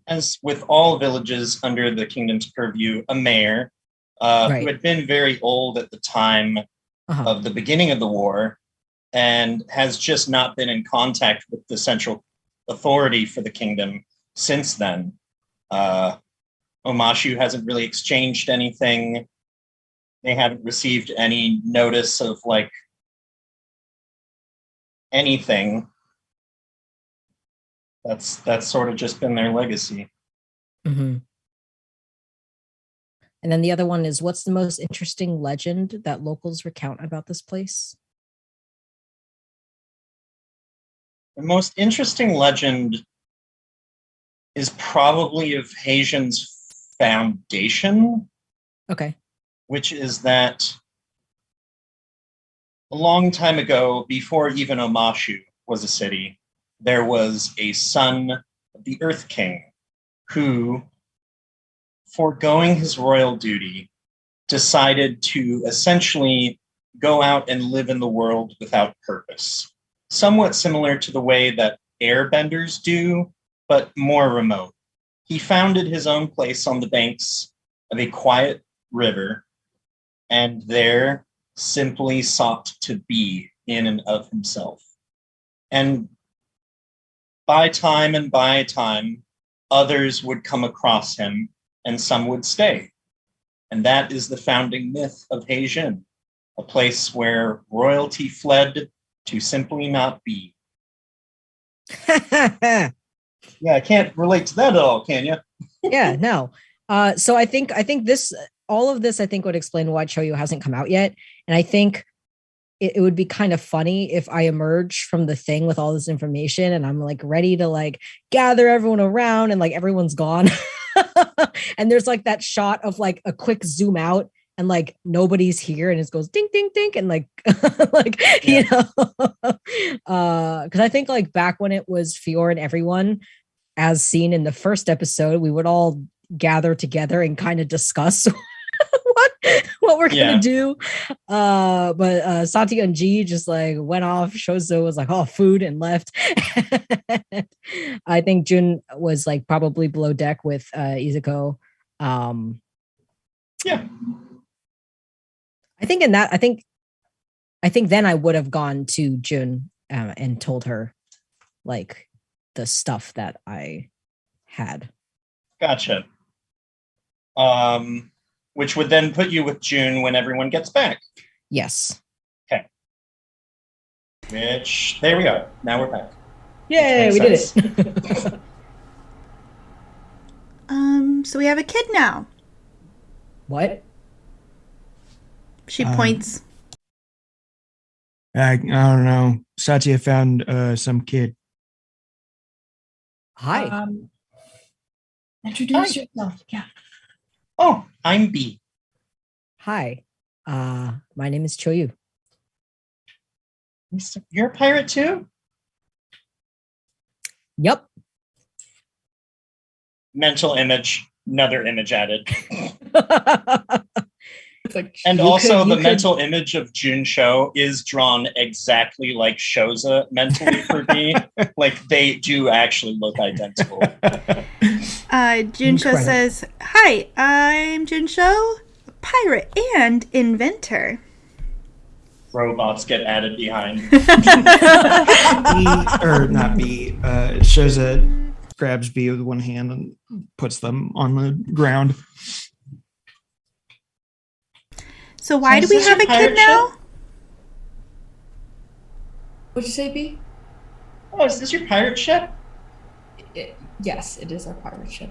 as with all villages under the kingdom's purview, a mayor who had been very old at the time of the beginning of the war and has just not been in contact with the central authority for the kingdom since then. Omashu hasn't really exchanged anything. They haven't received any notice of like anything. That's sort of just been their legacy. Mm-hmm. And then the other one is, what's the most interesting legend that locals recount about this place? The most interesting legend is probably of Heijin's foundation. Okay. Which is that a long time ago, before even Omashu was a city, there was a son of the Earth King who, foregoing his royal duty, decided to essentially go out and live in the world without purpose. Somewhat similar to the way that airbenders do, but more remote. He founded his own place on the banks of a quiet river, and there simply sought to be in and of himself. And by time, others would come across him, and some would stay. And that is the founding myth of Heijin, a place where royalty fled to simply not be. Yeah, I can't relate to that at all, can you? Yeah, no. So I think this, all of this, I think would explain why Choyu hasn't come out yet. And I think it would be kind of funny if I emerge from the thing with all this information and I'm like ready to like gather everyone around and like everyone's gone. And there's like that shot of like a quick zoom out and like nobody's here and it goes ding, ding, ding. And like, you know, because I think like back when it was Fior and everyone, as seen in the first episode, we would all gather together and kind of discuss what we're Yeah. gonna do. But Satya and G just like went off. Shozo was like, oh, food, and left. I think Jun was like probably below deck with Izuko. Yeah. I think then I would have gone to Jun and told her like the stuff that I had. Gotcha. Which would then put you with June when everyone gets back. Yes. Which, there we go. Now we're back. Yay, we Makes did it. So we have a kid now. What? She points. I don't know. Satya found some kid. Hi. Introduce yourself. Yeah. Oh, I'm B. Hi. My name is Choyu. You're a pirate too? Yep. Mental image. Another image added. It's like, And You also could- the mental image of Junsho is drawn exactly like Shoza mentally for me. Like they do actually look identical. Junsho Incredible. says, "Hi, I'm Junsho, pirate and inventor." Robots get added behind. Shoza grabs B with one hand and puts them on the ground. So why So do we is this have a your kid pirate now? what'd you say, B? Oh, is this your pirate ship? Yes, it is our pirate ship.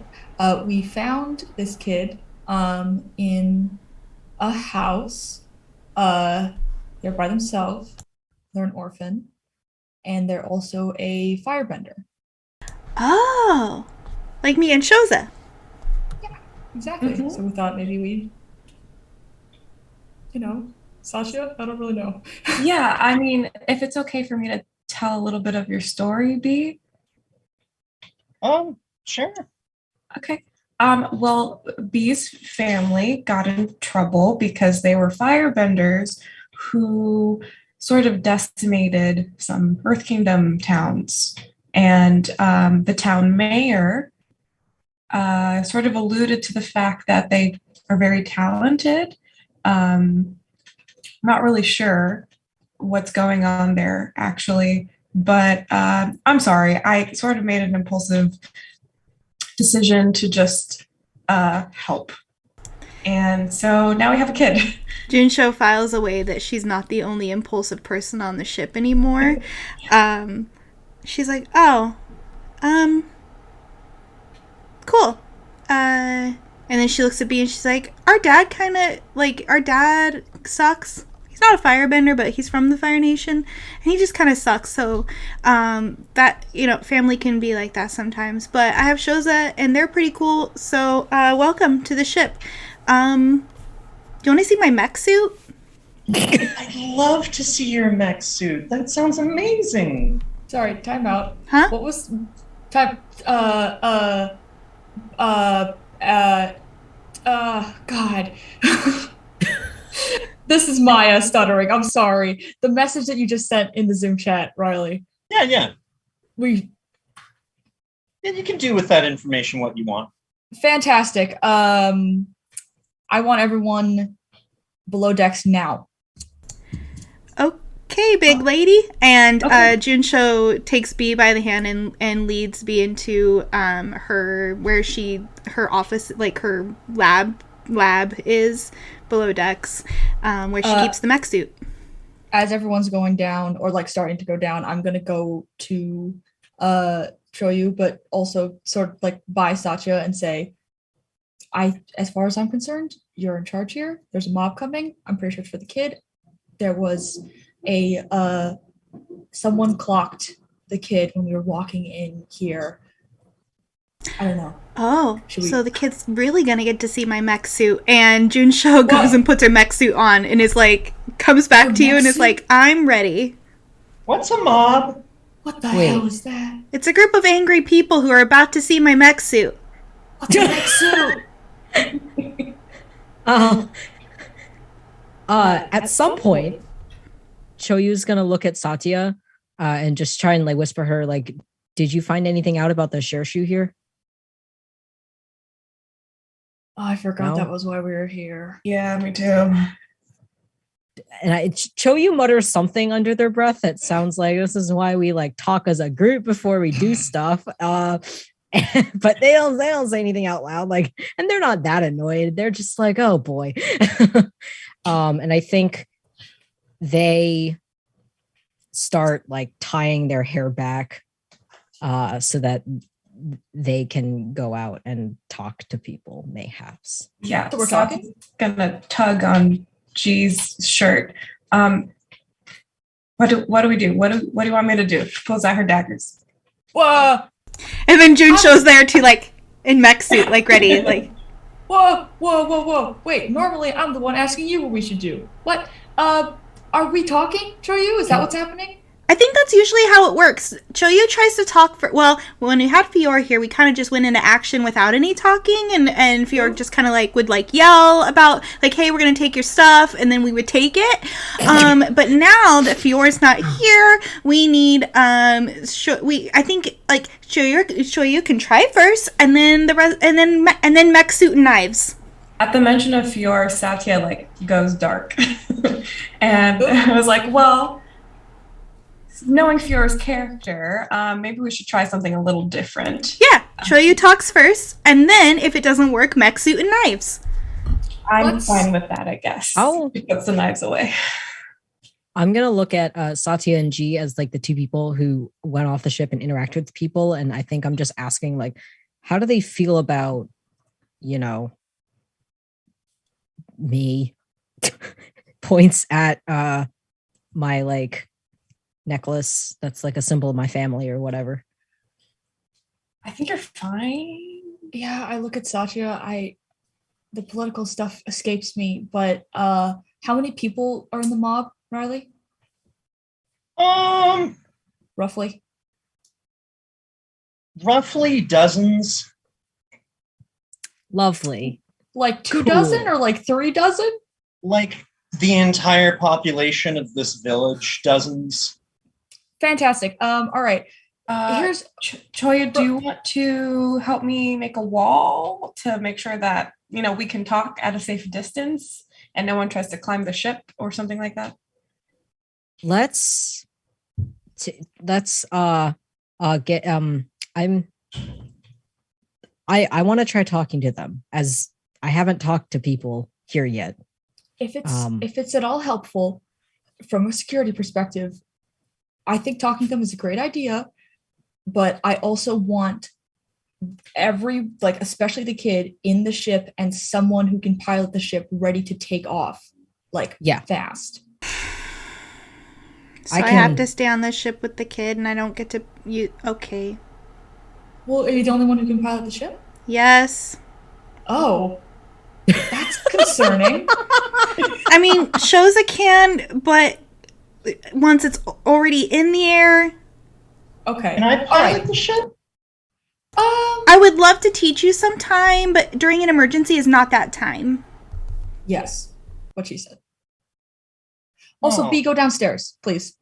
We found this kid in a house. They're by themselves. They're an orphan, and they're also a firebender. Oh, like me and Shoza. Exactly. Mhm. So we thought maybe we'd, Sasha. I don't really know. Yeah, I mean, if it's okay for me to tell a little bit of your story, B. Sure. Okay. Well, B's family got in trouble because they were firebenders who sort of decimated some Earth Kingdom towns. And the town mayor sort of alluded to the fact that they are very talented. Not really sure what's going on there, actually. But I'm sorry, I sort of made an impulsive decision to just help. And so now we have a kid. Junsho files away that she's not the only impulsive person on the ship anymore. She's like, oh, cool. And then she looks at B and she's like, our dad sucks. He's not a firebender, but he's from the Fire Nation, and he just kind of sucks. So, that, family can be like that sometimes. But I have Shoza, and they're pretty cool. So, welcome to the ship. Do you want to see my mech suit? I'd love to see your mech suit. That sounds amazing. Sorry, time out. Huh? What was time? God. This is Maya stuttering. I'm sorry. The message that you just sent in the Zoom chat, Riley. Yeah. Yeah, You can do with that information what you want. fantastic. I want everyone below decks now. Okay, big lady. And Okay. Junsho takes B by the hand and leads B into her office, like her lab is below decks, where she keeps the mech suit. As everyone's going down or like starting to go down, I'm gonna go to Choyu, but also sort of like by Satya and say, as far as I'm concerned, you're in charge here. There's a mob coming. I'm pretty sure it's for the kid. There was someone clocked the kid when we were walking in here. I don't know. Oh, Should we- so the kid's really gonna get to see my mech suit. And Junsho goes and puts her mech suit on and is like, comes back Her to you mech and is suit? like, I'm ready. What's a mob? What the Wait. hell is that? It's a group of angry people who are about to see my mech suit. What's a mech suit? At some point, Choyu's gonna look at Satya and just try and like whisper her, like, did you find anything out about the share shoe here? Oh, I forgot No? that was why we were here. Yeah, me too. And Choyu mutters something under their breath that sounds like this is why we like talk as a group before we do stuff. But they don't say anything out loud, like, and they're not that annoyed. They're just like, oh boy. And I think they start like tying their hair back so that they can go out and talk to people, mayhaps. Yeah, So we're Satya's talking? gonna tug on G's shirt. What do we do? What do you want me to do? She pulls out her daggers. Whoa, And then June shows there too, like in mech suit, like ready, like. whoa. Wait, normally I'm the one asking you what we should do. What? Are we talking, Choyu? Is that what's happening? I think that's usually how it works. Choyu tries to talk for, well, when we had Fior here, we kind of just went into action without any talking, and Fior just kind of like would like yell about like, hey, we're gonna take your stuff, and then we would take it. But now that Fior's not here, we need I think like Choyu can try first, and then the rest, and then mech suit and knives. At the mention of Fior, Satya like goes dark, and I was like, well, knowing Fior's character, maybe we should try something a little different. Yeah, Choyu talks first, and then if it doesn't work, mech suit and knives. I'm fine with that, I guess. Oh. He puts the knives away. I'm gonna look at Satya and G as like the two people who went off the ship and interacted with people, and I think I'm just asking like, how do they feel about, you know, me? Points at my like necklace that's like a symbol of my family or whatever. I think you're fine. Yeah, I look at Satya. The political stuff escapes me, but how many people are in the mob, Riley? Roughly. Roughly dozens. Lovely. Like 2 Cool. dozen or like 3 dozen? Like the entire population of this village, dozens. Fantastic. All right. Here's Choya, do you want to help me make a wall to make sure that, you know, we can talk at a safe distance and no one tries to climb the ship or something like that? Let's get I want to try talking to them, as I haven't talked to people here yet. if it's at all helpful from a security perspective, I think talking to them is a great idea, but I also want every, like, especially the kid in the ship and someone who can pilot the ship ready to take off, like, fast. So I have to stay on the ship with the kid, and I don't get to. Okay. Well, are you the only one who can pilot the ship? Yes. Oh, that's concerning. I mean, Shoza can, but once it's already in the air. Okay. Can I pilot the ship? I would love to teach you sometime, but during an emergency is not that time. Yes, what she said. Also, B, go downstairs, please.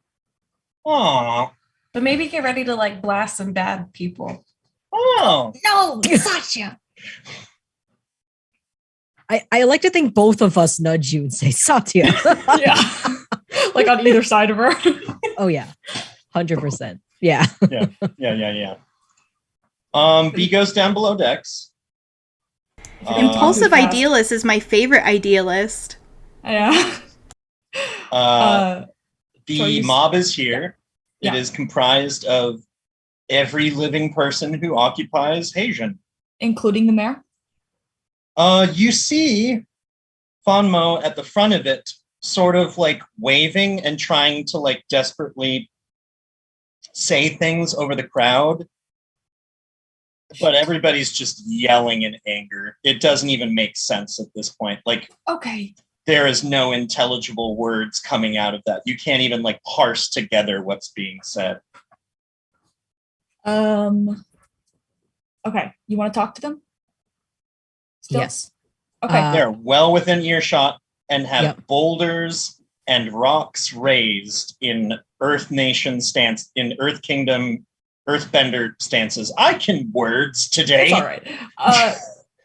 Oh. But maybe get ready to like blast some bad people. Oh. No, Satya. I like to think both of us nudge you and say Satya. Yeah. Like on either side of her. Oh yeah. 100%. Yeah. Yeah. B goes down below decks. Impulsive idealist is my favorite idealist. Yeah. The mob is here. It is comprised of every living person who occupies Haitian. Including the mayor? You see Fonmo at the front of it, sort of like waving and trying to like desperately say things over the crowd. But everybody's just yelling in anger. It doesn't even make sense at this point. Like, okay. There is no intelligible words coming out of that. You can't even like parse together what's being said. Okay. You want to talk to them? Still? Yes. Okay. They're well within earshot and have Yep. boulders and rocks raised in Earth Nation stance, in Earth Kingdom, Earthbender stances. I can words today. It's all right.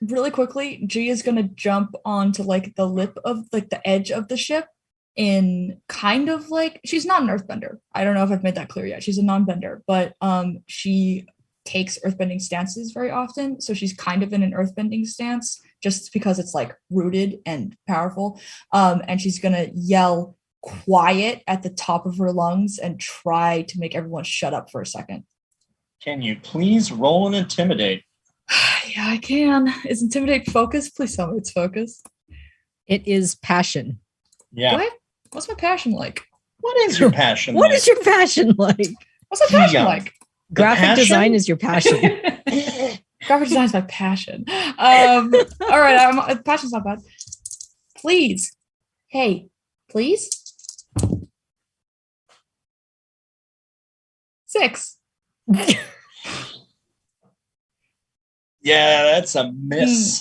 Really quickly, G is gonna jump onto like the lip of like the edge of the ship in kind of like she's not an earthbender. I don't know if I've made that clear yet. She's a non-bender, but she takes earthbending stances very often. So she's kind of in an earthbending stance just because it's like rooted and powerful. And she's gonna yell quiet at the top of her lungs and try to make everyone shut up for a second. Can you please roll and intimidate? Yeah, I can. Is intimidate focus? Please tell me it's focus. It is passion. Yeah. What? What's my passion like? What is your passion? What like? is your passion like? What's my passion Yeah. like? Graphic passion? design is your passion. Graphic design is my passion. All right, passion's not bad. Please, hey, please. 6. Yeah, that's a miss.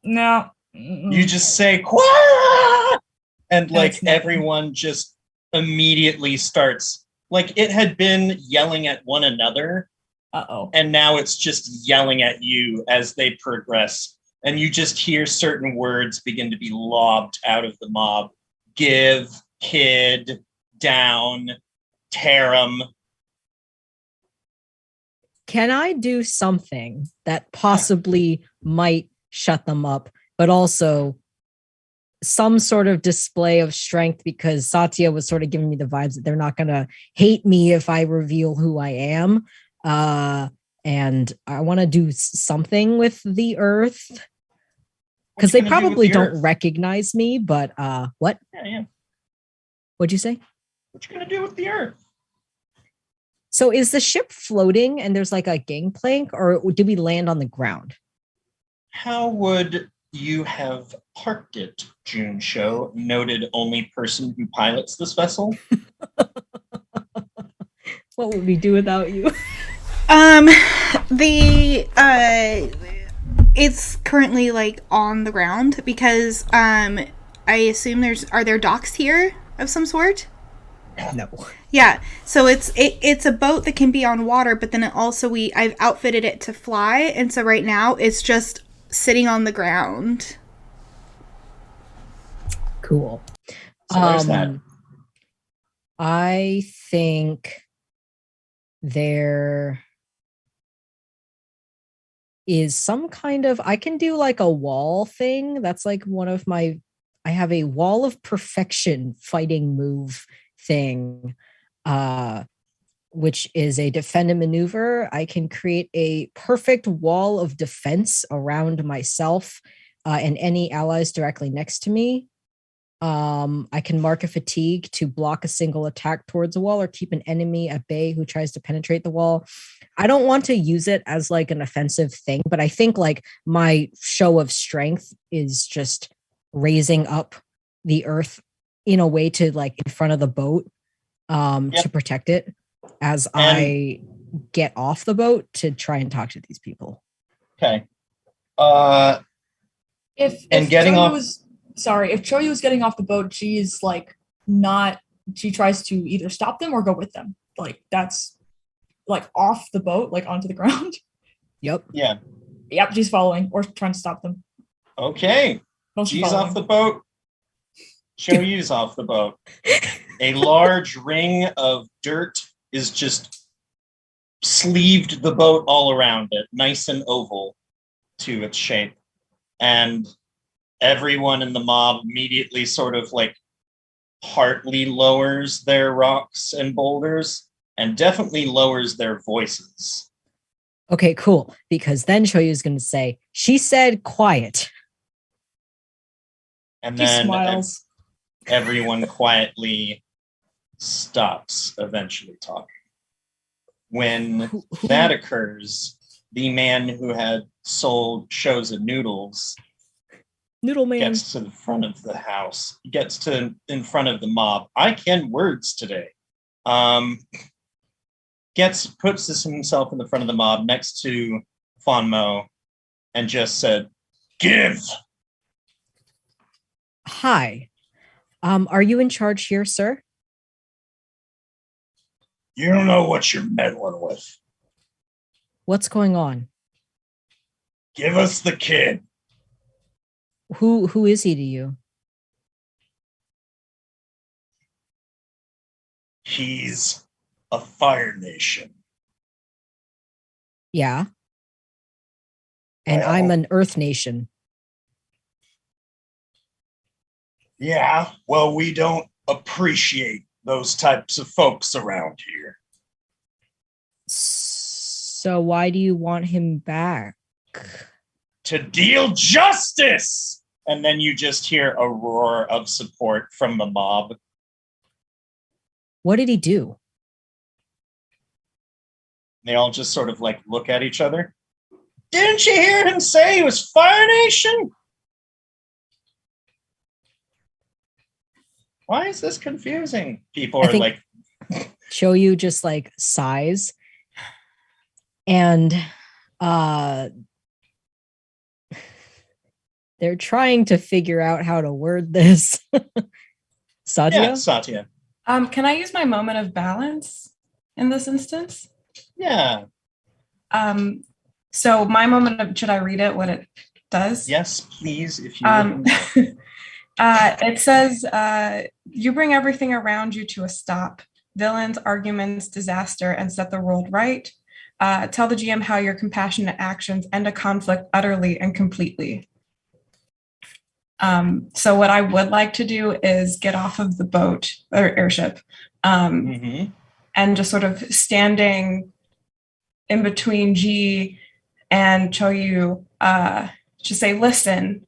No. You just say quiet, and No, like it's not. everyone just immediately starts, like it had been yelling at one another, Uh-oh. and now it's just yelling at you as they progress, and you just hear certain words begin to be lobbed out of the mob. Give, kid, down, tear 'em. Can I do something that possibly might shut them up, but also some sort of display of strength, because Satya was sort of giving me the vibes that they're not going to hate me if I reveal who I am. And I want to do something with the earth because they probably don't recognize me, but what? Yeah. What'd you say? What you gonna do with the earth? So is the ship floating and there's like a gangplank, or did we land on the ground? How would you have parked it, June Show, noted only person who pilots this vessel? What would we do without you? It's currently like on the ground because I assume are there docks here of some sort? No. Yeah, so it's a boat that can be on water, but then I've outfitted it to fly, and so right now it's just sitting on the ground. Cool. So there's that. I think there is some kind of, I can do like a wall thing. That's like I have a wall of perfection fighting move thing, which is a defend and maneuver. I can create a perfect wall of defense around myself and any allies directly next to me. I can mark a fatigue to block a single attack towards a wall or keep an enemy at bay who tries to penetrate the wall. I don't want to use it as like an offensive thing, but I think like my show of strength is just raising up the earth in a way to like in front of the boat to protect it as I get off the boat to try and talk to these people. Okay. If Choyu was getting off the boat, she tries to either stop them or go with them. Like that's like off the boat, like onto the ground. Yep. Yeah. Yep, she's following or trying to stop them. Okay. Mostly G's following. off the boat. Choyu's off the boat. A large ring of dirt is just sleeved the boat all around it, nice and oval to its shape. And everyone in the mob immediately sort of like partly lowers their rocks and boulders and definitely lowers their voices. Okay, cool. Because then Choyu is going to say, she said quiet. And She then smiles. everyone quietly stops eventually talking. When that occurs, the man who had sold Shows of Noodles Noodle man gets to the front of the house, gets to in front of the mob. I can words today. Puts himself in the front of the mob next to Fonmo and just said, "Give." Hi. Are you in charge here, sir? You don't know what you're meddling with. What's going on? Give us the kid. Who is he to you? He's a Fire Nation. Yeah. And I'm Well, an Earth Nation. yeah, well, we don't appreciate those types of folks around here. So why do you want him back? To deal justice! And then you just hear a roar of support from the mob. What did he do? They all just sort of like look at each other. Didn't you hear him say he was Fire Nation? Why is this confusing? People are like, Choyu just like sighs and they're trying to figure out how to word this. Satya? yeah, Satya. Can I use my moment of balance in this instance? Yeah. So my moment of, should I read it, what it does? Yes, please, if you it says, you bring everything around you to a stop. Villains, arguments, disaster, and set the world right. Tell the GM how your compassionate actions end a conflict utterly and completely. So what I would like to do is get off of the boat or airship and just sort of standing in between G and Choyu, just say, listen,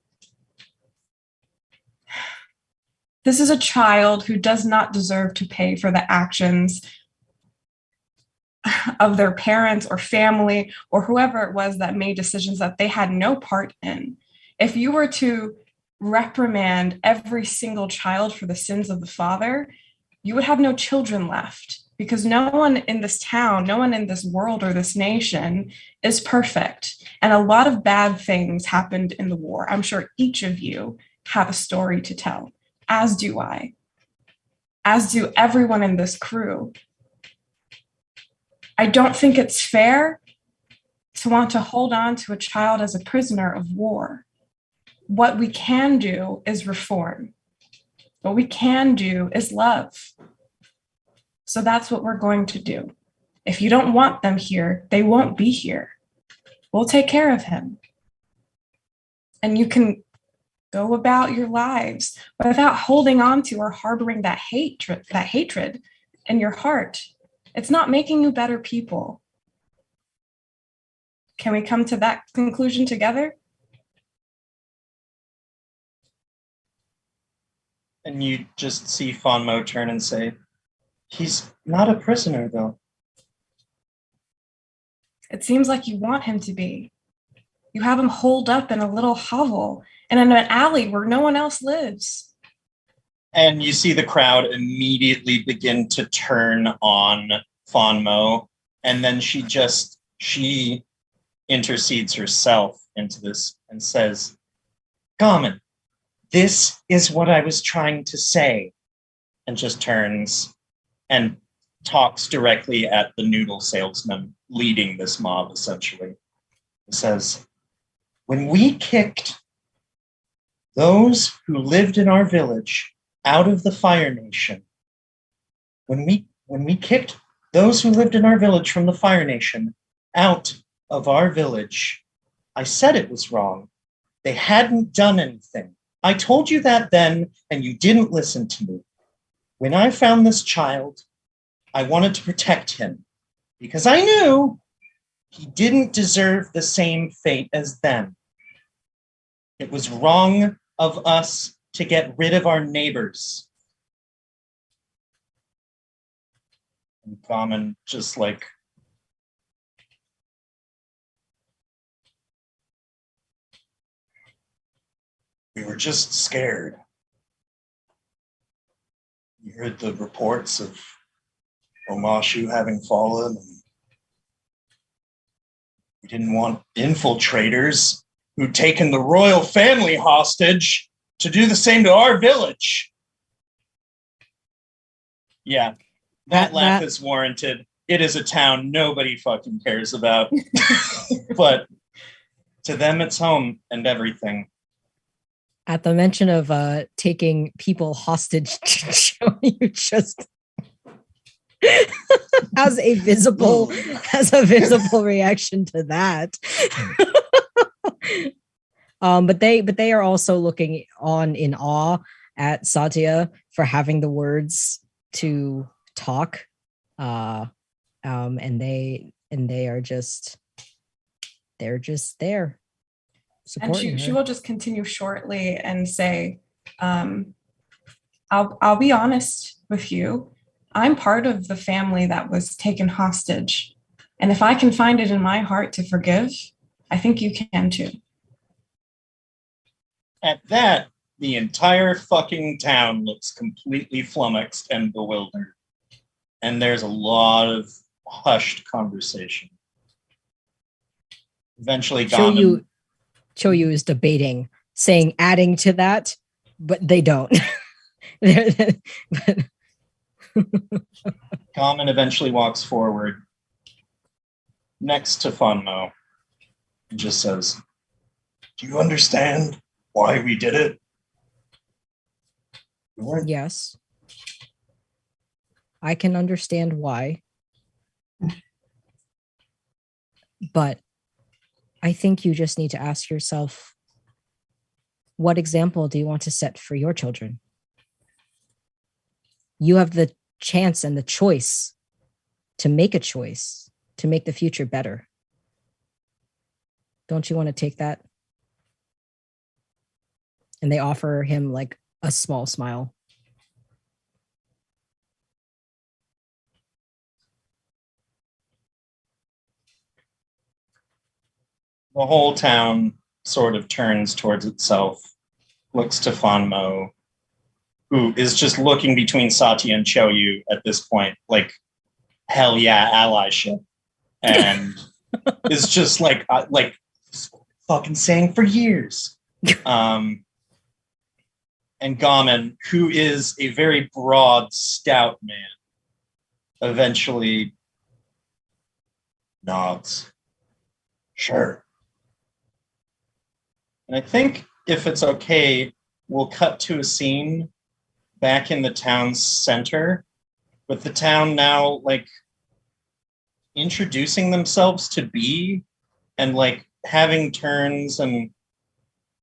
this is a child who does not deserve to pay for the actions of their parents or family or whoever it was that made decisions that they had no part in. If you were to reprimand every single child for the sins of the father, you would have no children left, because no one in this town, no one in this world or this nation is perfect. And a lot of bad things happened in the war. I'm sure each of you have a story to tell, as do I, as do everyone in this crew. I don't think it's fair to want to hold on to a child as a prisoner of war. What we can do is reform. What we can do is love. So that's what we're going to do. If you don't want them here, they won't be here. We'll take care of him. And you can go about your lives without holding on to or harboring that hatred in your heart. It's not making you better people. Can we come to that conclusion together? And you just see Fonmo turn and say, he's not a prisoner, though. It seems like you want him to be. You have him holed up in a little hovel and in an alley where no one else lives. And you see the crowd immediately begin to turn on Fonmo. And then she intercedes herself into this and says, Gammon, this is what I was trying to say. And just turns and talks directly at the noodle salesman leading this mob, essentially. He says, when we kicked those who lived in our village out of the Fire Nation, when we kicked those who lived in our village from the Fire Nation out of our village, I said it was wrong. They hadn't done anything. I told you that then, and you didn't listen to me. When I found this child, I wanted to protect him because I knew he didn't deserve the same fate as them. It was wrong of us to get rid of our neighbors. And Gammon just like, we were just scared. We heard the reports of Omashu having fallen. And we didn't want infiltrators who'd taken the royal family hostage to do the same to our village. Yeah, that laugh is warranted. It is a town nobody fucking cares about. But to them, it's home and everything. At the mention of taking people hostage, you just has a visible reaction to that. But they are also looking on in awe at Satya for having the words to talk. And they are just they're just there. And she will just continue shortly and say, I'll be honest with you. I'm part of the family that was taken hostage. And if I can find it in my heart to forgive, I think you can too. At that, the entire fucking town looks completely flummoxed and bewildered. And there's a lot of hushed conversation. Eventually, Choyu is debating, saying adding to that, but they don't. Gammon eventually walks forward next to Funmo and just says, "Do you understand why we did it?" Yes. I can understand why. But I think you just need to ask yourself, what example do you want to set for your children? You have the chance and the choice to make a choice to make the future better. Don't you want to take that? And they offer him like a small smile. The whole town sort of turns towards itself, looks to Fanmo, who is just looking between Satya and Choyu at this point, like, hell yeah, allyship. And is just like fucking saying for years. And Gammon, who is a very broad, stout man, eventually nods. Sure. And I think if it's okay, we'll cut to a scene back in the town's center, with the town now like introducing themselves to B and like having turns, and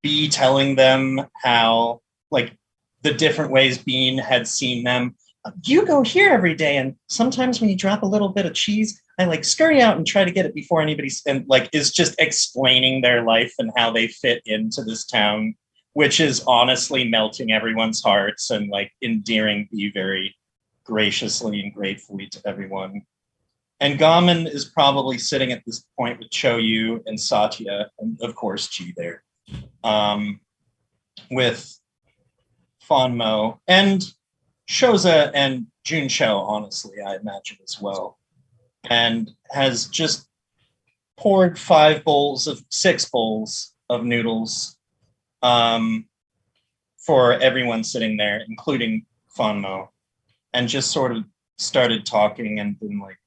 B telling them how like the different ways Bean had seen them. You go here every day, and sometimes when you drop a little bit of cheese, I like scurry out and try to get it before anybody's, and like is just explaining their life and how they fit into this town, which is honestly melting everyone's hearts and like endearing B very graciously and gratefully to everyone. And Gammon is probably sitting at this point with Choyu and Satya, and of course G there, with Fanmo and Shoza and Juncho, honestly, I imagine as well, and has just poured 6 bowls of noodles for everyone sitting there, including Fanmo, and just sort of started talking and been like,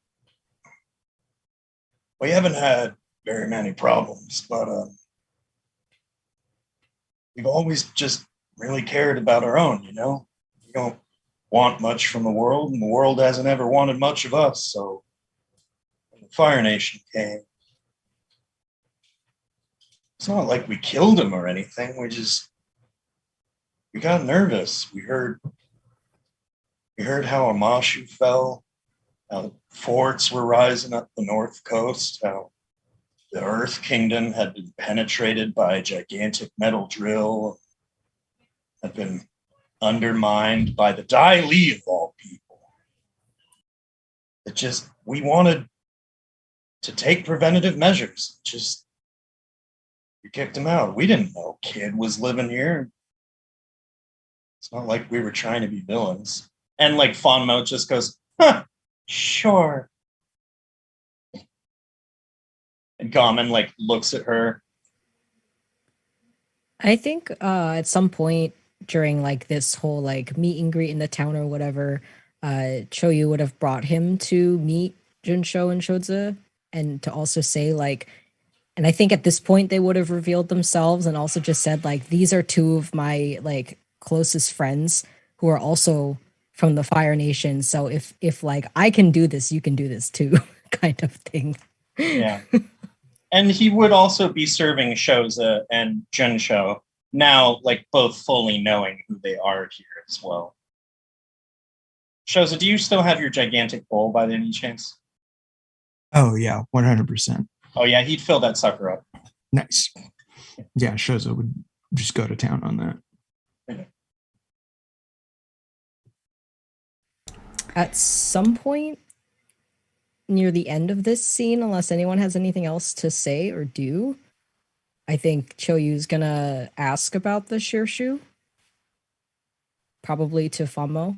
we haven't had very many problems, but we've always just really cared about our own, you know? We don't want much from the world, and the world hasn't ever wanted much of us, so when the Fire Nation came, it's not like we killed him or anything, we got nervous. We heard how Amashu fell, how forts were rising up the north coast, how the Earth Kingdom had been penetrated by a gigantic metal drill, had been undermined by the Dai Li of all people. We wanted to take preventative measures. We kicked him out. We didn't know Kid was living here. It's not like we were trying to be villains. And like Fanmo just goes, huh, sure. And Gammon like looks at her. I think at some point during like this whole like meet and greet in the town or whatever, Choyu would have brought him to meet Junsho and Shodze and to also say like, and I think at this point they would have revealed themselves and also just said like, these are two of my like closest friends who are also from the Fire Nation. So if like I can do this, you can do this too, kind of thing. Yeah. And he would also be serving Shoza and Junsho, now like both fully knowing who they are here as well. Shoza, do you still have your gigantic bowl by any chance? Oh yeah, 100%. Oh yeah, he'd fill that sucker up. Nice. Yeah, Shoza would just go to town on that. At some point near the end of this scene, unless anyone has anything else to say or do, I think Choyu's gonna ask about the Shirshu. Probably to Famo.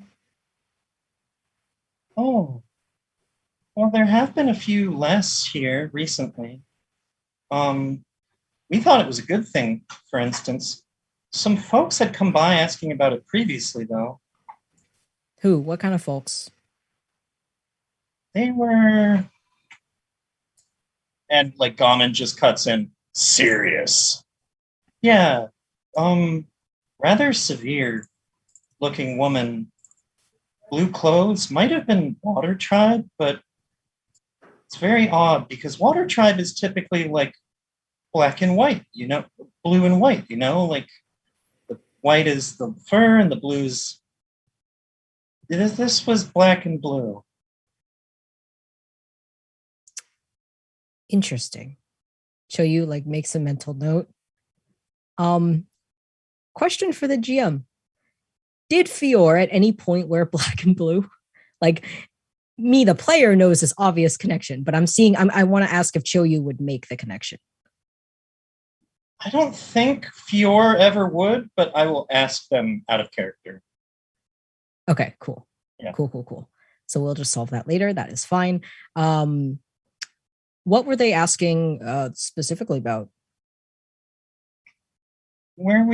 Oh. Well, there have been a few less here recently. We thought it was a good thing, for instance. Some folks had come by asking about it previously, though. Who? What kind of folks? They were. And like Gaman just cuts in, serious. Yeah. Rather severe looking woman. Blue clothes, might have been Water Tribe, but it's very odd because Water Tribe is typically like black and white, blue and white, like the white is the fur and the blue's. This was black and blue. Interesting. Choyu like makes a mental note. Question for the GM. Did Fior at any point wear black and blue? Like me, the player knows this obvious connection, but I want to ask if Choyu would make the connection. I don't think Fior ever would, but I will ask them out of character. Okay, cool. Yeah. Cool. So we'll just solve that later. That is fine. What were they asking specifically about? Where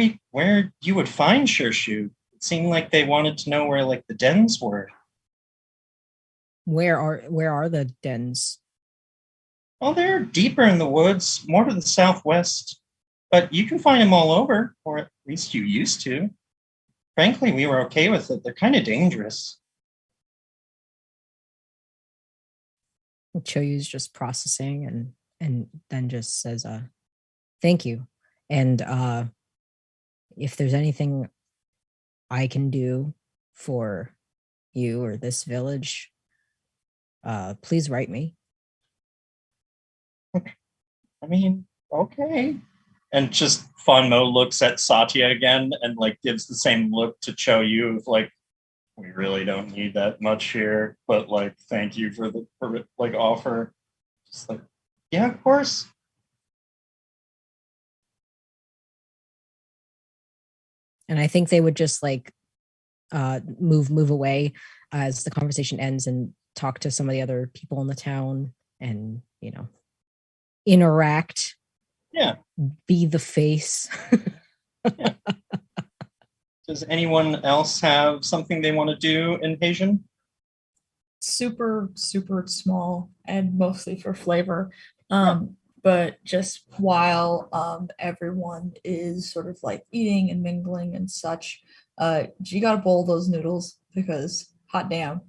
you would find Shirshu. It seemed like they wanted to know where like the dens were. Where are the dens? Well, they're deeper in the woods, more to the southwest, but you can find them all over, or at least you used to. Frankly, we were okay with it. They're kind of dangerous. Choyu's just processing and then just says, thank you. And if there's anything I can do for you or this village, please write me. I mean, okay. And just Fanmo looks at Satya again and like gives the same look to Choyu of like, we really don't need that much here, but like, thank you for the like offer. Just like, yeah, of course. And I think they would just like move away as the conversation ends and talk to some of the other people in the town and interact. Yeah. Be the face. Yeah. Does anyone else have something they want to do in Haitian? Super small and mostly for flavor. But just while everyone is sort of like eating and mingling and such, she got a bowl of those noodles because hot damn,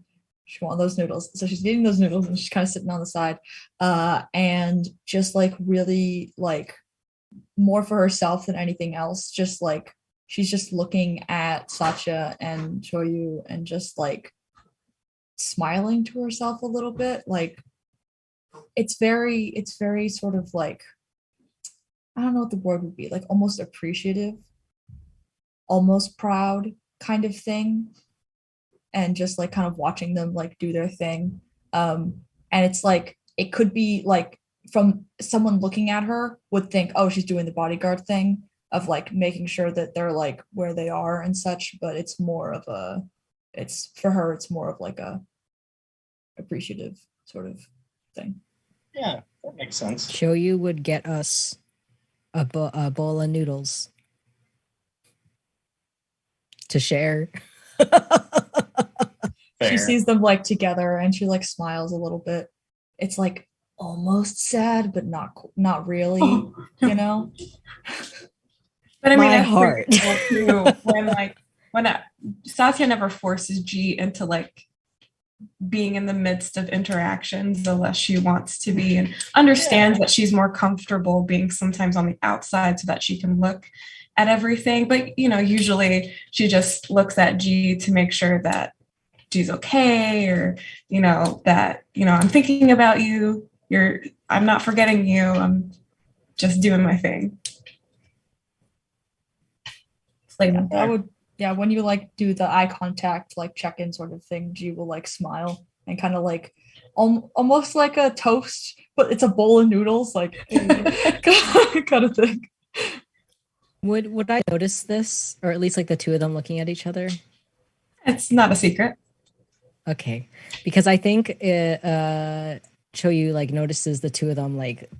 she wanted those noodles. So she's eating those noodles and she's kind of sitting on the side, and just like really like more for herself than anything else. Just like she's just looking at Satya and Choyu and just like smiling to herself a little bit. Like it's very sort of like, I don't know what the word would be, like almost appreciative, almost proud kind of thing, and just like kind of watching them like do their thing. And it's like it could be like from someone looking at her would think, oh, she's doing the bodyguard thing of like making sure that they're like where they are and such, but it's more of a, it's for her, it's more of like a appreciative sort of thing. Yeah, that makes sense. Choyu would get us a bowl of noodles to share. She Fair. sees them like together and she like smiles a little bit. It's like almost sad, but not really, you know? But I mean, My it's heart. pretty cool too, when Satya never forces G into like being in the midst of interactions unless she wants to be, and understands that she's more comfortable being sometimes on the outside so that she can look at everything. But usually she just looks at G to make sure that G's okay, or that I'm thinking about you. I'm not forgetting you. I'm just doing my thing. Yeah, that would, when you like do the eye contact, like check-in sort of thing, G will like smile and kind of like almost like a toast, but it's a bowl of noodles, like kind of thing. Would I notice this, or at least like the two of them looking at each other? It's not a secret. Okay, because I think Choyu like notices the two of them like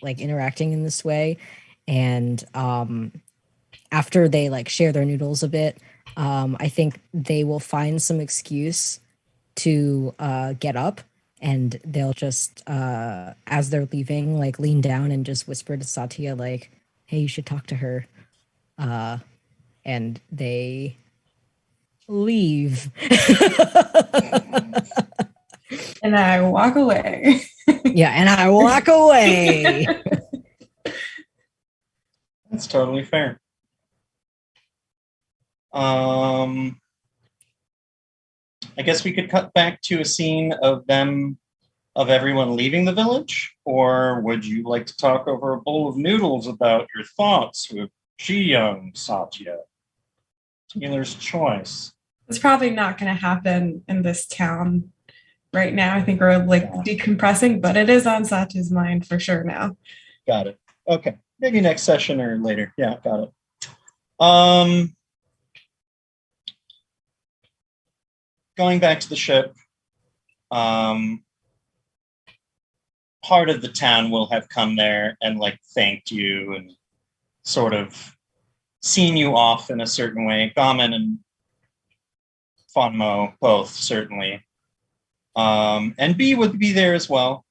interacting in this way, and after they like share their noodles a bit, I think they will find some excuse to get up, and they'll just as they're leaving, like lean down and just whisper to Satya like, "Hey, you should talk to her," and they leave. And I walk away. Yeah, and I walk away. That's totally fair. I guess we could cut back to a scene of everyone leaving the village, or would you like to talk over a bowl of noodles about your thoughts with Ji-young, Satya? Taylor's choice. It's probably not going to happen in this town right now. I think we're like decompressing, but it is on Satya's mind for sure now. Got it. Okay. Maybe next session or later. Yeah, got it. Going back to the ship, part of the town will have come there and like thanked you and sort of seen you off in a certain way. Gamen and Fonmo both, certainly. And B would be there as well.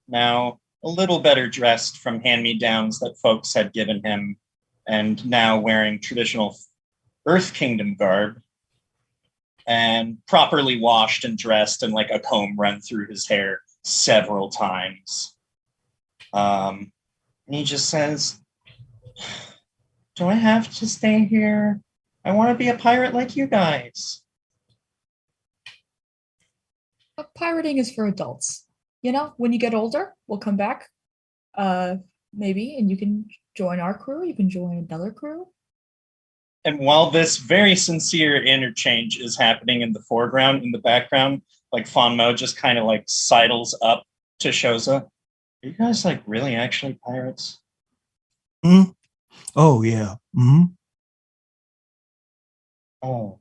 Now, a little better dressed from hand-me-downs that folks had given him, and now wearing traditional Earth Kingdom garb, and properly washed and dressed, and like a comb run through his hair several times. And he just says, "Do I have to stay here? I want to be a pirate like you guys." Pirating is for adults. When you get older, we'll come back, maybe, and you can join our crew. You can join another crew. And while this very sincere interchange is happening in the foreground, in the background, like Fonmo just kind of like sidles up to Shoza. Are you guys like really actually pirates? Mm? Oh yeah. Mm-hmm. Oh.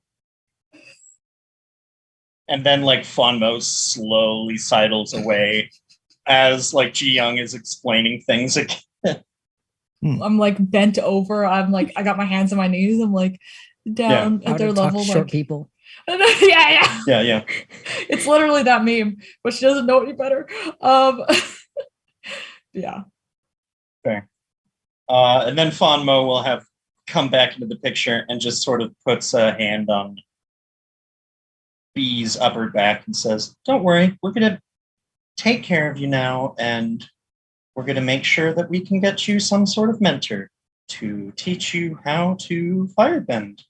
And then like Fonmo slowly sidles away as like Ji-young is explaining things again. I'm like bent over. I'm like, I got my hands on my knees. I'm like down at their level. Short like people. Yeah. It's literally that meme, but she doesn't know any better. Yeah. Fair. And then Fonmo will have come back into the picture and just sort of puts a hand on B's upper back and says, "Don't worry, we're going to take care of you now, and we're going to make sure that we can get you some sort of mentor to teach you how to firebend."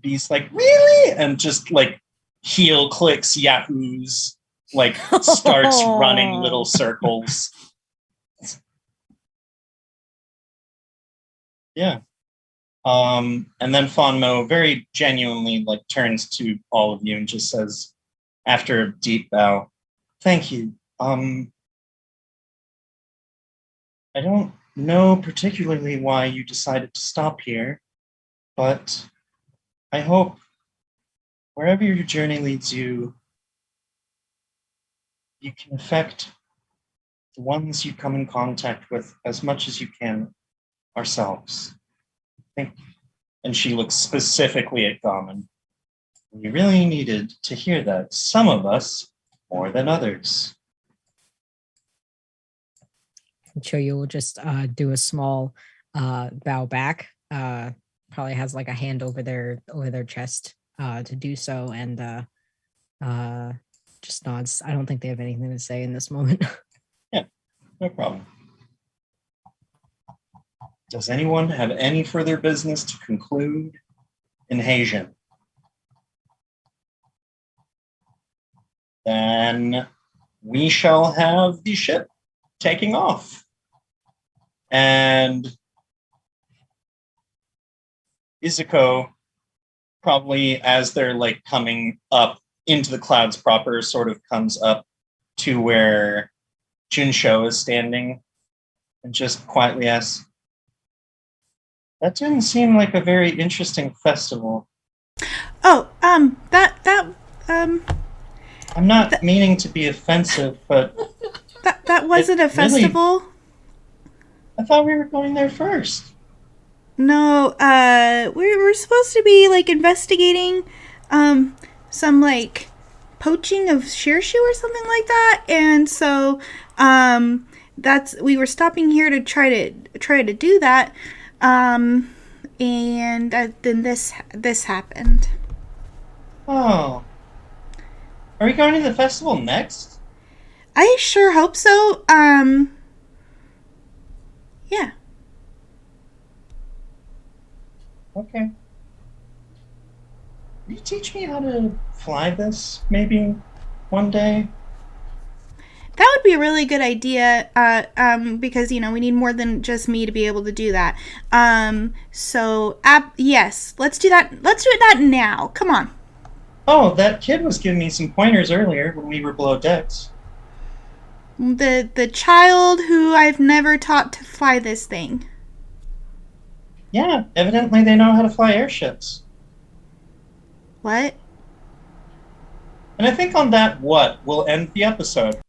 B's like, "Really?" And just like heel clicks Yahoos, like starts running little circles. Yeah. And then Fonmo very genuinely like turns to all of you and just says, after a deep bow, "Thank you. I don't know particularly why you decided to stop here, but I hope wherever your journey leads you, you can affect the ones you come in contact with as much as you can ourselves. Thank you." And she looks specifically at Gammon. We really needed to hear that, some of us more than others. Choyu will just do a small bow back. Probably has like a hand over their chest to do so, and just nods. I don't think they have anything to say in this moment. Yeah, no problem. Does anyone have any further business to conclude in Haitian? Then we shall have the ship taking off. And Izuko, probably as they're like coming up into the clouds proper, sort of comes up to where Junsho is standing and just quietly asks, "That didn't seem like a very interesting festival." Oh, I'm not meaning to be offensive, but that wasn't a festival. I thought we were going there first. No, we were supposed to be like investigating some like poaching of Shirshu or something like that, and so that's we were stopping here to try to do that, and then this happened. Oh, are we going to the festival next? I sure hope so. Yeah. Okay. Will you teach me how to fly this, maybe one day? That would be a really good idea, because, we need more than just me to be able to do that. Yes, let's do that. Let's do that now. Come on. Oh, that kid was giving me some pointers earlier when we were below decks. The child who I've never taught to fly this thing. Yeah, evidently they know how to fly airships. What? And I think on that we'll end the episode.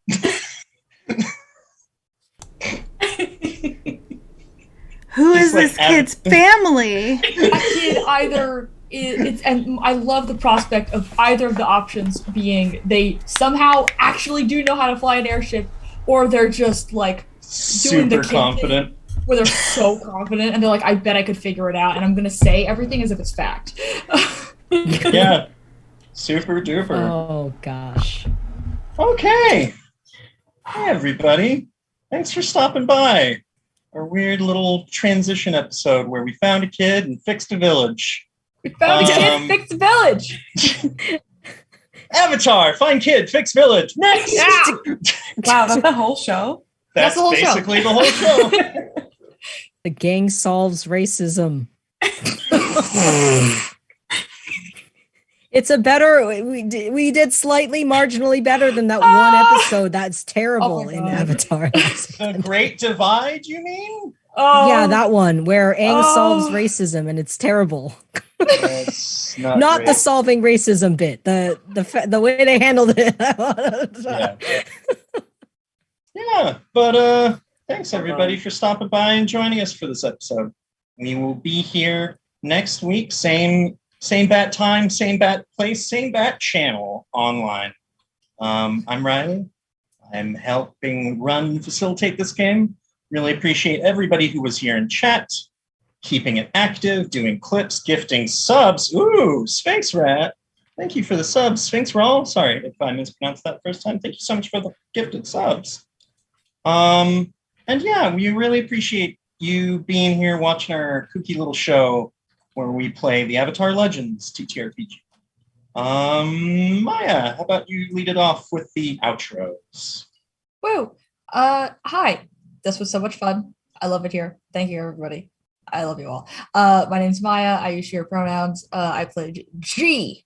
Who is this kid's family? That kid either it's, and I love the prospect of either of the options being they somehow actually do know how to fly an airship, or they're just like doing the super kid confident. thing where they're so confident and they're like, I bet I could figure it out, and I'm gonna say everything as if it's fact. Yeah, super duper. Oh gosh. Okay. Hey everybody, thanks for stopping by. Our weird little transition episode where we found a kid and fixed a village. We found a kid, fixed the village. Avatar, find kid, fix village. Next. Yeah. Wow, that's the whole show? That's the whole show. basically the whole show. The gang solves racism. It's a better. We did slightly marginally better than that one episode. That's terrible Oh my in God. Avatar. The Great Divide, you mean? Oh, Yeah, that one where Aang solves racism and it's terrible. That's not Not great. the solving racism bit. The way they handled it. Yeah. Yeah, but thanks everybody for stopping by and joining us for this episode. We will be here next week, same bat time, same bat place, same bat channel online. I'm Riley. I'm helping run and facilitate this game. Really appreciate everybody who was here in chat, keeping it active, doing clips, gifting subs. Ooh, Sphinx Rat. Thank you for the subs, Sphinx Roll. Sorry if I mispronounced that first time. Thank you so much for the gifted subs. And yeah, we really appreciate you being here watching our kooky little show where we play the Avatar Legends TTRPG. Maya, how about you lead it off with the outros? Woo. Hi. This was so much fun. I love it here. Thank you, everybody. I love you all. My name's Maya. I use she, her pronouns. I play G.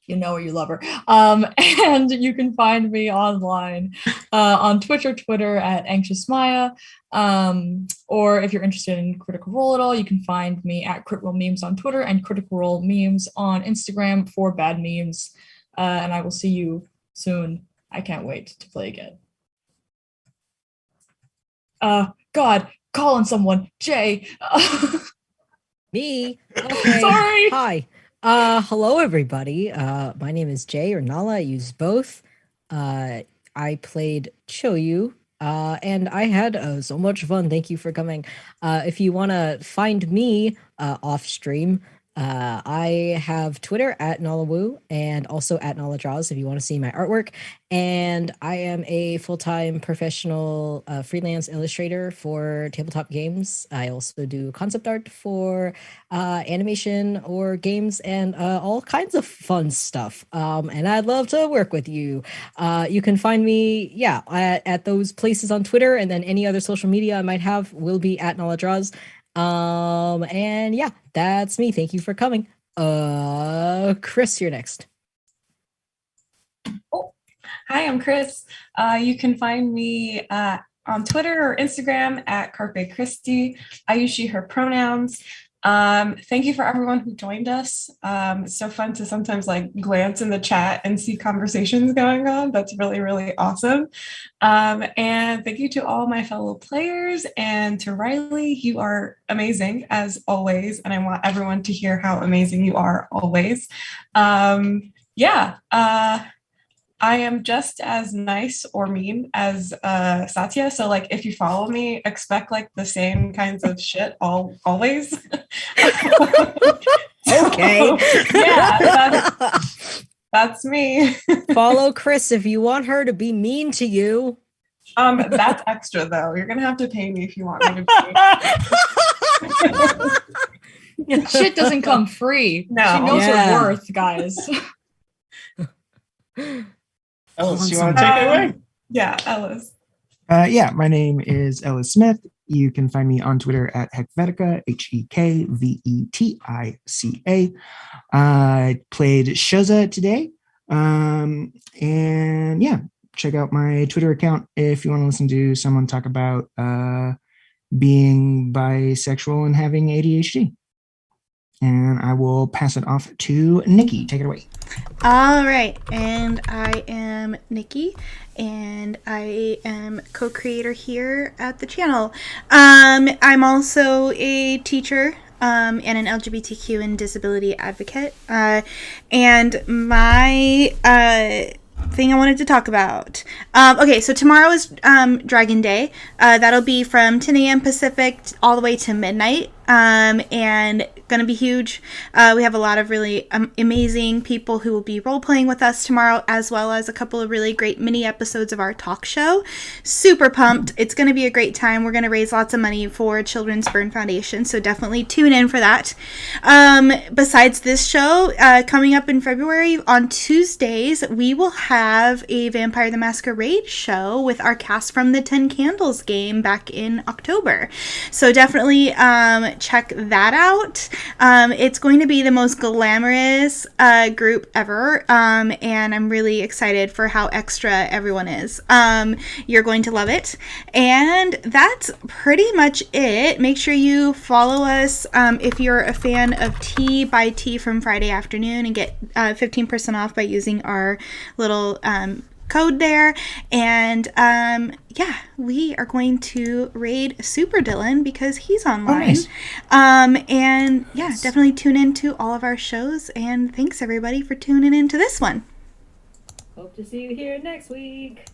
You know her, you love her. And you can find me online on Twitch or Twitter at Anxious Maya. Or if you're interested in Critical Role at all, you can find me at Crit Role Memes on Twitter and Critical Role Memes on Instagram for bad memes. And I will see you soon. I can't wait to play again. God, calling someone. Jay. Me? Okay. Sorry. Hi. Hello everybody. My name is Jay or Nala. I use both. I played Choyu. And I had so much fun. Thank you for coming. If you want to find me off stream, I have Twitter at NalaWoo and also at NalaDraws if you want to see my artwork. And I am a full-time professional freelance illustrator for tabletop games. I also do concept art for animation or games and all kinds of fun stuff. And I'd love to work with you. You can find me, at those places on Twitter, and then any other social media I might have will be at NalaDraws. And yeah, that's me. Thank you for coming. Chris, you're next. Hi, I'm Chris. You can find me on Twitter or Instagram at Carpe Christi. I use she, her pronouns. Thank you for everyone who joined us. It's so fun to sometimes like glance in the chat and see conversations going on. That's really, really awesome. And thank you to all my fellow players and to Riley. You are amazing as always. And I want everyone to hear how amazing you are always. I am just as nice or mean as Satya. So like if you follow me, expect like the same kinds of shit always. Okay. Yeah, that's me. Follow Chris if you want her to be mean to you. That's extra though. You're gonna have to pay me if you want me to be. Shit doesn't come free. No. She knows Yeah. her worth, guys. Ellis, you want to take it away? Yeah, Ellis. My name is Ellis Smith. You can find me on Twitter at Hekvetica, Hekvetica. I played Shoza today. Check out my Twitter account if you want to listen to someone talk about being bisexual and having ADHD. And I will pass it off to Nikki. Take it away. All right, and I am Nikki, and I am co-creator here at the channel. I'm also a teacher and an LGBTQ and disability advocate. And my thing I wanted to talk about. Okay, so tomorrow is Dragon Day. That'll be from 10 a.m. Pacific all the way to midnight. And gonna be huge. We have a lot of really amazing people who will be role playing with us tomorrow, as well as a couple of really great mini episodes of our talk show. Super pumped. It's gonna be a great time. We're gonna raise lots of money for Children's Burn Foundation, so definitely tune in for that. Besides this show, coming up in February on Tuesdays, we will have a Vampire the Masquerade show with our cast from the 10 Candles game back in October. So definitely check that out. It's going to be the most glamorous group ever, and I'm really excited for how extra everyone is. You're going to love it. And that's pretty much it. Make sure you follow us if you're a fan of Tea by Tea from Friday afternoon and get 15% off by using our little code there. And we are going to raid Super Dylan because he's online. Oh, nice. And definitely tune into all of our shows, and thanks everybody for tuning into this one. Hope to see you here next week.